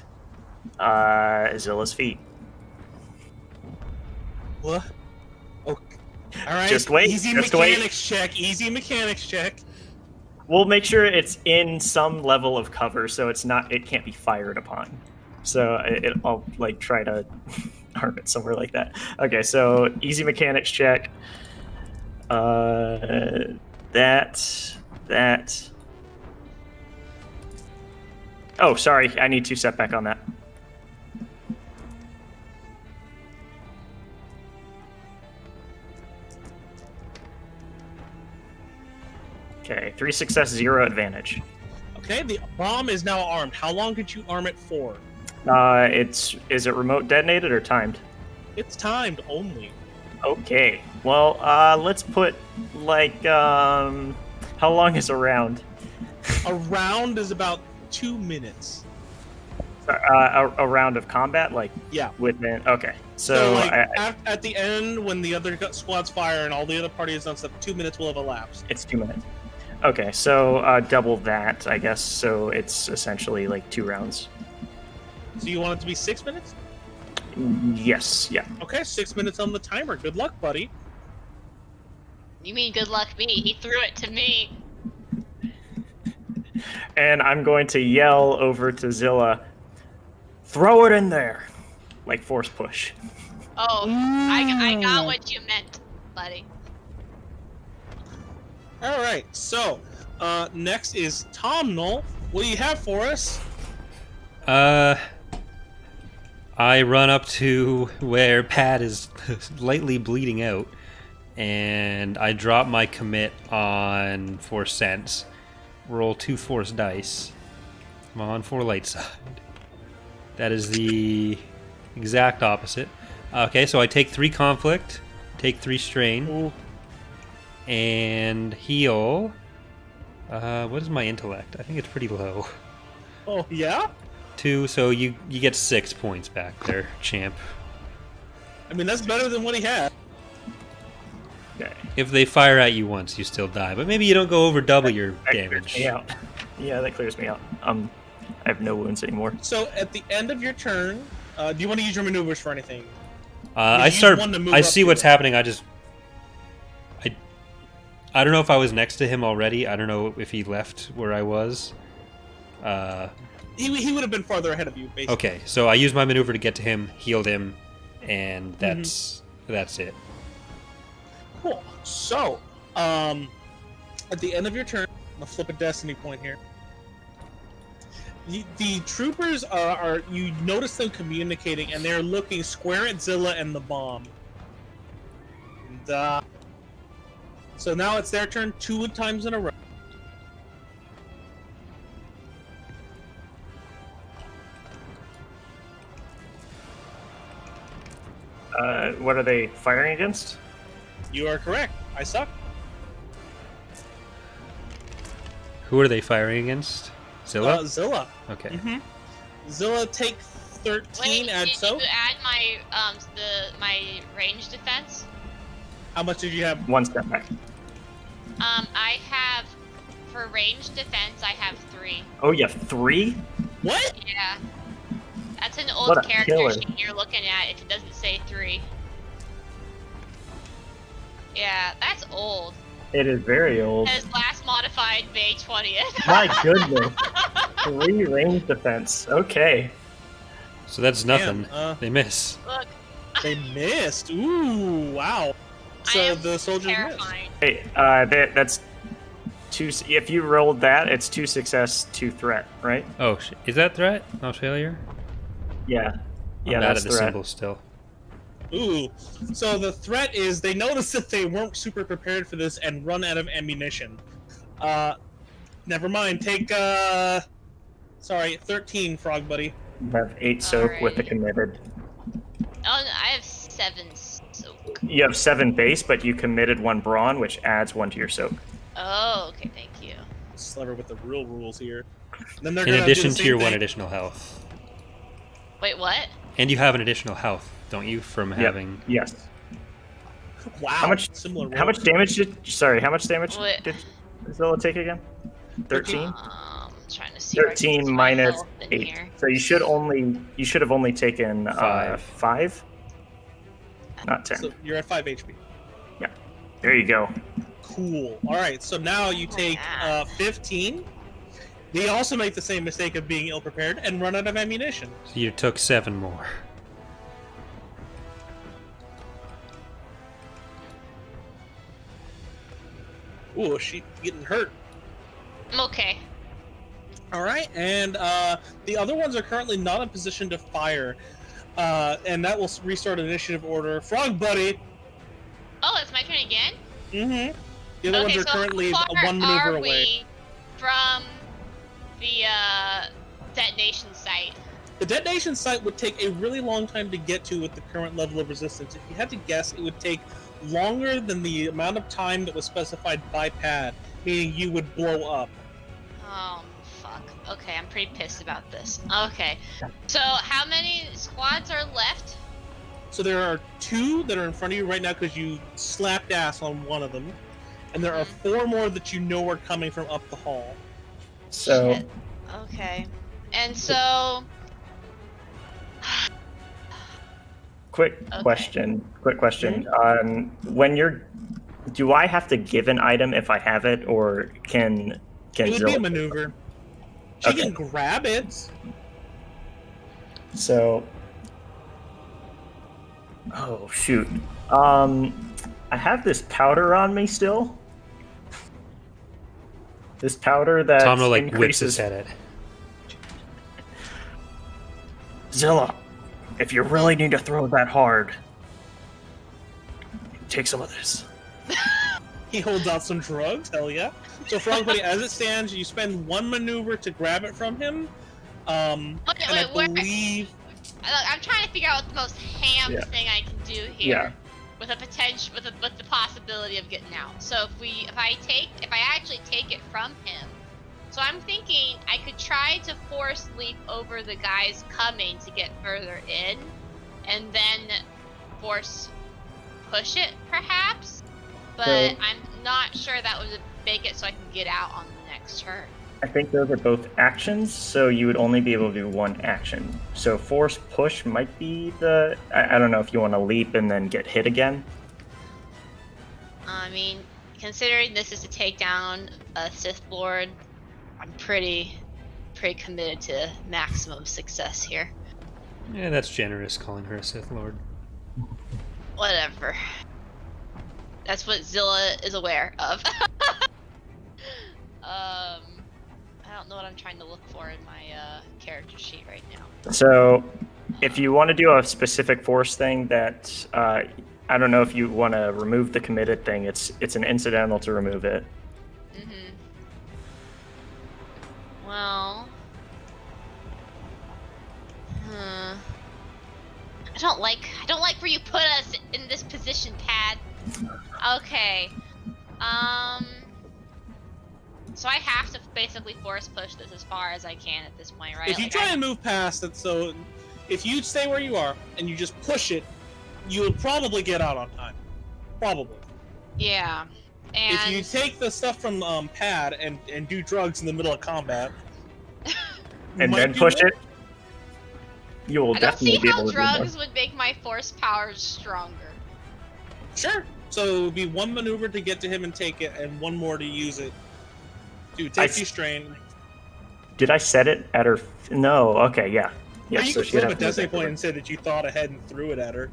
Zilla's feet. What? Oh, all right. Just wait, Easy just wait. mechanics check. Easy mechanics check. We'll make sure it's in some level of cover, so it can't be fired upon. So I'll like try to arm it somewhere like that. Okay, so easy mechanics check. That. Oh, sorry, I need 2 setback on that. Okay, 3 success, 0 advantage. Okay, the bomb is now armed. How long did you arm it for? Is it remote detonated or timed? It's timed only. Okay. Well, let's put like how long is a round? A round is about 2 minutes. A round of combat, like Yeah. within. Okay. So So like, I, at the end, when the other squads fire and all the other parties done stuff, 2 minutes will have elapsed. it's 2 minutes. Okay, so double that, I guess. So it's essentially like 2 rounds. So you want it to be 6 minutes? Yes. Yeah. Okay, 6 minutes on the timer. Good luck, buddy. You mean good luck me? He threw it to me. And I'm going to yell over to Zilla, "Throw it in there!" Like force push. Oh, I got what you meant, buddy. All right, so next is Tom Knoll. What do you have for us? I run up to where Pat is lightly bleeding out, and I drop my commit on Force Sense. Roll 2 Force dice. I'm on 4 light side. That is the exact opposite. Okay, so I take 3 conflict, take 3 strain, Ooh. and heal. What is my intellect? I think it's pretty low. Oh, yeah? 2, so you get 6 points back there, champ. I mean, that's better than what he had. Okay. If they fire at you once, you still die, but maybe you don't go over double your That clears damage. me out. Yeah, that clears me out. I have no wounds anymore. So at the end of your turn, do you want to use your maneuvers for anything? I use start. one to move I up see to what's it. happening. I don't know if I was next to him already. I don't know if he left where I was. He would have been farther ahead of you, basically. Okay, so I used my maneuver to get to him, healed him, and that's it. Cool. So, at the end of your turn, I'm gonna flip a destiny point here. The troopers are you notice them communicating, and they're looking square at Zilla and the bomb. And, so now it's their turn 2 times in a row. What are they firing against? You are correct. I suck. Who are they firing against? Zilla? Zilla. Okay. Mm-hmm. Zilla, take 13. Wait, Add did so. you add my my range defense? How much did you have? 1 step back. I have for range defense. I have 3. Oh, you have 3? What? Yeah. That's an old What a character killer. sheet you're looking at if it doesn't say 3. Yeah, that's old. It is very old. It was last modified May 20th. My goodness. 3 range defense. Okay. So that's nothing. Damn, They miss. Look, they missed. Ooh, wow. I So am the soldiers missed. terrifying. Hey, that's 2. If you rolled that, it's 2 success, 2 threat, right? Oh, is that threat? Not failure? Yeah. Yeah, I'm mad that's at the threat. symbol still. Ooh. So the threat is they noticed that they weren't super prepared for this and run out of ammunition. Never mind. Take 13, Frog Buddy. You have 8 soak with the Alright. committed. Oh, I have 7 soak. You have 7 base, but you committed 1 brawn, which adds 1 to your soak. Oh, okay, thank you. Clever with the real rules here. Then they're In gonna addition do the to your same 1 thing. additional health. Wait, what? And you have an additional health, don't you, from Yep. having... Yes. Wow. How much? Similar. How much rolls. damage did? Sorry, how much damage What? did Zilla take again? 13. Trying to see. if I can 13 see my minus health in 8. here. So you should have only taken 5. 5, not 10. So you're at 5 HP. There you go. Cool. All right. So now you take Yeah. 15. They also make the same mistake of being ill prepared and run out of ammunition. So you took 7 more. Ooh, she getting hurt. I'm okay. All right, and the other ones are currently not in position to fire, and that will restart initiative order. Frog Buddy. Oh, it's my turn again? Mm-hmm. The other ones are so currently how far one maneuver are away. we from the detonation site? The detonation site would take a really long time to get to with the current level of resistance. If you had to guess, it would take longer than the amount of time that was specified by pad, meaning you would blow up. Oh, fuck. Okay, I'm pretty pissed about this. Okay. So, how many squads are left? So there are 2 that are in front of you right now because you slapped ass on one of them, and there are 4 more that you know are coming from up the hall. So Shit. Okay. And so... quick Okay. question. Mm-hmm. When you're, do I have to give an item if I have it, or can It would be a Zilla? maneuver. She Okay. can grab it. So, oh shoot. I have this powder on me still. This powder that Tomno like whips increases. his head at. Zilla, if you really need to throw that hard, take some of this. He holds out some drugs. Hell yeah. So Frog Buddy, as it stands, you spend 1 maneuver to grab it from him. And I where- believe I'm trying to figure out what the most ham Yeah. thing I can do here. Yeah. With a potential, with the possibility of getting out. So if I actually take it from him, So I'm thinking I could try to force leap over the guys coming to get further in, and then force push it, perhaps. But So- I'm not sure that would make it so I can get out on the next turn. I think those are both actions, so you would only be able to do one action. So force push might be the... I don't know if you want to leap and then get hit again. I mean, considering this is to take down a Sith Lord, I'm pretty committed to maximum success here. Yeah, that's generous, calling her a Sith Lord. Whatever. That's what Zilla is aware of. I don't know what I'm trying to look for in my character sheet right now. So if you want to do a specific force thing that... I don't know if you want to remove the committed thing. It's an incidental to remove it. Mm-hmm. Well... I don't like where you put us in this position, Pad. Okay. So I have to basically force push this as far as I can at this point, right? If you Like, try and move past it, so if you stay where you are and you just push it, you'll probably get out on time. Probably. Yeah. And If you take the stuff from Pad and do drugs in the middle of combat, And might then do push more. it, you will I don't see definitely be how able to do more. drugs would make my force powers stronger. Sure. So it would be one maneuver to get to him and take it, and one more to use it to take you strain. Did I set it at her? No. Okay. Yeah. Or Yeah. you So could she'd flip have a to move destiny back point over. and say that you thought ahead and threw it at her.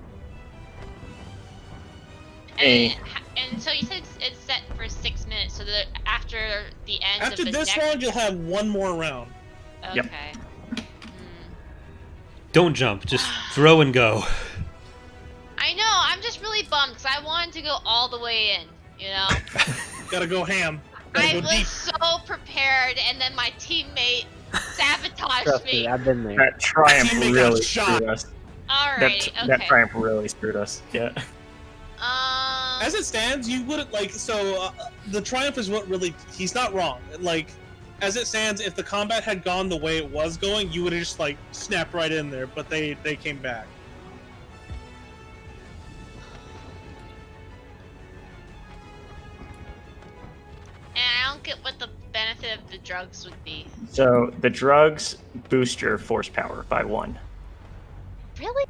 And so you said it's set for 6 minutes, so that after the end After of the this next... round, you'll have one more round. Okay. Yep. Don't jump, just throw and go. I know, I'm just really bummed because I wanted to go all the way in, you know? Gotta go ham. Gotta I go was deep. so prepared, and then my teammate sabotaged Trust me. me, I've been there. That triumph Teammate got really shot. screwed us. Alrighty, That okay. triumph really screwed us. Yeah. As it stands, you wouldn't like. So the triumph is what really. He's not wrong. Like, as it stands, if the combat had gone the way it was going, you would have just like snapped right in there. But they came back. And I don't get what the benefit of the drugs would be. So the drugs boost your force power by 1. Really?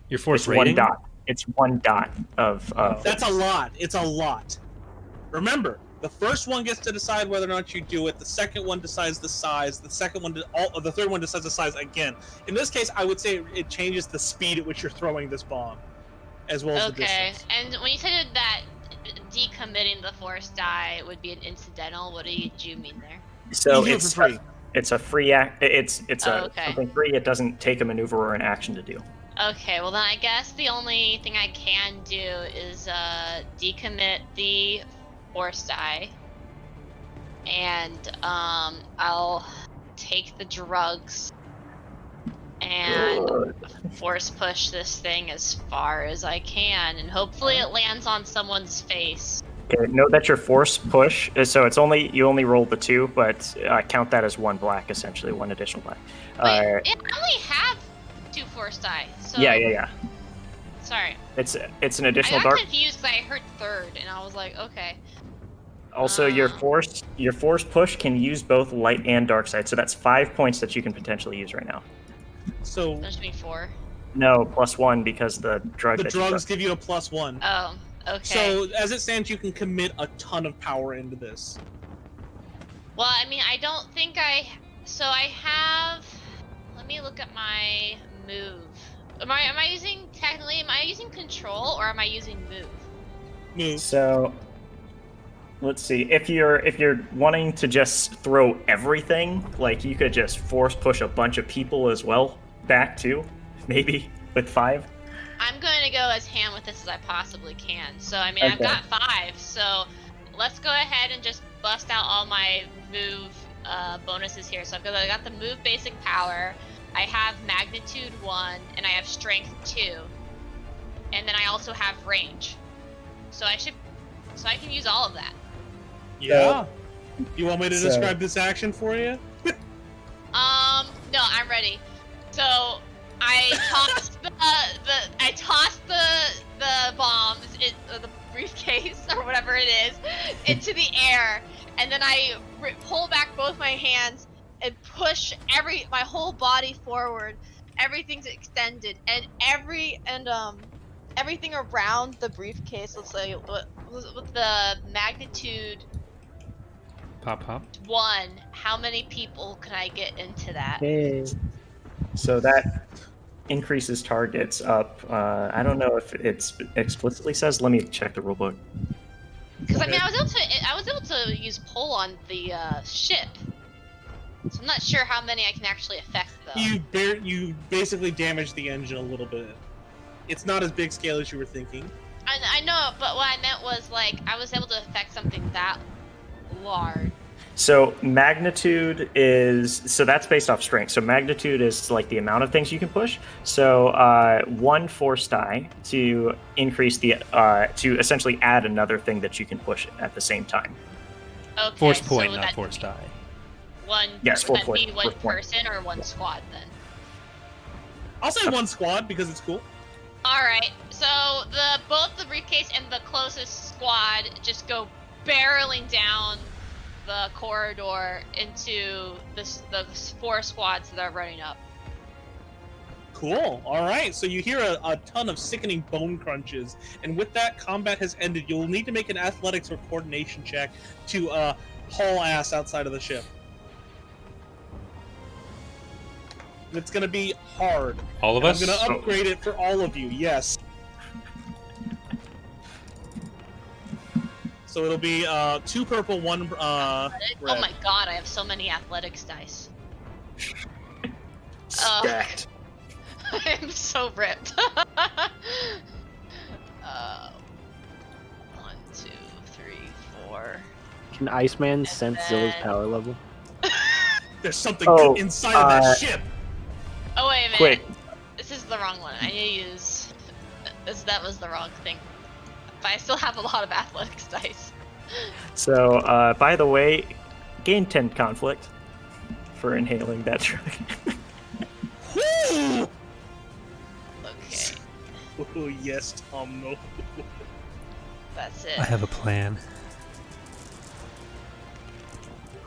Your force It's rating? 1 dot. It's 1 dot of. That's a lot. It's a lot. Remember, the first one gets to decide whether or not you do it. The second one decides the size. The third one decides the size again. In this case, I would say it changes the speed at which you're throwing this bomb, as well as the Okay, distance. and when you said that decommitting the force die would be an incidental, what did you mean there? So You do it it's for free. It's a free act. It's Oh, okay. something free. It doesn't take a maneuver or an action to do. Okay, well then I guess the only thing I can do is decommit the force die, and I'll take the drugs and force push this thing as far as I can, and hopefully it lands on someone's face. Okay, note that your force push. So it's you only roll the 2, but count that as 1 black, essentially 1 additional black. Wait, I only have 2 force die. So Yeah. Sorry, It's an I additional got dark. confused because I heard third, and I was like, okay. Also, your force push can use both light and dark side. So that's 5 points that you can potentially use right now. So That should be 4. No, +1 because the drug. the that you drugs took. give you a +1. Oh, okay. So as it stands, you can commit a ton of power into this. Well, I mean, I don't think so I have. Let me look at my move. Am I using control or am I using move? Move. So let's see. If you're wanting to just throw everything, like you could just force push a bunch of people as well back too, maybe with 5. I'm going to go as ham with this as I possibly can. So I mean, I've Okay. got 5. So let's go ahead and just bust out all my move bonuses here. So I got the move basic power. I have magnitude 1, and I have strength 2, and then I also have range. So I can use all of that. Yeah. You want me to So- describe this action for you? No, I'm ready. So I tossed the bombs, the briefcase or whatever it is, into the air, and then I pull back both my hands and push my whole body forward. Everything's extended, and everything around the briefcase. Let's say with the magnitude Pop. 1, how many people can I get into that? Hey. So that increases targets up. I don't know if it explicitly says. Let me check the rulebook. Because I mean, I was able to use pull on the ship, so I'm not sure how many I can actually affect though. You basically damaged the engine a little bit. It's not as big scale as you were thinking. I know, but what I meant was like I was able to affect something that large. So magnitude is that's based off strength. So magnitude is like the amount of things you can push. So 1 force die to increase the to essentially add another thing that you can push at the same time. Okay, Force so point, would not that force be die. One. Yes, would that force be point, one force point. person or one squad then? I'll say one squad because it's cool. All right. So both the briefcase and the closest squad just go barreling down the corridor into the 4 squads that are running up. Cool. All right. So you hear a ton of sickening bone crunches, and with that, combat has ended. You'll need to make an athletics or coordination check to haul ass outside of the ship. And it's gonna be hard. All of And us? I'm gonna upgrade it for all of you. Yes. So it'll be 2 purple, 1 red. Oh my god, I have so many athletics dice. Stacked. I am so ripped. 1, 2, 3, 4. Can Iceman sense Zilla's then- power level? There's something Oh, good inside of that ship. Oh wait a minute. Quick. This is the wrong one. I need to use. That was the wrong thing. But I still have a lot of athletics dice. So by the way, gain 10 conflict for inhaling that drug. Woo! Okay, Oh yes, Tom. No. that's it. I have a plan.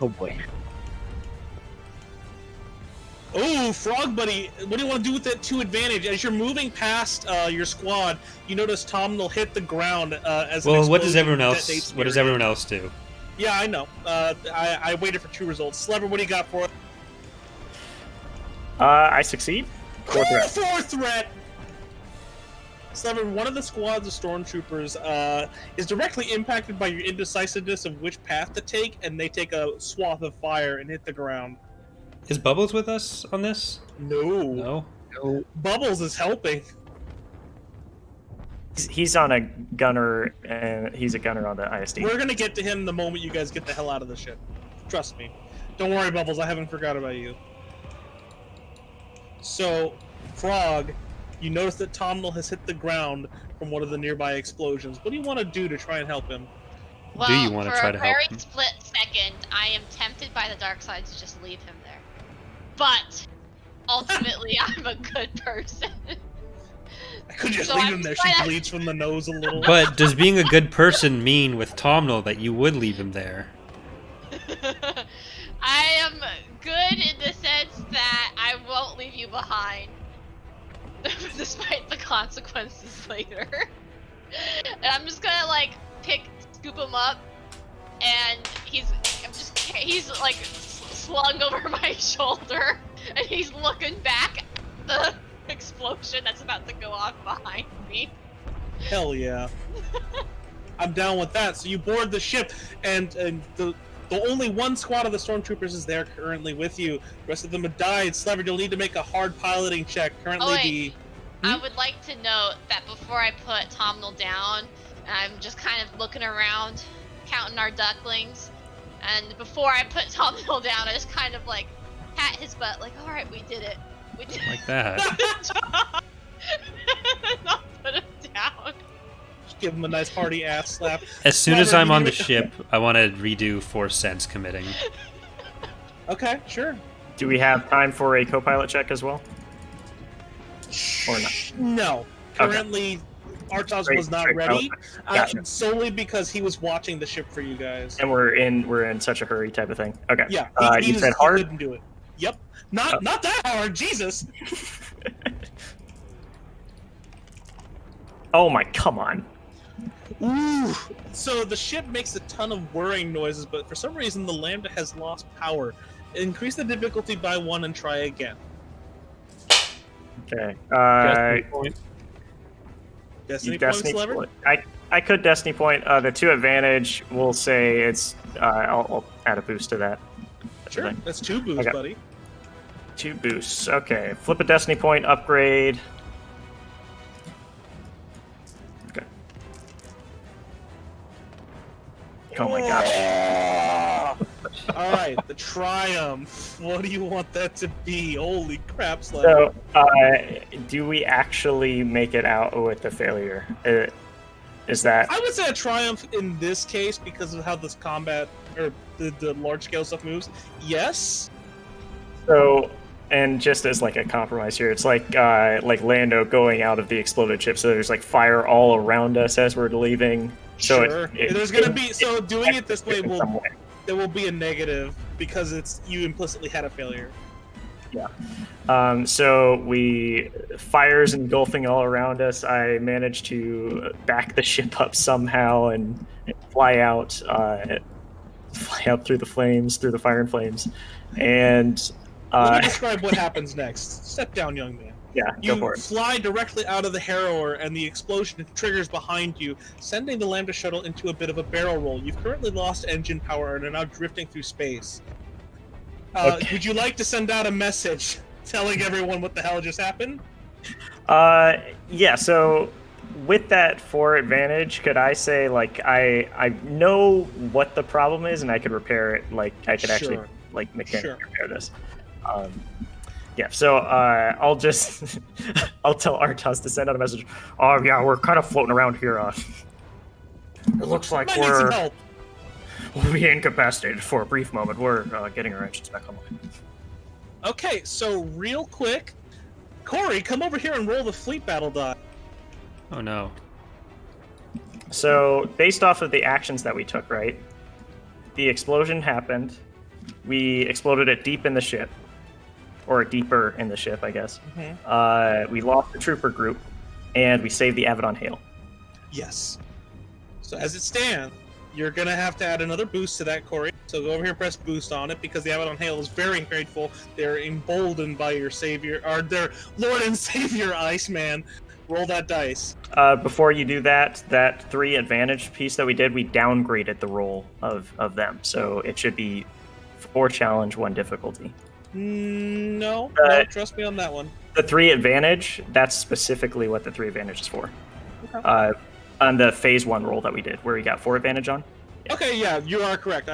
Oh boy. Oh, Frog Buddy, what do you want to do with that 2 advantage? As you're moving past your squad, you notice Tom will hit the ground as an Well, what does explosion everyone else? detonates What does near everyone you. else do? Yeah, I know. I waited for 2 results. Slever, what do you got for it? I succeed. Core 4th threat. 4 threat! Slever, one of the squads of stormtroopers is directly impacted by your indecisiveness of which path to take, and they take a swath of fire and hit the ground. Is Bubbles with us on this? No. No. Bubbles is helping. He's on a gunner, and he's a gunner on the ISD. We're gonna get to him the moment you guys get the hell out of the ship. Trust me. Don't worry, Bubbles, I haven't forgot about you. So, Frog, you notice that Tomnell has hit the ground from one of the nearby explosions. What do you want to do to try and help him? Well, Do you wanna for try a to help very him? split second, I am tempted by the dark side to just leave him there. But ultimately, I'm a good person. I could just So leave I'm him there. trying She to- bleeds from the nose a little. But does being a good person mean with Tomnell that you would leave him there? I am good in the sense that I won't leave you behind, despite the consequences later. And I'm just gonna like scoop him up, and he's like slung over my shoulder, and he's looking back at the explosion that's about to go off behind me. Hell yeah. I'm down with that. So you board the ship, and the only 1 squad of the stormtroopers is there currently with you. The rest of them have died. Slever, you'll need to make a hard piloting check. Currently, Oh, wait. I would like to note that before I put Tomnell down, I'm just kind of looking around, counting our ducklings, and before I put Tomnell down, I just kind of like pat his butt, like, all right, we did it. We did Like that. it. And I'll put him down. give him a nice hearty ass slap. As soon as Robert, I'm you on the need- ship, I want to redo Force Sense committing. Okay, sure. Do we have time for a co-pilot check as well? Or not? No. Okay. Currently, Artos Straight- was not straight ready, pilot. Gotcha. solely because he was watching the ship for you guys. And we're in such a hurry type of thing. Okay. Yeah, You said hard. He couldn't do it. Yep. Not that hard, Jesus. Oh my, come on. Ooh. So the ship makes a ton of whirring noises, but for some reason the Lambda has lost power. Increase the difficulty by 1 and try again. Okay. Destiny point. Destiny points lever? point. I could Destiny point. The 2 advantage, we'll say it's. I'll add a boost to that. Sure. That's 2 boosts, Okay. buddy. 2 boosts. Okay. Flip a Destiny point, upgrade. Okay. Oh my gosh. All right, the Triumph. What do you want that to be? Holy crap, Slav. So, do we actually make it out with the failure? Is that I would say a Triumph in this case because of how this combat or the large scale stuff moves. Yes. so? And just as like a compromise here, it's like Lando going out of the exploded ship. So there's like fire all around us as we're leaving. So Sure. There's gonna be doing it this way in will some way. there will be a negative because it's you implicitly had a failure. So we fires engulfing all around us. I managed to back the ship up somehow and fly out through the flames, through the fire and flames, and Let me describe what happens next. Step down, young man. yeah, go You for it. fly directly out of the Harrower, and the explosion triggers behind you, sending the Lambda shuttle into a bit of a barrel roll. You've currently lost engine power and are now drifting through space. Okay. Would you like to send out a message telling everyone what the hell just happened? Yeah. So with that 4 advantage, could I say like I know what the problem is and I could repair it? Like I could actually Sure. like mechanically Sure. repair this. Yeah. So I'll just I'll tell Artos to send out a message. Oh yeah, we're kind of floating around here. It looks like Might need some help. we'll be incapacitated for a brief moment. We're getting our engines back online. Okay, so real quick, Corey, come over here and roll the fleet battle die. Oh no. So, based off of the actions that we took, right? The explosion happened. We exploded it deep in the ship. Or deeper in the ship, I guess. We lost the trooper group. And we saved the Avedon Hale. Yes. So as it stands, you're gonna have to add another boost to that, Corey. So go over here and press boost on it because the Avedon Hale is very grateful. They're emboldened by your savior, or their Lord and Savior Iceman. Roll that dice. Before you do that 3 advantage piece that we did, we downgraded the roll of them. So it should be 4 challenge, 1 difficulty. No, trust me on that one. The 3 advantage, that's specifically what the 3 advantage is for. Okay. On the phase 1 roll that we did, where we got 4 advantage on. Okay, yeah, you are correct.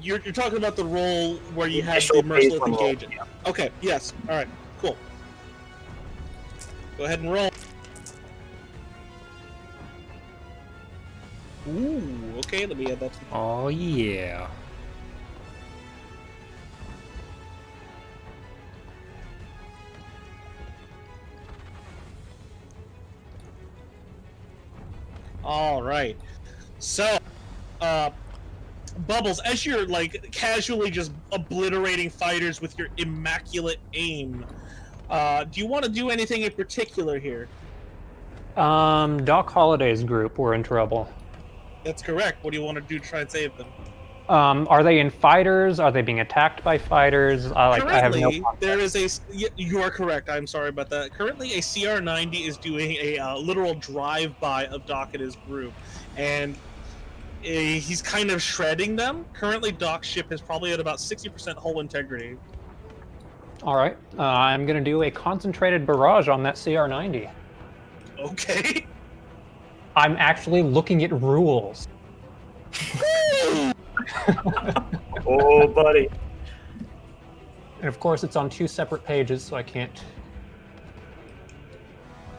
You're talking about the roll where you had Initial the merciless phase 1 roll, engagement. yeah. Okay, yes. All right, cool. Go ahead and roll. Ooh, okay, let me add that to the... Oh yeah. All right. So, Bubbles, as you're like casually just obliterating fighters with your immaculate aim, do you want to do anything in particular here? Doc Holliday's group were in trouble. That's correct. What do you want to do to try and save them? Are they in fighters? Are they being attacked by fighters? I have no Currently, concept. there is you are correct. I'm sorry about that. Currently, a CR-90 is doing a literal drive-by of Doc and his group, and he's kind of shredding them. Currently, Doc's ship is probably at about 60% hull integrity. All right. I'm going to do a concentrated barrage on that CR-90. Okay. I'm actually looking at rules. Oh, buddy. And of course, it's on 2 separate pages, so I can't...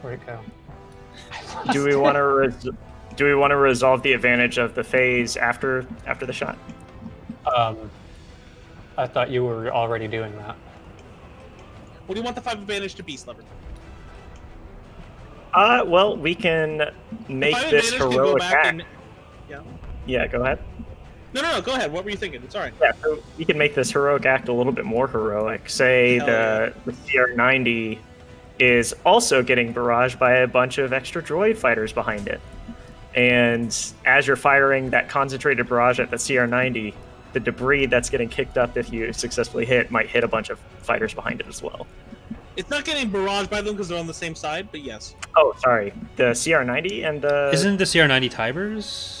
Where'd it go? Do we want to do we want to resolve the advantage of the phase after the shot? I thought you were already doing that. What do you want the 5 advantage to be, Sliver? Well, we can make The 5 this advantage can go heroic back act. and... Yeah, go ahead. No, go ahead. What were you thinking? It's alright. Yeah, so we can make this heroic act a little bit more heroic. Say Hell the CR90 is also getting barraged by a bunch of extra droid fighters behind it. And as you're firing that concentrated barrage at the CR90, the debris that's getting kicked up if you successfully hit might hit a bunch of fighters behind it as well. It's not getting barraged by them because they're on the same side, but yes. Oh, sorry. The CR90 and the... Isn't the CR90 Tybers?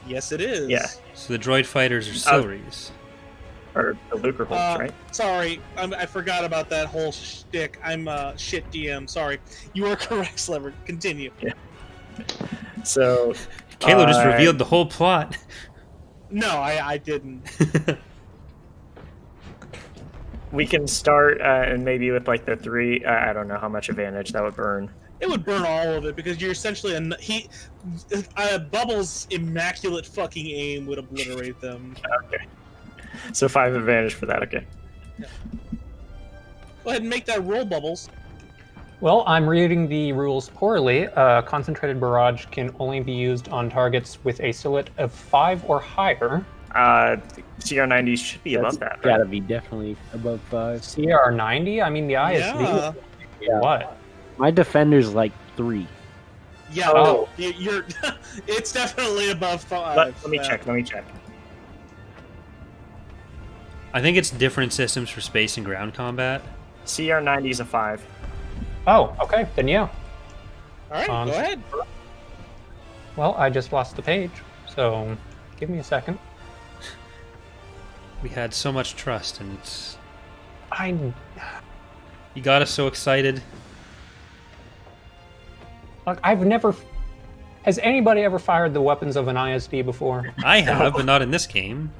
Yes, it is. Yeah. So the droid fighters are Silries. Or the Lucre Holds, right? Sorry, I forgot about that whole shtick. I'm shit DM. Sorry. You are correct, Sliver. Continue. Yeah. So... Kalo just revealed the whole plot. No, I didn't. We can start and maybe with like the 3. I don't know how much advantage that would burn. It would burn all of it because you're essentially Bubbles' immaculate fucking aim would obliterate them. Okay. So 5 advantage for that. Okay. Yeah. Go ahead and make that roll, Bubbles. Well, I'm reading the rules poorly. Concentrated barrage can only be used on targets with a silhouette of 5 or higher. CR90 should be above that, right? Gotta be definitely above 5. CR90? I mean, the ISD. Yeah. What? My defender's like 3. Yeah. Oh. No, you're. It's definitely above 5. Let me check. I think it's different systems for space and ground combat. CR90 is a 5. Oh, okay. Then yeah. All right, Um, go ahead. Well, I just lost the page, so give me a second. We had so much trust, and you got us so excited. Look, I've never. Has anybody ever fired the weapons of an ISD before? I have, but not in this game.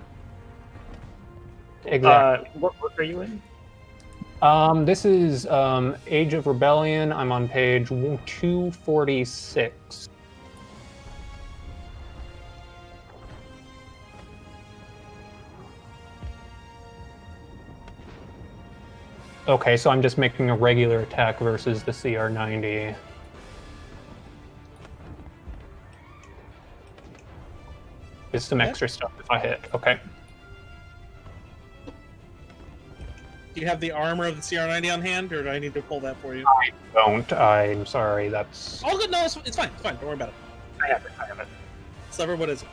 Exactly. What book are you in? This is Age of Rebellion. I'm on page 246. Okay, so I'm just making a regular attack versus the CR90. Just some extra stuff if I hit. Okay. Do you have the armor of the CR90 on hand, or do I need to pull that for you? I don't. I'm sorry. That's. Oh, good. No, it's fine. It's fine. Don't worry about it. I have it. Sliver, what is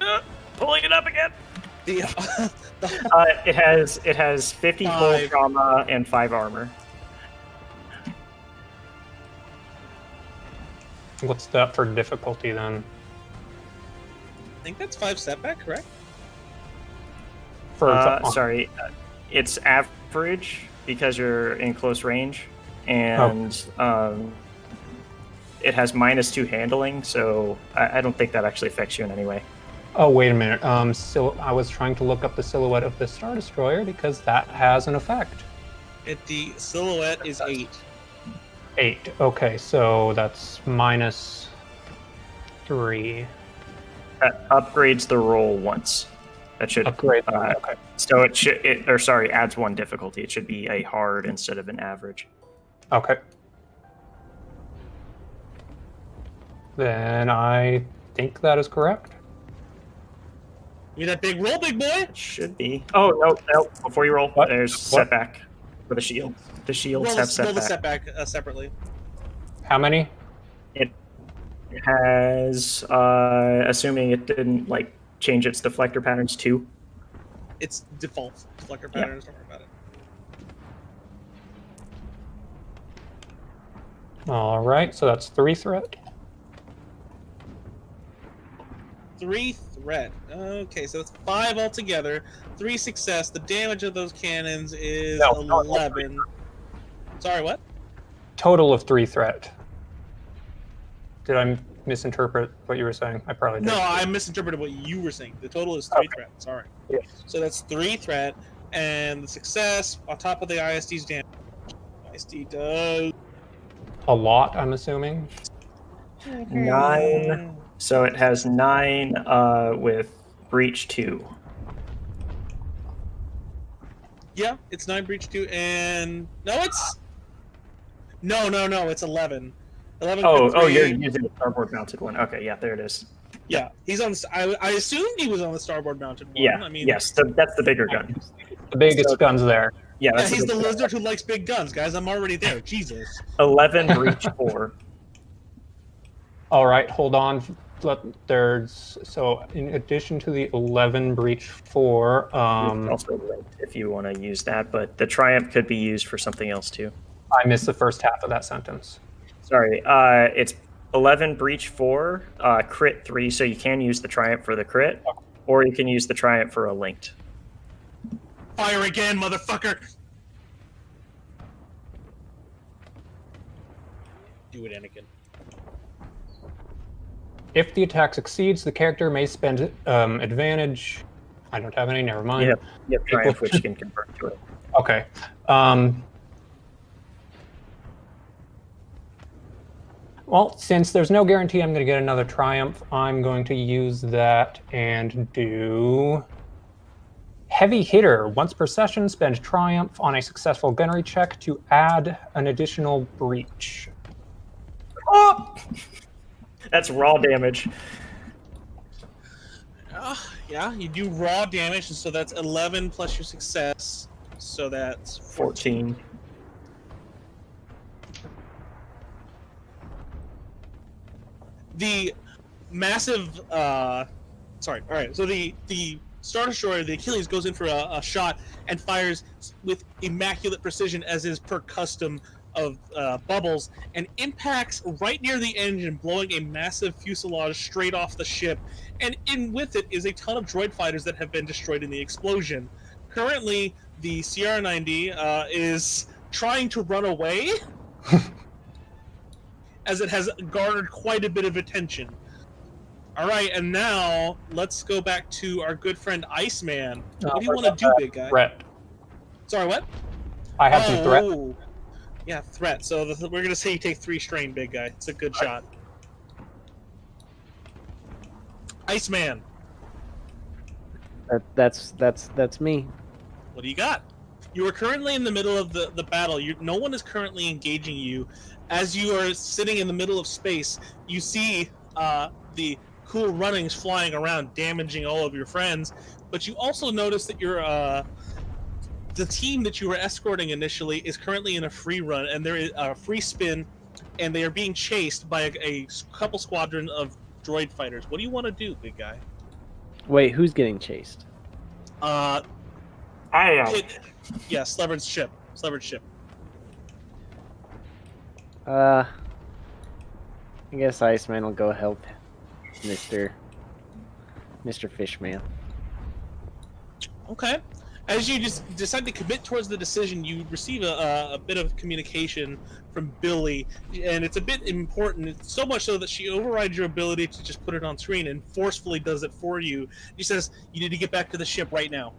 it? Pulling it up again. The, It has 50 full 5. trauma and 5 armor. What's that for difficulty then? I think that's 5 setback, correct? Sorry, it's average because you're in close range, and it has -2 handling, so I don't think that actually affects you in any way. Oh, wait a minute. So I was trying to look up the silhouette of the Star Destroyer because that has an effect. The silhouette is 8. 8. Okay, so that's -3. That upgrades the roll once. That should Upgrade. Okay. So adds 1 difficulty. It should be a hard instead of an average. Okay. Then I think that is correct. You that big roll, big boy? It should be. Oh no! Before you roll, What? there's What? setback for the shield. The shields Roll have the setback. setback separately. How many? It has, assuming it didn't like change its deflector patterns too. It's default deflector Yeah. patterns. Don't worry about it. All right, so that's 3 threat. 3 threat. Okay, so that's 5 altogether. 3 success. The damage of those cannons is No, not 11. Sorry, what? Total of 3 threat. Did I misinterpret what you were saying? I probably did. No, I misinterpreted what you were saying. The total is 3 threat. Sorry. Yes. So that's 3 threat, and the success on top of the ISD's damage. ISD does. A lot, I'm assuming. 9. So it has 9 with breach 2. Yeah, it's 9 breach 2, and no, it's it's 11. 11. Oh, you're using the starboard mounted one. Okay, yeah, there it is. Yeah, he's on. I assumed he was on the starboard mounted one. Yeah, I mean, yes, that's the bigger gun. The biggest guns there. Yeah, yeah, that's he's the big gun. lizard who likes big guns, guys. I'm already there. Jesus. 11 breach 4. All right, hold on. So in addition to the 11 breach 4, It's also linked if you want to use that, but the triumph could be used for something else too. I missed the first half of that sentence. Sorry, it's 11 breach 4, crit 3, so you can use the triumph for the crit, or you can use the triumph for a linked. Fire again, motherfucker! Do it, Anakin. If the attack succeeds, the character may spend advantage. I don't have any, never mind. You have triumph, which can convert to it. Okay. Well, since there's no guarantee I'm going to get another triumph, I'm going to use that and do heavy hitter. Once per session, spend triumph on a successful gunnery check to add an additional breach. Oh! That's raw damage. Yeah, you do raw damage, and so that's 11 plus your success, so that's 14. The massive. Sorry. All right. So the Star Destroyer, the Achilles, goes in for a shot and fires with immaculate precision, as is per custom of Bubbles, and impacts right near the engine, blowing a massive fuselage straight off the ship. And in with it is a ton of droid fighters that have been destroyed in the explosion. Currently, the CR-90 is trying to run away, as it has garnered quite a bit of attention. All right, and now let's go back to our good friend Iceman. What do you want to do, big guy? Threat. Sorry, what? I have some threat. Yeah, threat. So we're gonna say you take 3 strain, big guy. It's a good shot. Iceman, That's me. what do you got? You are currently in the middle of the battle. No one is currently engaging you. As you are sitting in the middle of space, you see the cool runnings flying around, damaging all of your friends. But you also notice that the team that you were escorting initially is currently in a free run, and there is a free spin, and they are being chased by a couple squadron of droid fighters. What do you want to do, big guy? Wait, who's getting chased? I am. Yeah, Sleverd's ship. I guess Iceman will go help Mr. Fishman. Okay. As you just decide to commit towards the decision, you receive a bit of communication from Billy, and it's a bit important. It's so much so that she overrides your ability to just put it on screen and forcefully does it for you. She says, "You need to get back to the ship right now."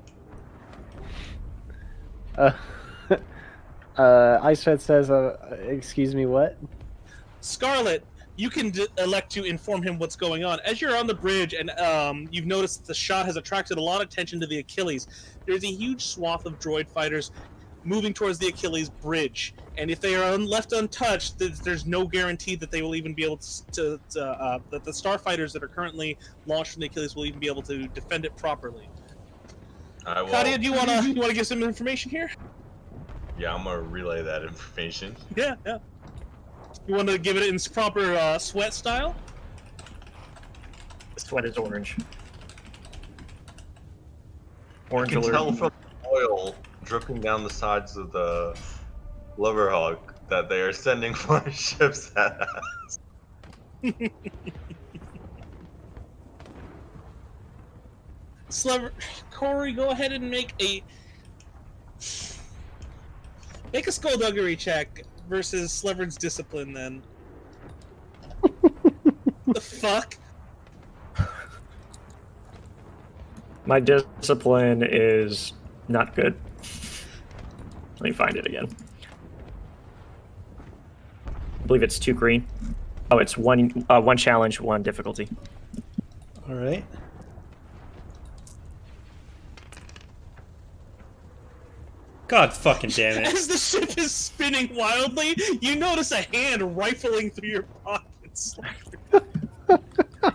Iceman says, excuse me, what? Scarlet, you can elect to inform him what's going on. As you're on the bridge, and you've noticed that the shot has attracted a lot of attention to the Achilles. There's a huge swath of droid fighters moving towards the Achilles bridge, and if they are left untouched, there's no guarantee that they will even be able to that the starfighters that are currently launched from the Achilles will even be able to defend it properly. Kadia, do you want to give some information here? Yeah, I'm gonna relay that information. Yeah. You want to give it in its proper sweat style? The sweat is orange. You Orange can alert. tell from the oil dripping down the sides of the Loverhawk that they are sending more ships at us. Corey, go ahead and make a skullduggery check versus Sleverd's discipline, then. The fuck? My discipline is not good. Let me find it again. I believe it's 2 green. Oh, it's one challenge, one difficulty. All right. God fucking damn it. As the ship is spinning wildly, you notice a hand rifling through your pockets.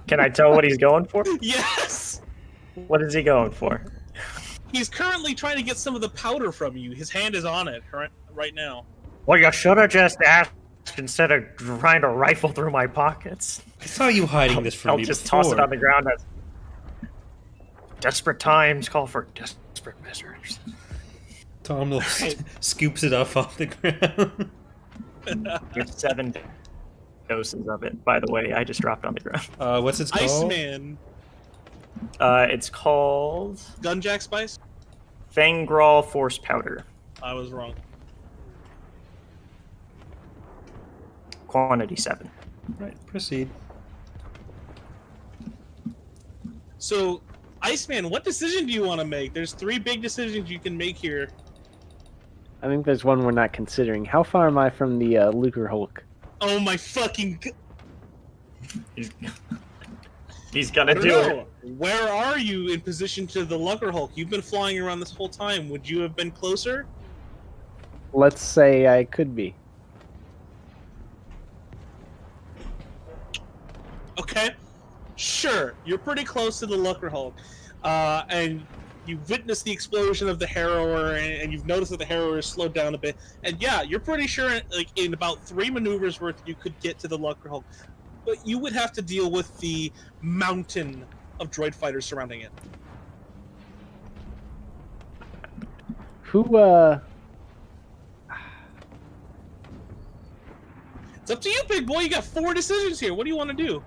Can I tell what he's going for? Yes! What is he going for? He's currently trying to get some of the powder from you. His hand is on it right now. Well, you should have just asked instead of trying to rifle through my pockets. I saw you hiding this from I'll me just before. toss it on the ground as desperate times call for desperate measures. Tom scoops it up off the ground. Get 7 doses of it. By the way, I just dropped on the ground. What's it called? Iceman. It's called Gunjack Spice? Fangral Force Powder. I was wrong. Quantity 7. Right, proceed. So, Iceman, what decision do you want to make? There's 3 big decisions you can make here. I think there's one we're not considering. How far am I from the Lucre Hulk? Oh my fucking... He's I gonna don't do know. it. Where are you in position to the Lugger Hulk? You've been flying around this whole time. Would you have been closer? Let's say I could be. Okay. Sure. You're pretty close to the Lugger Hulk. And you've witnessed the explosion of the Harrower, and you've noticed that the Harrower is slowed down a bit. And yeah, you're pretty sure like in about 3 maneuvers worth you could get to the Lugger Hulk. But you would have to deal with the mountain of droid fighters surrounding it. Who, It's up to you, big boy. You got 4 decisions here. What do you want to do?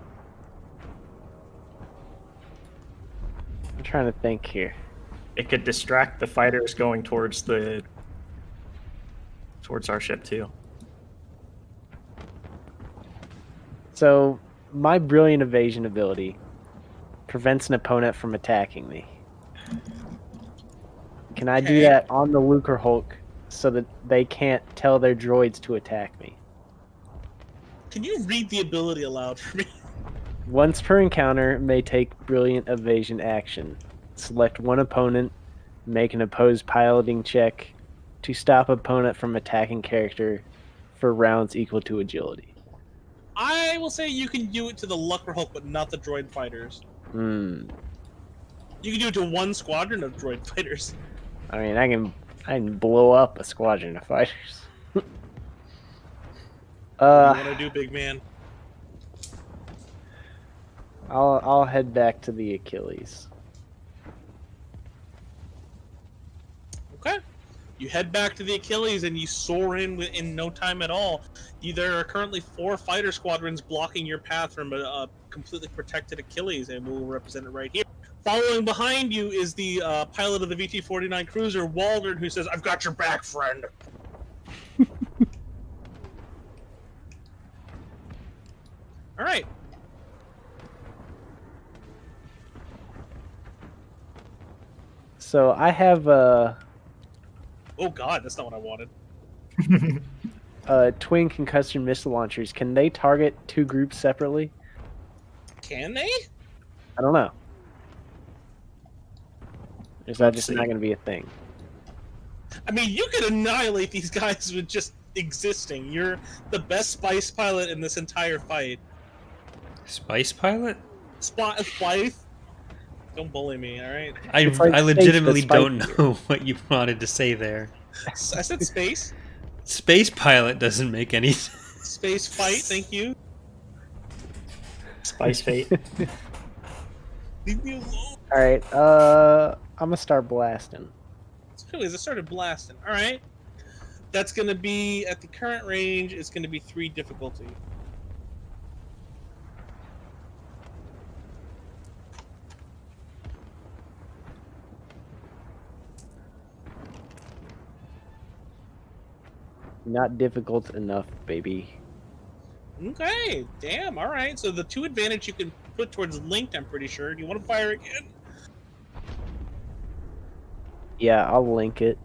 I'm trying to think here. It could distract the fighters going towards our ship too. So, my brilliant evasion ability prevents an opponent from attacking me. Can I do Okay. that on the Lucre Hulk so that they can't tell their droids to attack me? Can you read the ability aloud for me? Once per encounter, may take brilliant evasion action. Select one opponent, make an opposed piloting check to stop opponent from attacking character for rounds equal to agility. I will say you can do it to the Lugger Hulk, but not the droid fighters. Hmm. You can do it to 1 squadron of droid fighters. I mean, I can blow up a squadron of fighters. What do you want to do, big man? I'll head back to the Achilles. Okay. You head back to the Achilles and you soar in no time at all. There are currently 4 fighter squadrons blocking your path from a completely protected Achilles, and we'll represent it right here. Following behind you is the pilot of the VT-49 cruiser, Waldron, who says, "I've got your back, friend." All right. So I have Oh God, that's not what I wanted. twin concussion missile launchers. Can they target 2 groups separately? Can they? I don't know. Is that Let's just see. not going to be a thing? I mean, you could annihilate these guys with just existing. You're the best spice pilot in this entire fight. Spice pilot? Spice? Don't bully me, alright? I It's like legitimately space, but don't spicier. know what you wanted to say there. I said space. Space pilot doesn't make any sense. Space fight, thank you. Spice Fate. Leave me alone. All right. I'm gonna start blasting. It's cool, as I started blasting. Alright. That's gonna be, at the current range, it's gonna be 3 difficulty. Not difficult enough, baby. Okay, damn, alright. So the 2 advantage you can put towards linked, I'm pretty sure. Do you want to fire again? Yeah, I'll link it.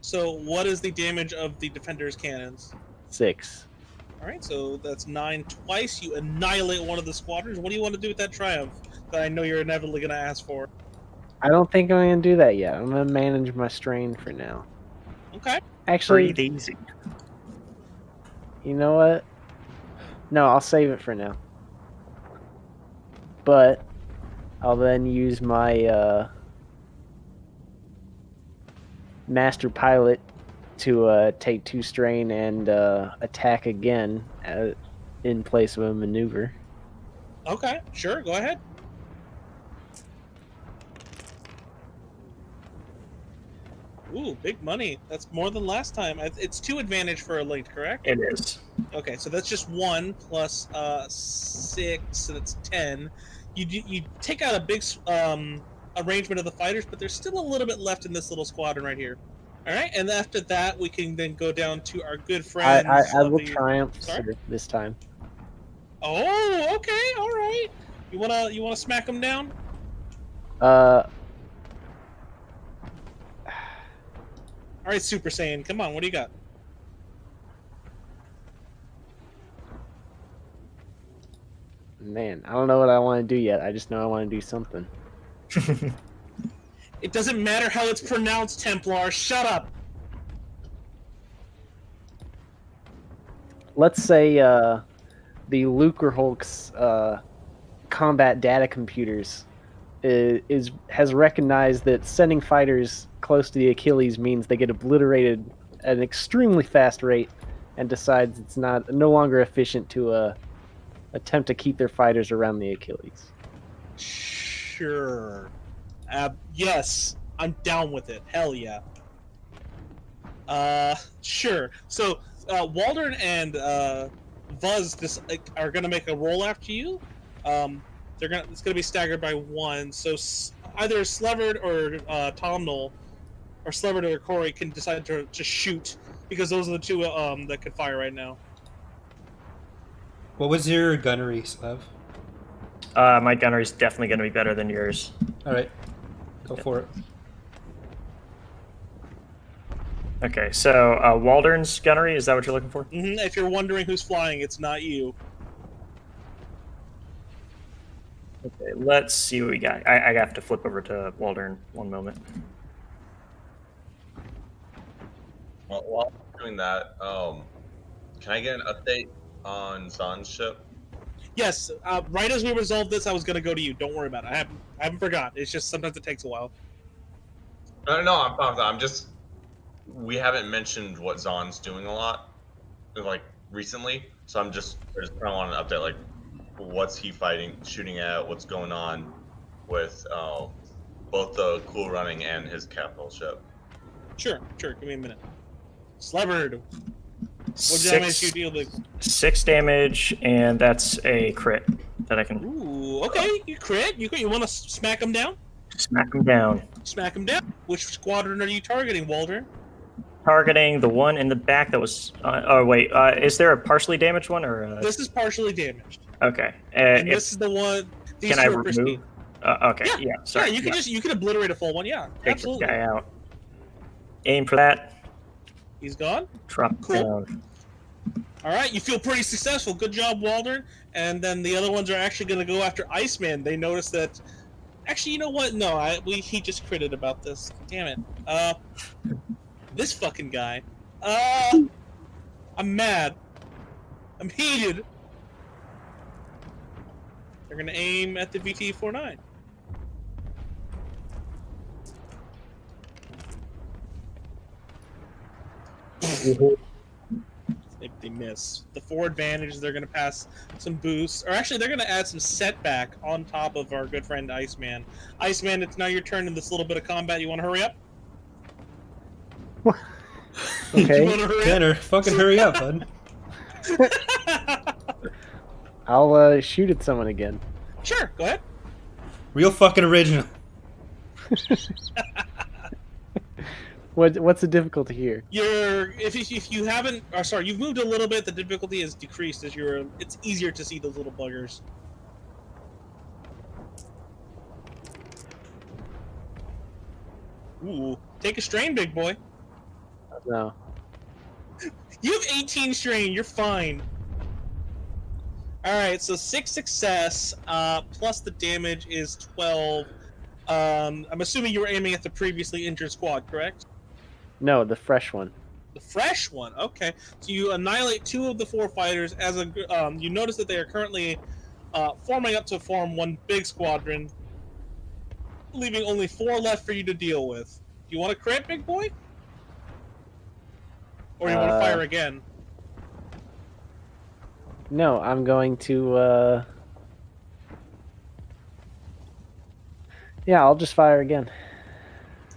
So what is the damage of the defender's cannons? 6. All right, so that's 9 twice. You annihilate one of the squadrons. What do you want to do with that triumph that I know you're inevitably going to ask for? I don't think I'm going to do that yet. I'm going to manage my strain for now. Okay. Actually, Breathe easy. you know what? No, I'll save it for now. But I'll then use my master pilot to take 2 strain and attack again in place of a maneuver. Okay, sure, go ahead. Ooh, big money. That's more than last time. It's 2 advantage for a linked, correct? It is. Okay, so that's just 1 plus 6, so that's 10. You take out a big arrangement of the fighters, but there's still a little bit left in this little squadron right here. All right, and after that, we can then go down to our good friends. I of will the... triumph, Sorry? sir, this time. Oh, okay, all right. You wanna smack them down? Uh, All right, Super Saiyan, come on. What do you got? man, I don't know what I want to do yet. I just know I want to do something. It doesn't matter how it's pronounced, Templar. Shut up. Let's say the Lucrehulk's combat data computers has recognized that sending fighters close to the Achilles means they get obliterated at an extremely fast rate, and decides it's no longer efficient to attempt to keep their fighters around the Achilles. Sure. Yes, I'm down with it. Hell yeah. Sure. So, Waldern and Vuz are gonna make a roll after you. It's gonna be staggered by 1. So either Sleverd or Tomnol, or Sleverd or Corey can decide to shoot, because those are the 2 that can fire right now. What was your gunnery, Slev? My gunnery is definitely going to be better than yours. All right, go for it. Okay, so Waldern's gunnery, is that what you're looking for? Mm-hmm. If you're wondering who's flying, it's not you. Okay, let's see what we got. I have to flip over to Waldern 1 moment. Well, while I'm doing that, can I get an update on Zan's ship? Yes. Right as we resolve this, I was gonna go to you. Don't worry about it. I haven't forgot. It's just sometimes it takes a while. No, I'm just. We haven't mentioned what Zan's doing a lot, like recently. So I just kind of want an update, like what's he fighting, shooting at, what's going on with both the Cool Running and his capital ship. Sure. Give me a minute. Sleverd. What damage you deal with? 6 damage, and that's a crit that I can Ooh, okay. You crit. You want to smack him down? smack him down. Smack him down. Which squadron are you targeting, Waldern? Targeting the one in the back that was. Oh wait, is there a partially damaged one or? This is partially damaged. Okay. And this is the one. These Can I two are pristine. remove? Okay. Yeah. Sorry. Yeah, you can obliterate a full one. Yeah, Take absolutely. this guy out. Aim for that. He's gone. Drop Cool. down. All right, you feel pretty successful. Good job, Waldern. And then the other ones are actually going to go after Iceman. They notice that. Actually, you know what? No, he just critted about this. Damn it. This fucking guy. I'm mad. I'm heated. They're going to aim at the VT-49. They miss. The 4 advantages, they're going to pass some boosts. Or actually, they're going to add some setback on top of our good friend Iceman. Iceman, it's now your turn in this little bit of combat. You want to hurry up? Okay. You want to hurry Tanner, fucking hurry up, bud. up? I'll shoot at someone again. Sure, go ahead. Real fucking original. What's the difficulty here? If you haven't, or sorry, you've moved a little bit. The difficulty has decreased as it's easier to see those little buggers. Ooh, take a strain, big boy. No. You have 18 strain. You're fine. All right, so 6 success plus the damage is 12. I'm assuming you were aiming at the previously injured squad, correct? No, the fresh one. The fresh one. Okay, so you annihilate 2 of the 4 fighters. You notice that they are currently forming up to form one big squadron, leaving only 4 left for you to deal with. Do you want to crit, big boy? Or you want to fire again? No, I'm going to. Yeah, I'll just fire again.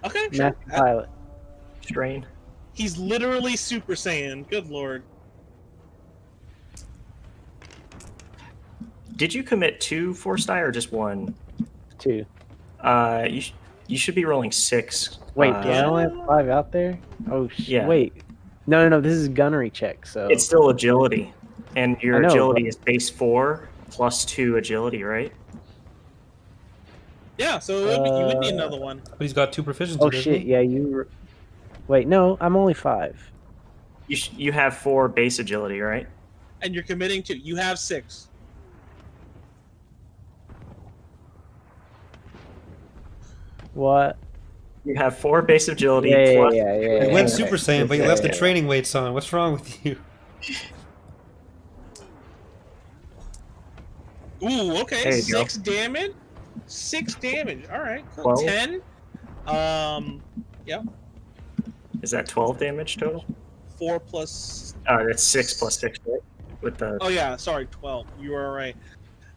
Okay, sure. Master pilot. Strain. He's literally Super Saiyan. Good lord. Did you commit 2 force die or just 1? 2. You should be rolling 6. Wait, do I only have 5 out there? Oh shit! Yeah. Wait, no. This is gunnery check. So It's still agility, and your I know, agility but- is base 4 plus 2 agility, right? Yeah, so you would need another one. But he's got 2 proficiency. Oh doesn't shit! he? Yeah, Wait, no, I'm only 5. You have 4 base agility, right? And you're committing 2. You have 6. What? You have 4 base agility Yeah. plus. He went okay. Super Saiyan, but he Yeah, left the yeah. training weights on. What's wrong with you? Ooh, okay. There you go. 6 damage. 6 damage. All right. Cool. 12. 10. Yeah. Is that 12 damage total? 4 plus. That's 6 plus 6, right? With the Oh yeah, sorry, 12. You are right.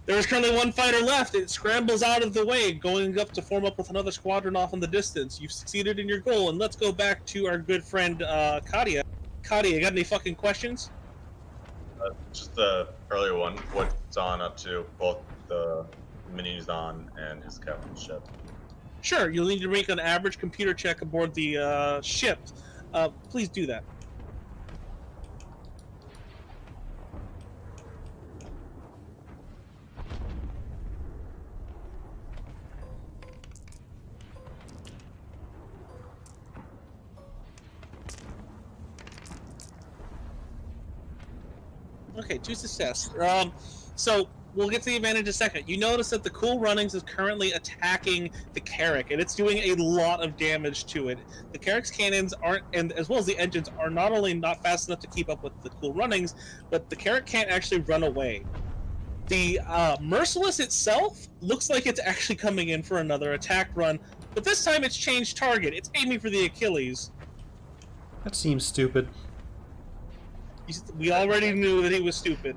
There is currently 1 fighter left. It scrambles out of the way, going up to form up with another squadron off in the distance. You've succeeded in your goal, and let's go back to our good friend Kadia. Kadia, you got any fucking questions? Just the earlier one. What's Zahn up to? Both the mini Zahn and his captain's ship. Sure, you'll need to make an average computer check aboard the ship. Please do that. Okay, 2 success. So we'll get to the advantage in a second. You notice that the Cool Runnings is currently attacking the Carrack, and it's doing a lot of damage to it. The Carrack's cannons aren't, and as well as the engines, are not only not fast enough to keep up with the Cool Runnings, but the Carrack can't actually run away. The Merciless itself looks like it's actually coming in for another attack run, but this time it's changed target. It's aiming for the Achilles. That seems stupid. We already knew that he was stupid.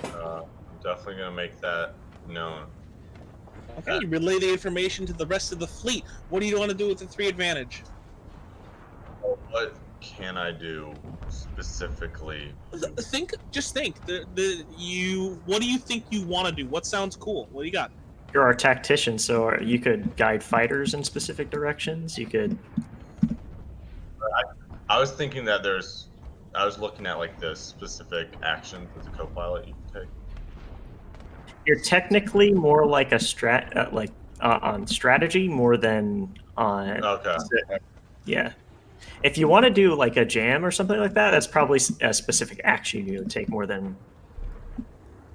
I'm definitely gonna make that known. Okay, you relay the information to the rest of the fleet. What do you want to do with the 3 advantage? What can I do specifically? Just think. What do you think you want to do? What sounds cool? What do you got? You're our tactician, so you could guide fighters in specific directions. You could. I was thinking that I was looking at like the specific actions as a co-pilot you can take. You're technically more like a on strategy more than on. Okay. Yeah. If you want to do like a jam or something like that, that's probably a specific action you would take more than.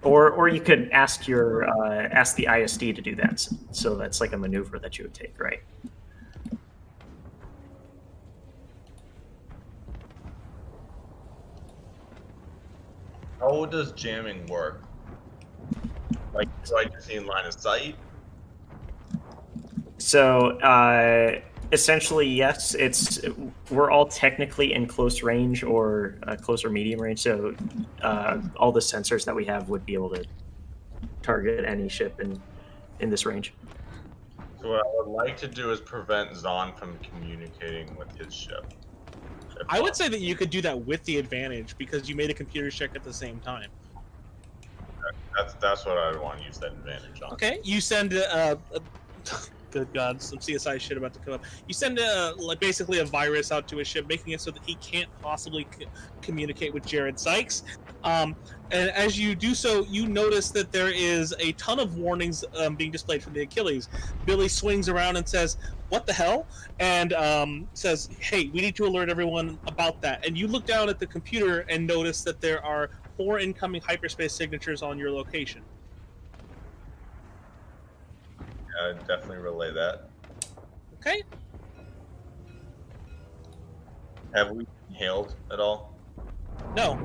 Or you could ask the ISD to do that. So that's like a maneuver that you would take, right? How does jamming work? Like, do I just see in line of sight? So essentially, yes. We're all technically in close range or close or medium range. So all the sensors that we have would be able to target any ship in this range. So what I would like to do is prevent Zahn from communicating with his ship. I would say that you could do that with the advantage because you made a computer check at the same time. That's what I would want to use that advantage on. Okay, you send good God, some CSI shit about to come up. You send basically a virus out to his ship, making it so that he can't possibly communicate with Jared Sykes. And as you do so, you notice that there is a ton of warnings being displayed from the Achilles. Billy swings around and says, "What the hell?" And says, "Hey, we need to alert everyone about that." And you look down at the computer and notice that there are 4 incoming hyperspace signatures on your location. I definitely relay that. Okay. Have we inhaled at all? No.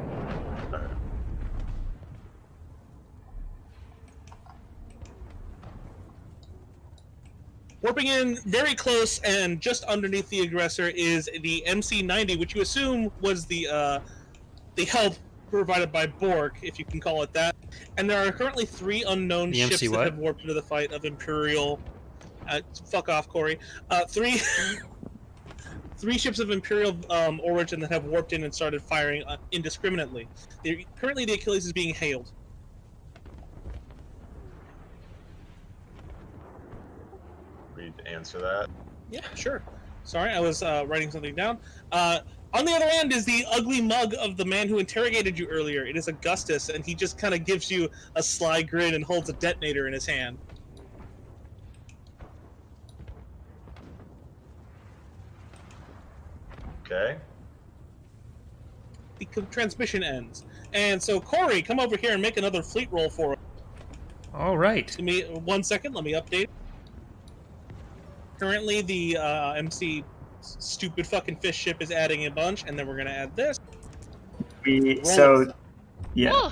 Warping in very close and just underneath the aggressor is the MC-90, which you assume was the help provided by Bork, if you can call it that. And there are currently 3 unknown The ships MC that what? have warped into the fight of Imperial. Fuck off, Corey. 3 ships of Imperial origin that have warped in and started firing indiscriminately. Currently, the Achilles is being hailed. Read answer that. Yeah, sure. Sorry, I was writing something down. On the other end is the ugly mug of the man who interrogated you earlier. It is Augustus, and he just kind of gives you a sly grin and holds a detonator in his hand. Okay. The transmission ends. And so, Corey, come over here and make another fleet roll for us. All right. Give me 1 second. Let me update. Currently, the MC stupid fucking fish ship is adding a bunch, and then we're going to add this. Yeah. Whew.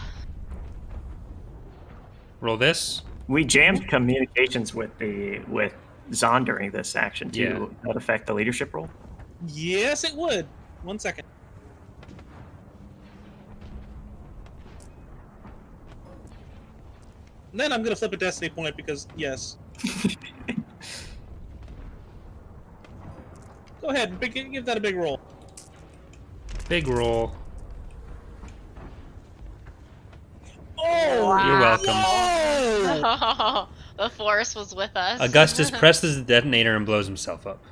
Roll this. We jammed communications with Zahn during this action too. Yeah. Would that affect the leadership role? Yes, it would. 1 second. And then I'm going to flip a destiny point because, yes. Go ahead, give that a big roll. Big roll. Oh! You're welcome. Whoa! The force was with us. Augustus presses the detonator and blows himself up.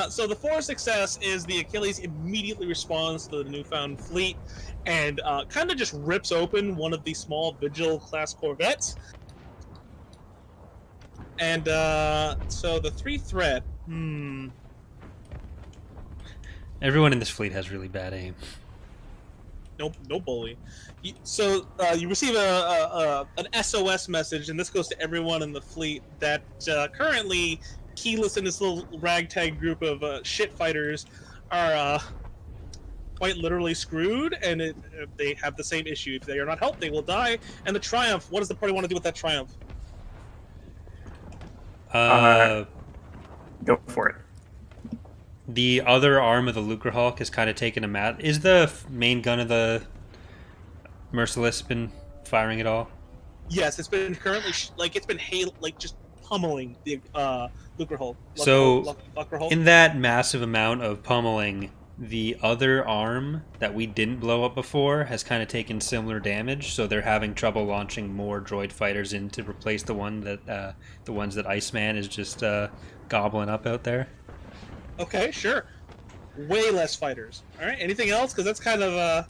So the force success is the Achilles immediately responds to the newfound fleet and kind of just rips open one of the small Vigil-class corvettes. And so the 3 threat. Everyone in this fleet has really bad aim. Nope, no bully. So you receive an SOS message, and this goes to everyone in the fleet that currently Keyless and this little ragtag group of shit fighters are quite literally screwed, and they have the same issue. If they are not helped, they will die. And the Triumph, what does the party want to do with that Triumph? Go for it. The other arm of the Lucrehulk has kind of taken a mat. Is the main gun of the Merciless been firing at all? Yes, it's been currently just pummeling the Lucrehulk. So, Lucrehulk. in that massive amount of pummeling, the other arm that we didn't blow up before has kind of taken similar damage, so they're having trouble launching more droid fighters in to replace the ones that Iceman is just gobbling up out there. Okay, sure. Way less fighters. All right. Anything else? Because that's kind of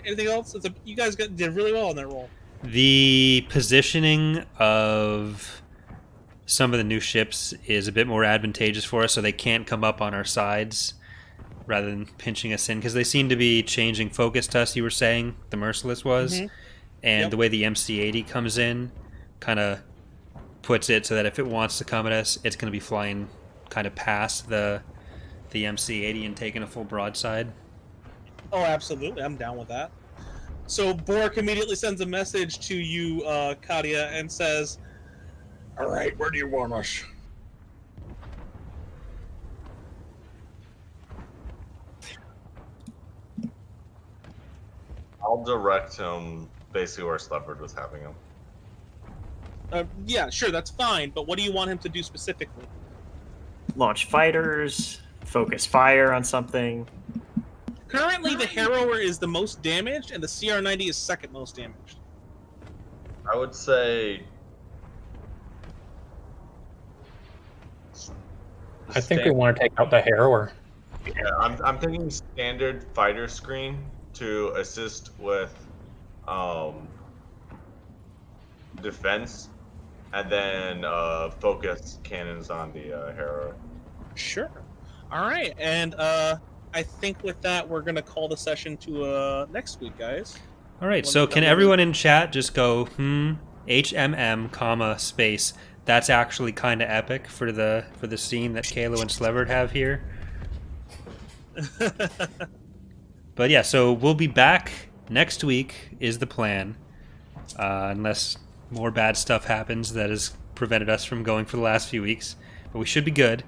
anything else. You guys did really well on that roll. The positioning of some of the new ships is a bit more advantageous for us, so they can't come up on our sides rather than pinching us in, because they seem to be changing focus to us, you were saying, the Merciless was. Mm-hmm. And Yep. the way the MC-80 comes in kind of puts it so that if it wants to come at us, it's going to be flying kind of past the MC-80 and taking a full broadside. Oh, absolutely. I'm down with that. So Bork immediately sends a message to you, Katia, and says, "All right, where do you want us?" I'll direct him basically where Slephord was having him. Yeah, sure, that's fine. But what do you want him to do specifically? Launch fighters, focus fire on something. Currently, the Harrower is the most damaged, and the CR-90 is second most damaged. I would say. I think we want to take out the Harrower. Yeah, I'm thinking standard fighter screen to assist with defense, and then focus cannons on the Harrower. Sure. All right, and I think with that, we're gonna call the session to next week, guys. All right. Let So me can know. everyone in chat just go HMM comma space? That's actually kind of epic for the scene that Kalo and Sleverd have here. But yeah, so we'll be back next week is the plan, unless more bad stuff happens that has prevented us from going for the last few weeks. But we should be good,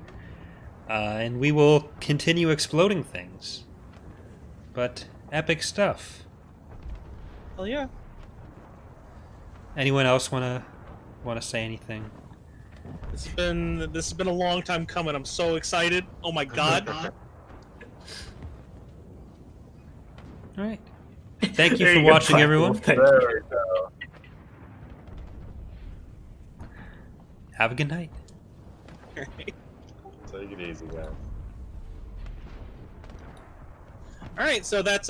and we will continue exploding things. But epic stuff. Hell yeah. Anyone else wanna say anything? This has been a long time coming. I'm so excited. Oh my god. All right. Thank you There for you go, watching, Michael. everyone. Thank There you. we go. Have a good night. Take it easy, guys. All right, so that's